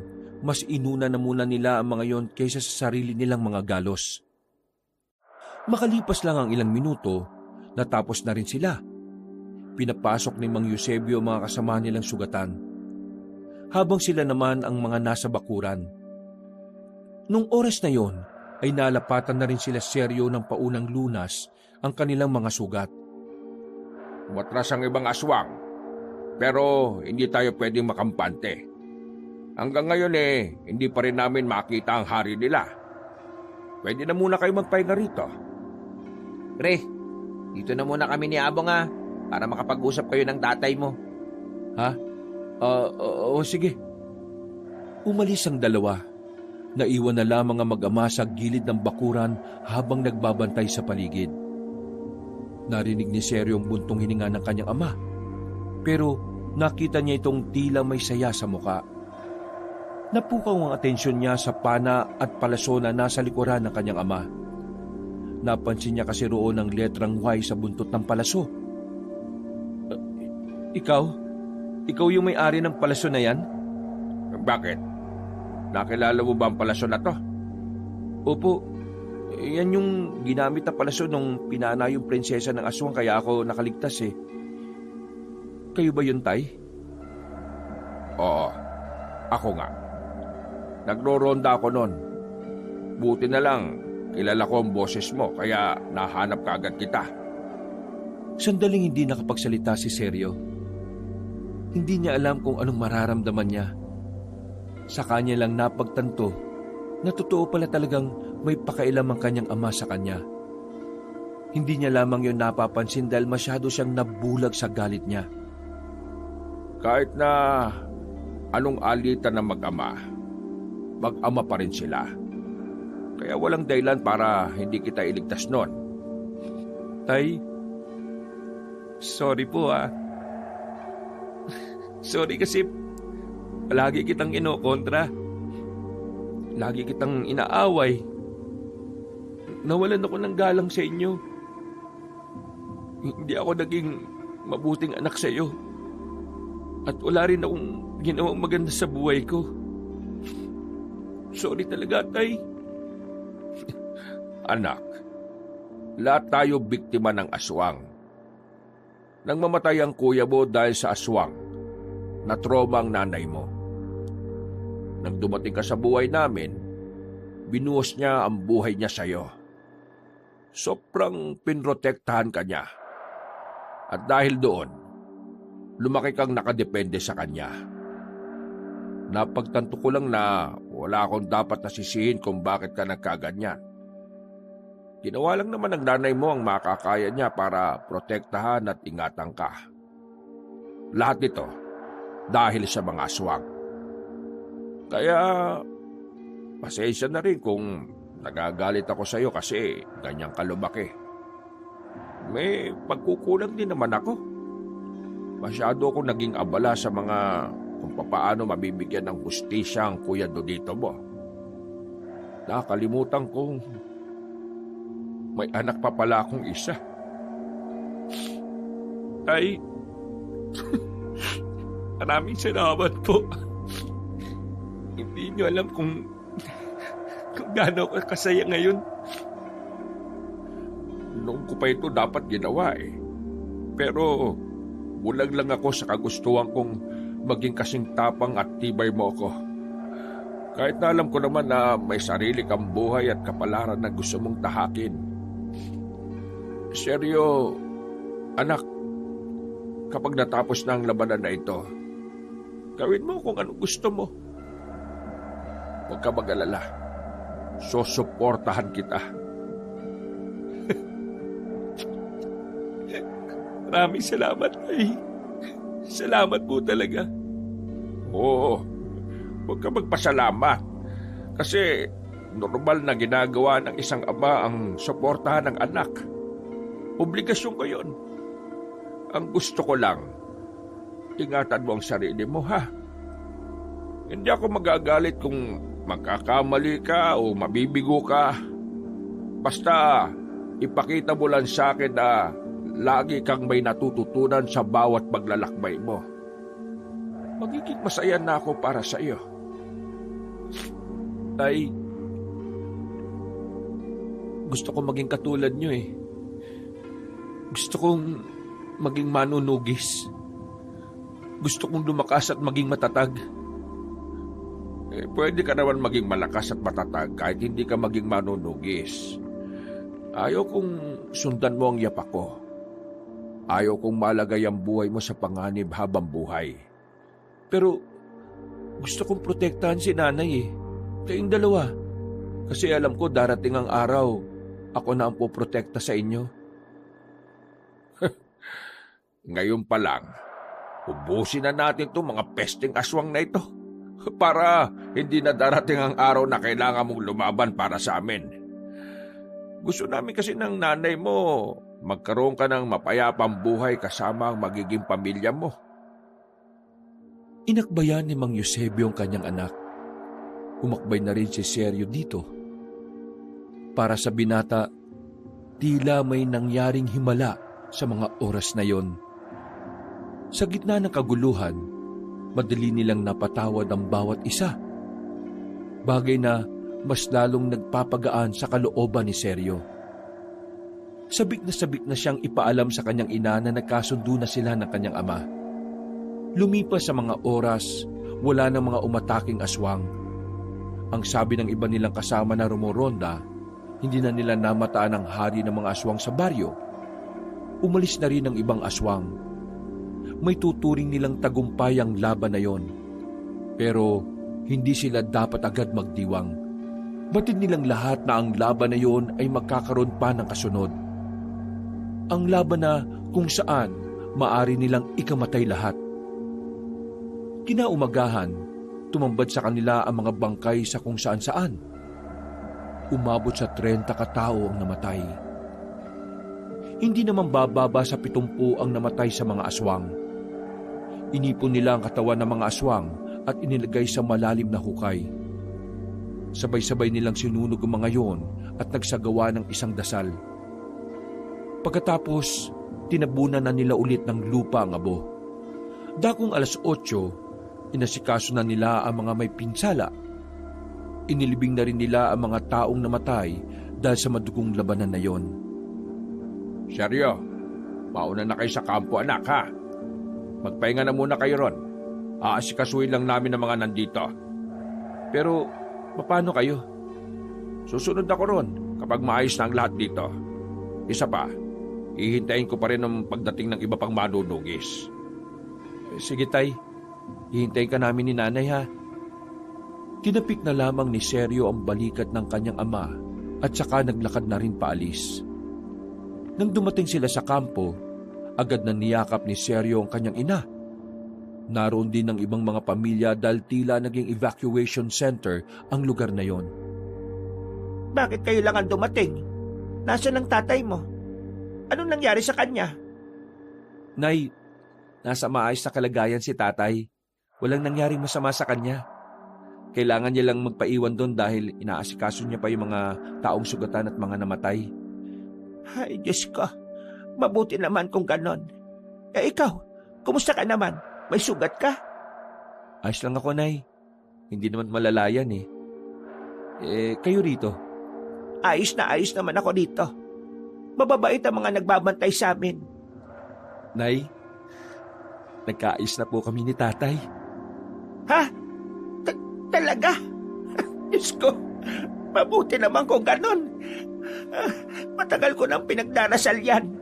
mas inuna na muna nila ang mga yon kaysa sa sarili nilang mga galos. Makalipas lang ang ilang minuto, natapos na rin sila. Pinapasok ni Mang Eusebio ang mga kasama nilang sugatan, habang sila naman ang mga nasa bakuran. Nung oras na yon, ay nalapatan na rin sila Seryo ng paunang lunas ang kanilang mga sugat. Umatras ang ibang aswang, pero hindi tayo pwedeng makampante. Hanggang ngayon hindi pa rin namin makita ang hari nila. Pwede na muna kayo magpahinga rito. Pre, dito na muna kami ni Abong para makapag-usap kayo ng tatay mo. Ha? Sige. Umalis ang dalawa. Naiwan na lamang ang mag-ama sa gilid ng bakuran habang nagbabantay sa paligid. Narinig ni Seryo ang buntong hininga ng kanyang ama, pero nakita niya itong tila may saya sa muka. Napukaw ang atensyon niya sa pana at palaso na nasa likuran ng kanyang ama. Napansin niya kasi roon ang letrang Y sa buntot ng palaso. Ikaw? Ikaw yung may-ari ng palaso na yan? Bakit? Nakilala mo ba ang palasyo na to? Opo, yan yung ginamit na palaso nung pinana yung prinsesa ng aswang kaya ako nakaligtas eh. Kayo ba yun, Tay? Oo, ako nga. Nagro-ronda ako noon. Buti na lang, kilala ko ang boses mo kaya nahanap ka agad kita. Sandaling hindi nakapagsalita si Seryo. Hindi niya alam kung anong mararamdaman niya. Sa kanya lang napagtanto na totoo pala talagang may pakailam ang kanyang ama sa kanya. Hindi niya lamang yon napapansin dahil masyado siyang nabulag sa galit niya. Kahit na anong alitan ng mag-ama pa rin sila. Kaya walang dahilan para hindi kita iligtas noon. Tay, sorry po Sorry kasi lagi kitang inokontra. Lagi kitang inaaway. Nawalan ako ng galang sa inyo. Hindi ako naging mabuting anak sa iyo. At wala rin akong ginawang maganda sa buhay ko. Sorry talaga, Tay. Anak, lahat tayo biktima ng aswang. Nang mamatay ang kuya mo dahil sa aswang, na trauma ang nanay mo. Nang dumating ka sa buhay namin, binuhos niya ang buhay niya sa iyo. Sobrang pinrotektahan ka niya. At dahil doon, lumaki kang nakadepende sa kanya. Napagtanto ko lang na wala akong dapat nasisihin kung bakit ka nagkaganyan. Ginawa lang naman ng nanay mo ang makakaya niya para protektahan at ingatan ka. Lahat nito dahil sa mga aswang. Kaya, pasensya na rin kung nagagalit ako sa iyo kasi ganyan ka lumaki. May pagkukulang din naman ako. Masyado akong naging abala sa mga kung paano mabibigyan ng hustisya ang kuya Dodito mo. Nakalimutan kong may anak pa pala akong isa. Tay, maraming salamat po. Hindi niyo alam kung gaano ako kasaya ngayon. Noong ko pa ito dapat ginawa Pero bulag lang ako sa kagustuhan kong maging kasing tapang at tibay mo ako. Kahit na alam ko naman na may sarili kang buhay at kapalaran na gusto mong tahakin. Seryo, anak, kapag natapos na ang labanan na ito, gawin mo kung anong gusto mo. Huwag ka mag-alala. Susuportahan kita. Maraming salamat, Tay. Salamat po talaga. Oo, huwag ka magpasalamat. Kasi normal na ginagawa ng isang ama ang suportahan ng anak. Obligasyon ko yun. Ang gusto ko lang, ingatan mo ang sarili mo, ha? Hindi ako magagalit kung magkakamali ka o mabibigo ka. Basta ipakita mo lang sa akin na lagi kang may natututunan sa bawat paglalakbay mo. Magiging masaya na ako para sa iyo. Tay, gusto ko maging katulad niyo Gusto kong maging manunugis. Gusto kong lumakas at maging matatag. Pwede ka naman maging malakas at matatag kahit hindi ka maging manunugis. Ayaw kong sundan mo ang yapak ko. Ayaw kong malagay ang buhay mo sa panganib habang buhay. Pero gusto kong protektahan si nanay Kayong dalawa. Kasi alam ko darating ang araw, ako na ang poprotekta sa inyo. Ngayon pa lang, ubusin na natin itong mga pesting aswang na ito para hindi na darating ang araw na kailangan mong lumaban para sa amin. Gusto namin kasi ng nanay mo, magkaroon ka ng mapayapang buhay kasama ang magiging pamilya mo. Inakbayan ni Mang Eusebio ang kanyang anak. Umakbay na rin si Sergio dito. Para sa binata, tila may nangyaring himala sa mga oras na yon. Sa gitna ng kaguluhan, madali nilang napatawad ang bawat isa. Bagay na mas lalong nagpapagaan sa kalooban ni Sergio. Sabik na siyang ipaalam sa kanyang ina na nagkasundo na sila ng kanyang ama. Lumipas sa mga oras, wala ng mga umataking aswang. Ang sabi ng iba nilang kasama na rumoronda, hindi na nila namataan ang hari ng mga aswang sa baryo. Umalis na rin ang ibang aswang. May tuturing nilang tagumpay ang laban na yon. Pero hindi sila dapat agad magdiwang. Batid nilang lahat na ang laban na yon ay magkakaroon pa ng kasunod. Ang laban na kung saan maari nilang ikamatay lahat. Kinaumagahan, tumambad sa kanila ang mga bangkay sa kung saan-saan. Umabot sa 30 katao ang namatay. Hindi naman bababa sa 70 ang namatay sa mga aswang. Inipon nila ang katawan ng mga aswang at inilagay sa malalim na hukay. Sabay-sabay nilang sinunog ang mga yon at nagsagawa ng isang dasal. Pagkatapos, tinabunan na nila ulit ng lupa ang abo. Dakong 8:00, inasikaso na nila ang mga may pinsala. Inilibing na rin nila ang mga taong namatay dahil sa madugong labanan na yon. Sergio, mauna na kayo sa kampo anak ha. Magpahinga na muna kayo ron. Aasikasuhin lang namin ang mga nandito. Pero, paano kayo? Susunod ako ron kapag maayos na ang lahat dito. Isa pa, hihintayin ko pa rin ang pagdating ng iba pang manunugis. Sige tay, hihintayin ka namin ni nanay ha. Tinapik na lamang ni Sergio ang balikat ng kanyang ama at saka naglakad na rin paalis. Nang dumating sila sa kampo, agad na niyakap ni Sergio ang kanyang ina. Naroon din ang ibang mga pamilya dahil tila naging evacuation center ang lugar na yon. Bakit kayo lang ang dumating? Nasaan ang tatay mo? Anong nangyari sa kanya? Nay, nasa maayos na kalagayan si tatay. Walang nangyaring masama sa kanya. Kailangan niya lang magpaiwan doon dahil inaasikaso niya pa yung mga taong sugatan at mga namatay. Ay, Diyos ko. Mabuti naman kung ganon. Ikaw, kumusta ka naman? May sugat ka? Ayos lang ako, Nay. Hindi naman malalayan eh. Kayo rito? Ayos na ayos naman ako dito. Mababait ang mga nagbabantay sa amin. Nay, nagkaayos na po kami ni tatay. Ha? Talaga? Diyos ko, mabuti naman kung ganon. Matagal ko nang pinagdarasal yan.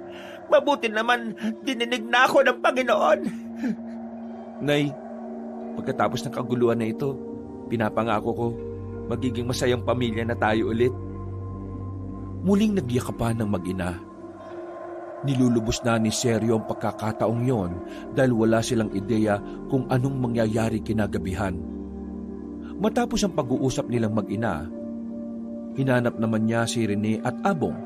Mabuti naman dininig na ako ng Panginoon. Nay, pagkatapos ng kaguluhan na ito, pinapangako ko, magiging masayang pamilya na tayo ulit. Muling nagyakapan ng mag-ina. Nilulubos na ni Sergio ang pagkakataong yon dahil wala silang ideya kung anong mangyayari kinagabihan. Matapos ang pag-uusap nilang mag-ina, hinanap naman niya si Rene at Abong.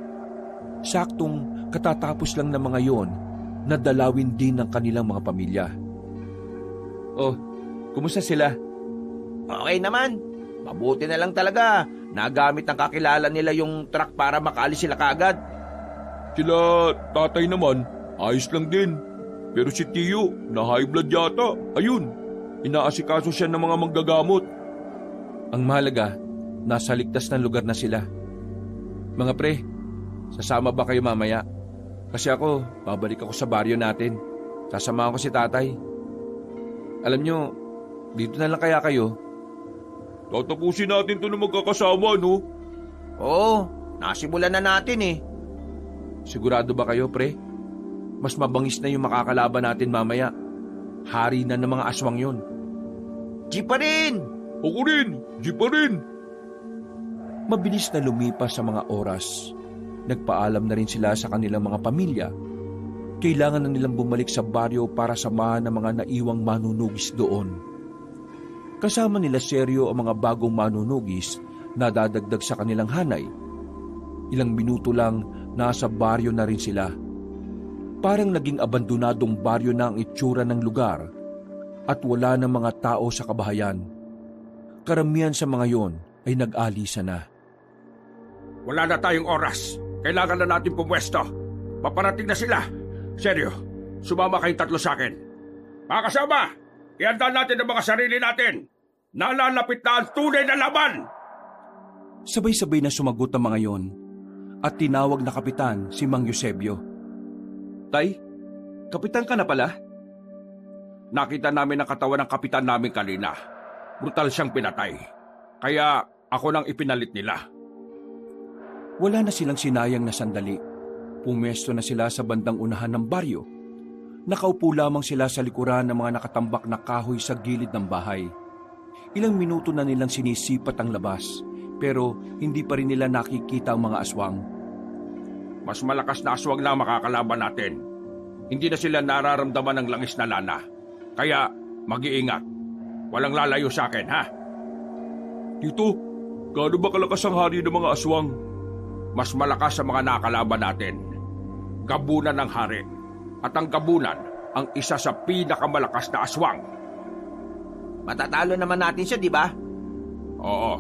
Saktong katatapos lang ng mga yon na dalawin din ng kanilang mga pamilya. Oh, kumusta sila? Okay naman. Mabuti na lang talaga. Nagamit ng kakilala nila yung truck para makaalis sila kaagad. Sila tatay naman, ayos lang din. Pero si Tio, na high blood yata. Ayun, inaasikaso siya ng mga manggagamot. Ang mahalaga, nasa ligtas na lugar na sila. Mga pre, sasama ba kayo mamaya? Kasi ako, babalik ako sa baryo natin. Sasamahan ko si tatay. Alam nyo, dito na lang kaya kayo? Tatapusin natin to na magkakasama, no? Oo, nasimulan na natin eh. Sigurado ba kayo, pre? Mas mabangis na yung makakalaban natin mamaya. Hari na ng mga aswang yun. Di pa rin! Ako rin! Di pa rin! Mabilis na lumipas sa mga oras. Nagpaalam na rin sila sa kanilang mga pamilya. Kailangan na nilang bumalik sa baryo para samahan ng mga naiwang manunugis doon. Kasama nila Seryo ang mga bagong manunugis na dadagdag sa kanilang hanay. Ilang minuto lang, nasa baryo na rin sila. Parang naging abandonadong baryo na ang itsura ng lugar at wala ng mga tao sa kabahayan. Karamihan sa mga yon ay nag-alisa na. Wala na tayong oras. Kailangan na natin pumwesto. Paparating na sila. Seryo, sumama kayong tatlo sa akin. Mga kasama, ihanda natin ang mga sarili natin. Nalalapit na ang tunay na laban! Sabay-sabay na sumagot ang mga yon at tinawag na kapitan si Mang Eusebio. Tay, kapitan ka na pala? Nakita namin ang katawan ng kapitan namin kanina. Brutal siyang pinatay. Kaya ako nang ipinalit nila. Wala na silang sinayang na sandali. Pumesto na sila sa bandang unahan ng baryo. Nakaupo lamang sila sa likuran ng mga nakatambak na kahoy sa gilid ng bahay. Ilang minuto na nilang sinisipat ang labas, pero hindi pa rin nila nakikita ang mga aswang. Mas malakas na aswang na makakalaban natin. Hindi na sila nararamdaman ng langis na lana. Kaya mag-iingat. Walang lalayo sa akin, ha? Tito, gaano ba kalakas ang hari ng mga aswang? Mas malakas sa mga nakakalaban natin. Gabunan ng hari. At ang gabunan ang isa sa pinakamalakas na aswang. Matatalo naman natin siya, di ba? Oo,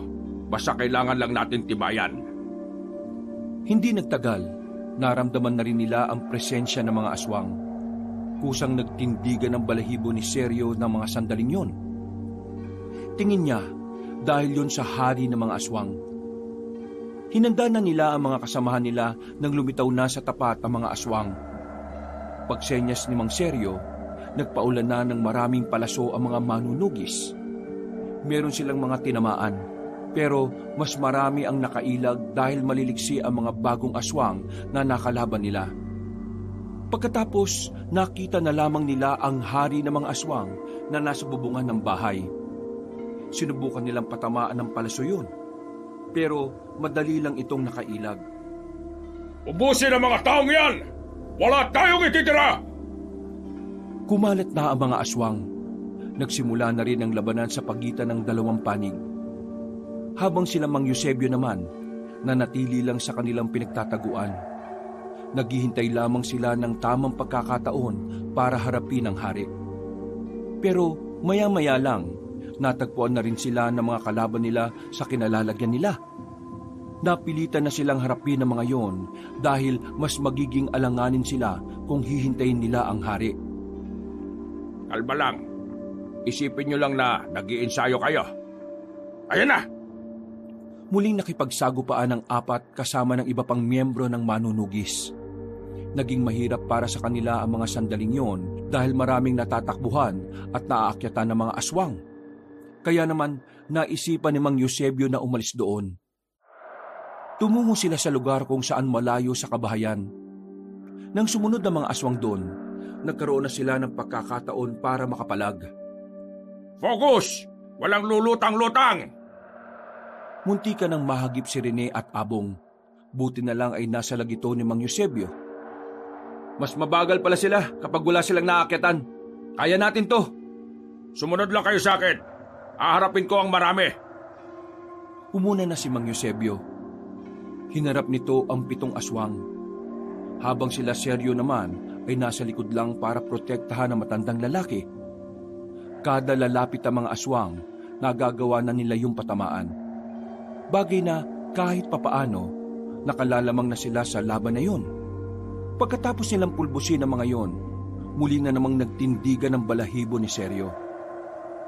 basta kailangan lang natin tibayan. Hindi nagtagal, naramdaman na rin nila ang presensya ng mga aswang. Kusang nagtindigan ng balahibo ni Seryo ng mga sandaling yon. Tingin niya dahil yon sa hari ng mga aswang. Hinanda na nila ang mga kasamahan nila nang lumitaw na sa tapat ang mga aswang. Pagsenyas ni Mang Seryo, nagpaulan na ng maraming palaso ang mga manunugis. Meron silang mga tinamaan, pero mas marami ang nakailag dahil maliliksi ang mga bagong aswang na nakalaban nila. Pagkatapos, nakita na lamang nila ang hari ng mga aswang na nasa bubungan ng bahay. Sinubukan nilang patamaan ng palaso yun, pero madali lang itong nakailag. Ubusin ang mga taong yan! Wala tayong ititira! Kumalat na ang mga aswang. Nagsimula na rin ang labanan sa pagitan ng dalawang panig. Habang sila Mang Eusebio naman, nanatili lang sa kanilang pinagtataguan. Naghihintay lamang sila ng tamang pagkakataon para harapin ang hari. Pero maya-maya lang, natagpuan na rin sila ng mga kalaban nila sa kinalalagyan nila. Napilitan na silang harapin ang mga yon dahil mas magiging alanganin sila kung hihintayin nila ang hari. Kalma lang. Isipin nyo lang na nag-iinsayo kayo. Ayan na! Muling nakipagsagupaan ang apat kasama ng iba pang miyembro ng manunugis. Naging mahirap para sa kanila ang mga sandaling yon dahil maraming natatakbuhan at naaakyatan ng mga aswang. Kaya naman naisipan ni Mang Eusebio na umalis doon. Tumungo sila sa lugar kung saan malayo sa kabahayan. Nang sumunod na mga aswang doon, nagkaroon na sila ng pagkakataon para makapalag. Focus! Walang lulutang-lutang! Munti ka nang mahagip si Rene at Abong. Buti na lang ay nasa lagito ni Mang Eusebio. Mas mabagal pala sila kapag wala silang naakyatan. Kaya natin to. Sumunod lang kayo sa akin. Aharapin ko ang marami. Umuna na si Mang Eusebio. Hinarap nito ang 7 aswang. Habang sila Seryo naman ay nasa likod lang para protektahan ang matandang lalaki. Kada lalapit ang mga aswang, nagagawa na nila yung patamaan. Bagay na kahit papaano, nakalalamang na sila sa laban na yun. Pagkatapos nilang pulbusin ang mga yon, muli na namang nagtindigan ng balahibo ni Seryo.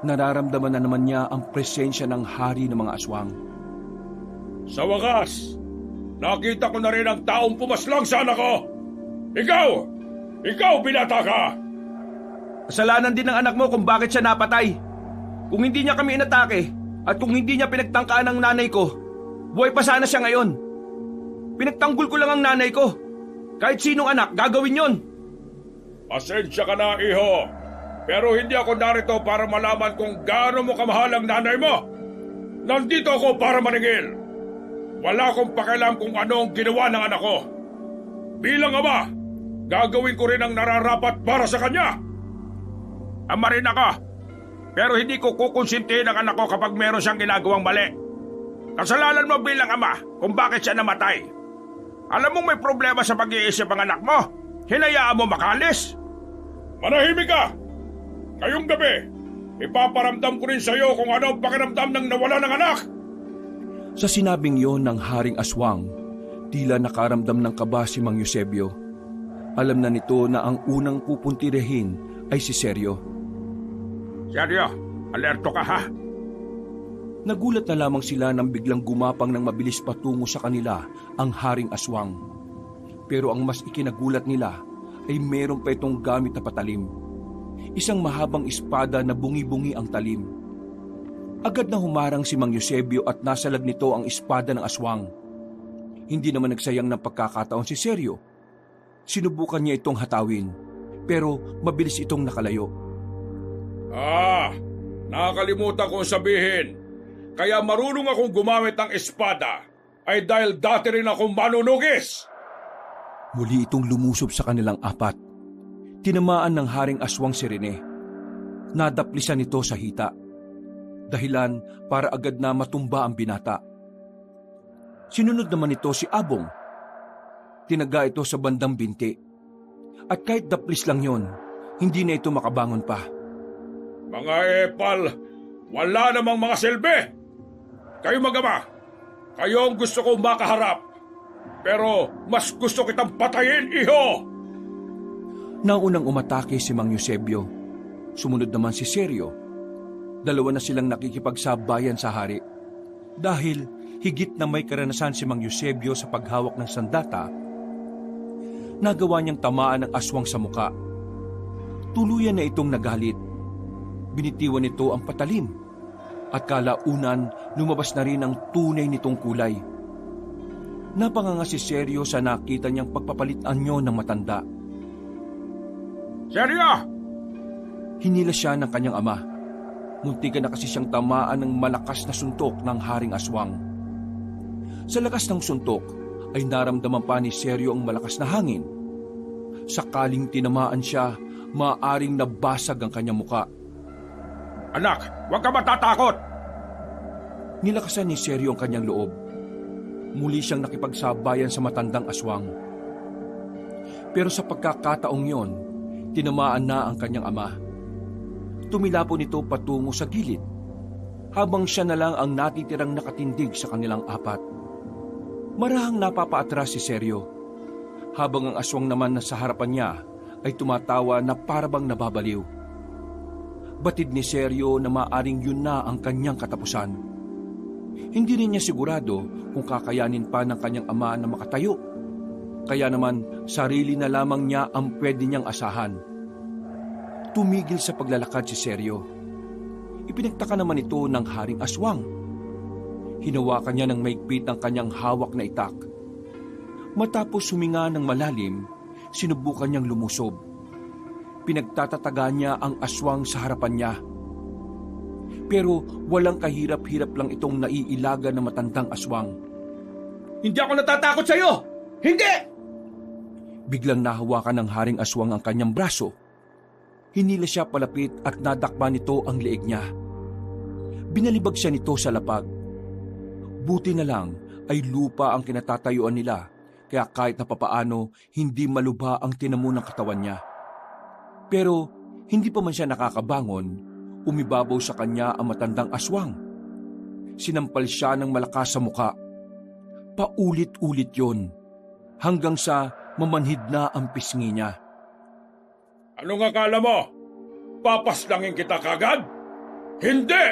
Nararamdaman na naman niya ang presensya ng hari ng mga aswang. Sa wakas, nakita ko na rin ang taong pumaslang sa anak ko. Ikaw! Ikaw, binata ka! Kasalanan din ng anak mo kung bakit siya napatay. Kung hindi niya kami inatake at kung hindi niya pinagtangkaan ng nanay ko, buhay pa sana siya ngayon. Pinagtanggol ko lang ang nanay ko. Kahit sinong anak, gagawin yon. Pasensya ka na, iho. Pero hindi ako narito para malaman kung gaano mo kamahal ang nanay mo. Nandito ako para maningil. Wala akong pakialam kung ano ang ginawa ng anak ko. Bilang ama, gagawin ko rin ang nararapat para sa kanya. Ama rin ako, pero hindi ko kukonsintihin ang anak ko kapag meron siyang ginagawang mali. Kasalanan mo bilang ama kung bakit siya namatay. Alam mong may problema sa pag-iisip ang anak mo. Hinayaan mo makalis. Manahimik ka! Ngayong gabi, ipaparamdam ko rin sa iyo kung ano ang pakiramdam ng nawala ng anak. Sa sinabing yon ng Haring Aswang, tila nakaramdam ng kaba si Mang Eusebio. Alam na nito na ang unang pupuntirehin ay si Seryo. Seryo, alerto ka ha? Nagulat na lamang sila nang biglang gumapang ng mabilis patungo sa kanila ang Haring Aswang. Pero ang mas ikinagulat nila ay meron pa itong gamit na patalim. Isang mahabang espada na bungi-bungi ang talim. Agad na humarang si Mang Eusebio at nasalag nito ang espada ng aswang. Hindi naman nagsayang ng pagkakataon si Seryo. Sinubukan niya itong hatawin, pero mabilis itong nakalayo. Nakakalimutan kong sabihin. Kaya marunong akong gumamit ng espada ay dahil dati rin akong manunugis. Muli itong lumusob sa kanilang apat. Tinamaan ng Haring Aswang si Rene. Nadaplisan ito sa hita. Dahilan para agad na matumba ang binata. Sinunod naman ito si Abong. Tinaga ito sa bandang binti. At kahit daplis lang yon, hindi na ito makabangon pa. Mga epal, wala namang mga silbi. Kayo mag-ama, kayo ang gusto kong makaharap. Pero mas gusto kitang patayin, iho! Naunang umatake si Mang Eusebio. Sumunod naman si Seryo. Dalawa na silang nakikipagsabayan sa hari. Dahil higit na may karanasan si Mang Eusebio sa paghawak ng sandata, nagawa niyang tamaan ng aswang sa muka. Tuluyan na itong nagalit. Binitiwan nito ang patalim. At kalaunan, lumabas na rin ang tunay nitong kulay. Napanganga si Seryo sa nakita niyang pagpapalit anyo ng matanda. Seryo! Hinila siya ng kanyang ama. Muntikan na kasi siyang tamaan ng malakas na suntok ng Haring Aswang. Sa lakas ng suntok ay naramdaman pa ni Seryo ang malakas na hangin. Sakaling tinamaan siya, maaaring nabasag ang kanyang muka. Anak, huwag ka matatakot! Nilakasan ni Seryo ang kanyang loob. Muli siyang nakipagsabayan sa matandang aswang. Pero sa pagkakataong yon, tinamaan na ang kanyang ama. Tumilapo nito patungo sa gilid, habang siya na lang ang natitirang nakatindig sa kanilang apat. Marahang napapaatras si Seryo, habang ang aswang naman na sa harapan niya ay tumatawa na parabang nababaliw. Batid ni Seryo na maaring yun na ang kanyang katapusan. Hindi rin niya sigurado kung kakayanin pa ng kanyang ama na makatayo. Kaya naman, sarili na lamang niya ang pwede niyang asahan. Tumigil sa paglalakad si Seryo. Ipinagtaka naman ito ng Haring Aswang. Hinawakan niya ng maigpit ang kanyang hawak na itak. Matapos huminga ng malalim, sinubukan niyang lumusob. Pinagtatataga niya ang aswang sa harapan niya. Pero walang kahirap-hirap lang itong naiilaga na matandang aswang. Hindi ako natatakot sa iyo! Hindi! Biglang nahawakan ng Haring Aswang ang kanyang braso. Hinila siya palapit at nadakpa nito ang leeg niya. Binalibag siya nito sa lapag. Buti na lang ay lupa ang kinatatayuan nila, kaya kahit na papaano hindi malubha ang tinamo ng katawan niya. Pero hindi pa man siya nakakabangon, umibabaw sa kanya ang matandang aswang. Sinampal siya ng malakas sa muka. Paulit-ulit yon, hanggang sa mamanhid na ang pisngi niya. Anong akala mo? Papaslangin kita kagad? Hindi!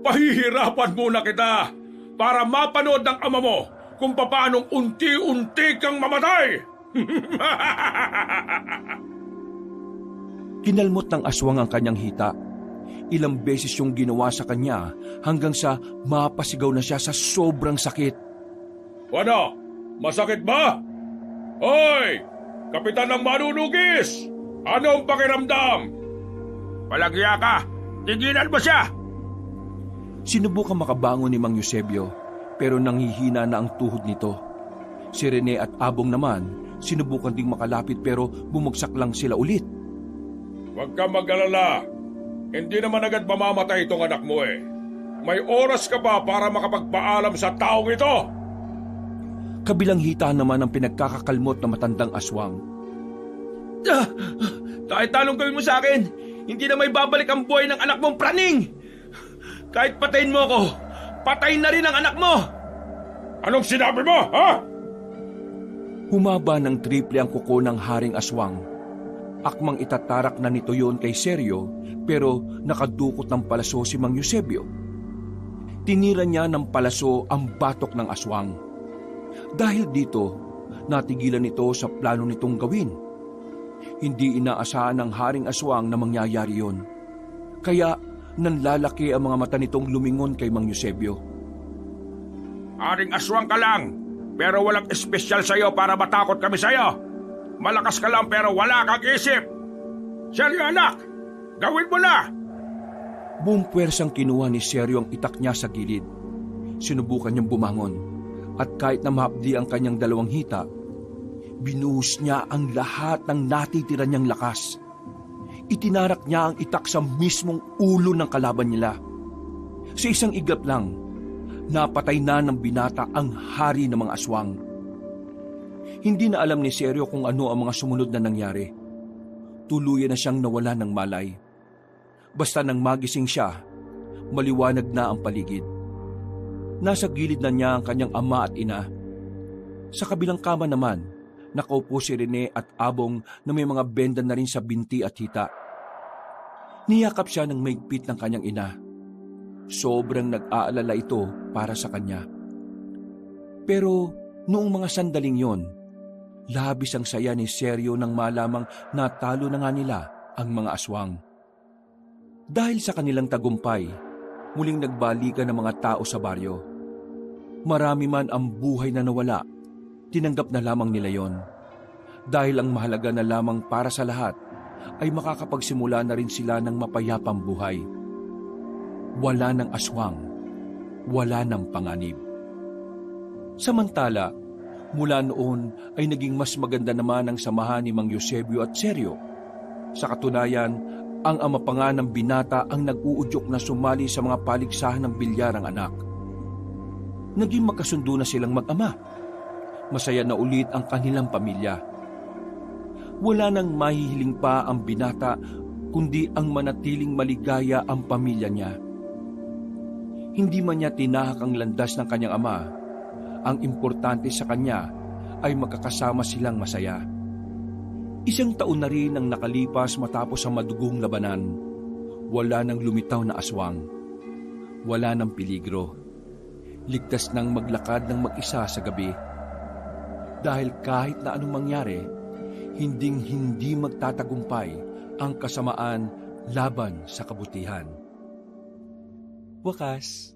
Pahihirapan muna kita para mapanood ng ama mo kung paanong unti-unti kang mamatay! Kinalmot ng aswang ang kanyang hita. Ilang beses yung ginawa sa kanya hanggang sa mapasigaw na siya sa sobrang sakit. Ano? Masakit ba? Hoy! Kapitan ng manunugis! Anong pakiramdam? Palagya ka! Tigilan mo siya! Sinubukan makabangon ni Mang Eusebio pero nanghihina na ang tuhod nito. Si Rene at Abong naman sinubukan ding makalapit pero bumagsak lang sila ulit. Huwag ka mag-alala. Hindi naman agad mamamatay itong anak mo eh. May oras ka pa para makapagpaalam sa taong ito. Kabilang hita naman ang pinagkakakalmot na matandang aswang. Kahit anong gawin mo sa akin, hindi na may babalik ang buhay ng anak mong praning! Kahit patayin mo ako, patayin na rin ang anak mo! Anong sinabi mo, ha? Humaba ng triple ang kuko ng haring aswang. Akmang itatarak na nito yon kay Sergio pero nakadukot ng palaso si Mang Eusebio. Tinira niya ng palaso ang batok ng aswang. Dahil dito, natigilan ito sa plano nitong gawin. Hindi inaasahan ng haring aswang na mangyayari yon. Kaya nanlalaki ang mga mata nitong lumingon kay Mang Eusebio. Haring aswang ka lang, pero walang espesyal sa'yo para matakot kami sa'yo. Malakas ka lang pero wala kang isip. Seryo anak, gawin mo na! Buong puwersang kinuha ni Sergio ang itak niya sa gilid. Sinubukan niyang bumangon at kahit na mahapdi ang kanyang dalawang hita, binuhos niya ang lahat ng natitira niyang lakas. Itinarak niya ang itak sa mismong ulo ng kalaban nila. Sa isang iglap lang, napatay na ng binata ang hari ng mga aswang. Hindi na alam ni Sergio kung ano ang mga sumunod na nangyari. Tuluyan na siyang nawala ng malay. Basta nang magising siya, maliwanag na ang paligid. Nasa gilid na niya ang kanyang ama at ina. Sa kabilang kama naman, nakaupo si Rene at Abong na may mga benda na rin sa binti at hita. Niyakap siya ng maigpit ng kanyang ina. Sobrang nag-aalala ito para sa kanya. Pero noong mga sandaling yon, labis ang saya ni Sergio nang malamang natalo na nga nila ang mga aswang. Dahil sa kanilang tagumpay, muling nagbalikan ng mga tao sa baryo. Marami man ang buhay na nawala, tinanggap na lamang nila yon. Dahil ang mahalaga na lamang para sa lahat ay makakapagsimula na rin sila ng mapayapang buhay. Wala ng aswang, wala ng panganib. Samantala, mula noon ay naging mas maganda naman ang samahan ni Mang Eusebio at Sergio. Sa katunayan, ang ama pa nga ng binata ang nag-uudyok na sumali sa mga paligsahan ng bilyar ang anak. Naging magkasundo na silang mag-ama. Masaya na ulit ang kanilang pamilya. Wala nang mahihiling pa ang binata kundi ang manatiling maligaya ang pamilya niya. Hindi man niya tinahak ang landas ng kanyang ama. Ang importante sa kanya ay magkakasama silang masaya. Isang taon na rin ang nakalipas matapos ang madugong labanan. Wala nang lumitaw na aswang. Wala nang peligro. Ligtas nang maglakad ng mag-isa sa gabi. Dahil kahit na anong mangyari, hinding-hindi magtatagumpay ang kasamaan laban sa kabutihan. Wakas.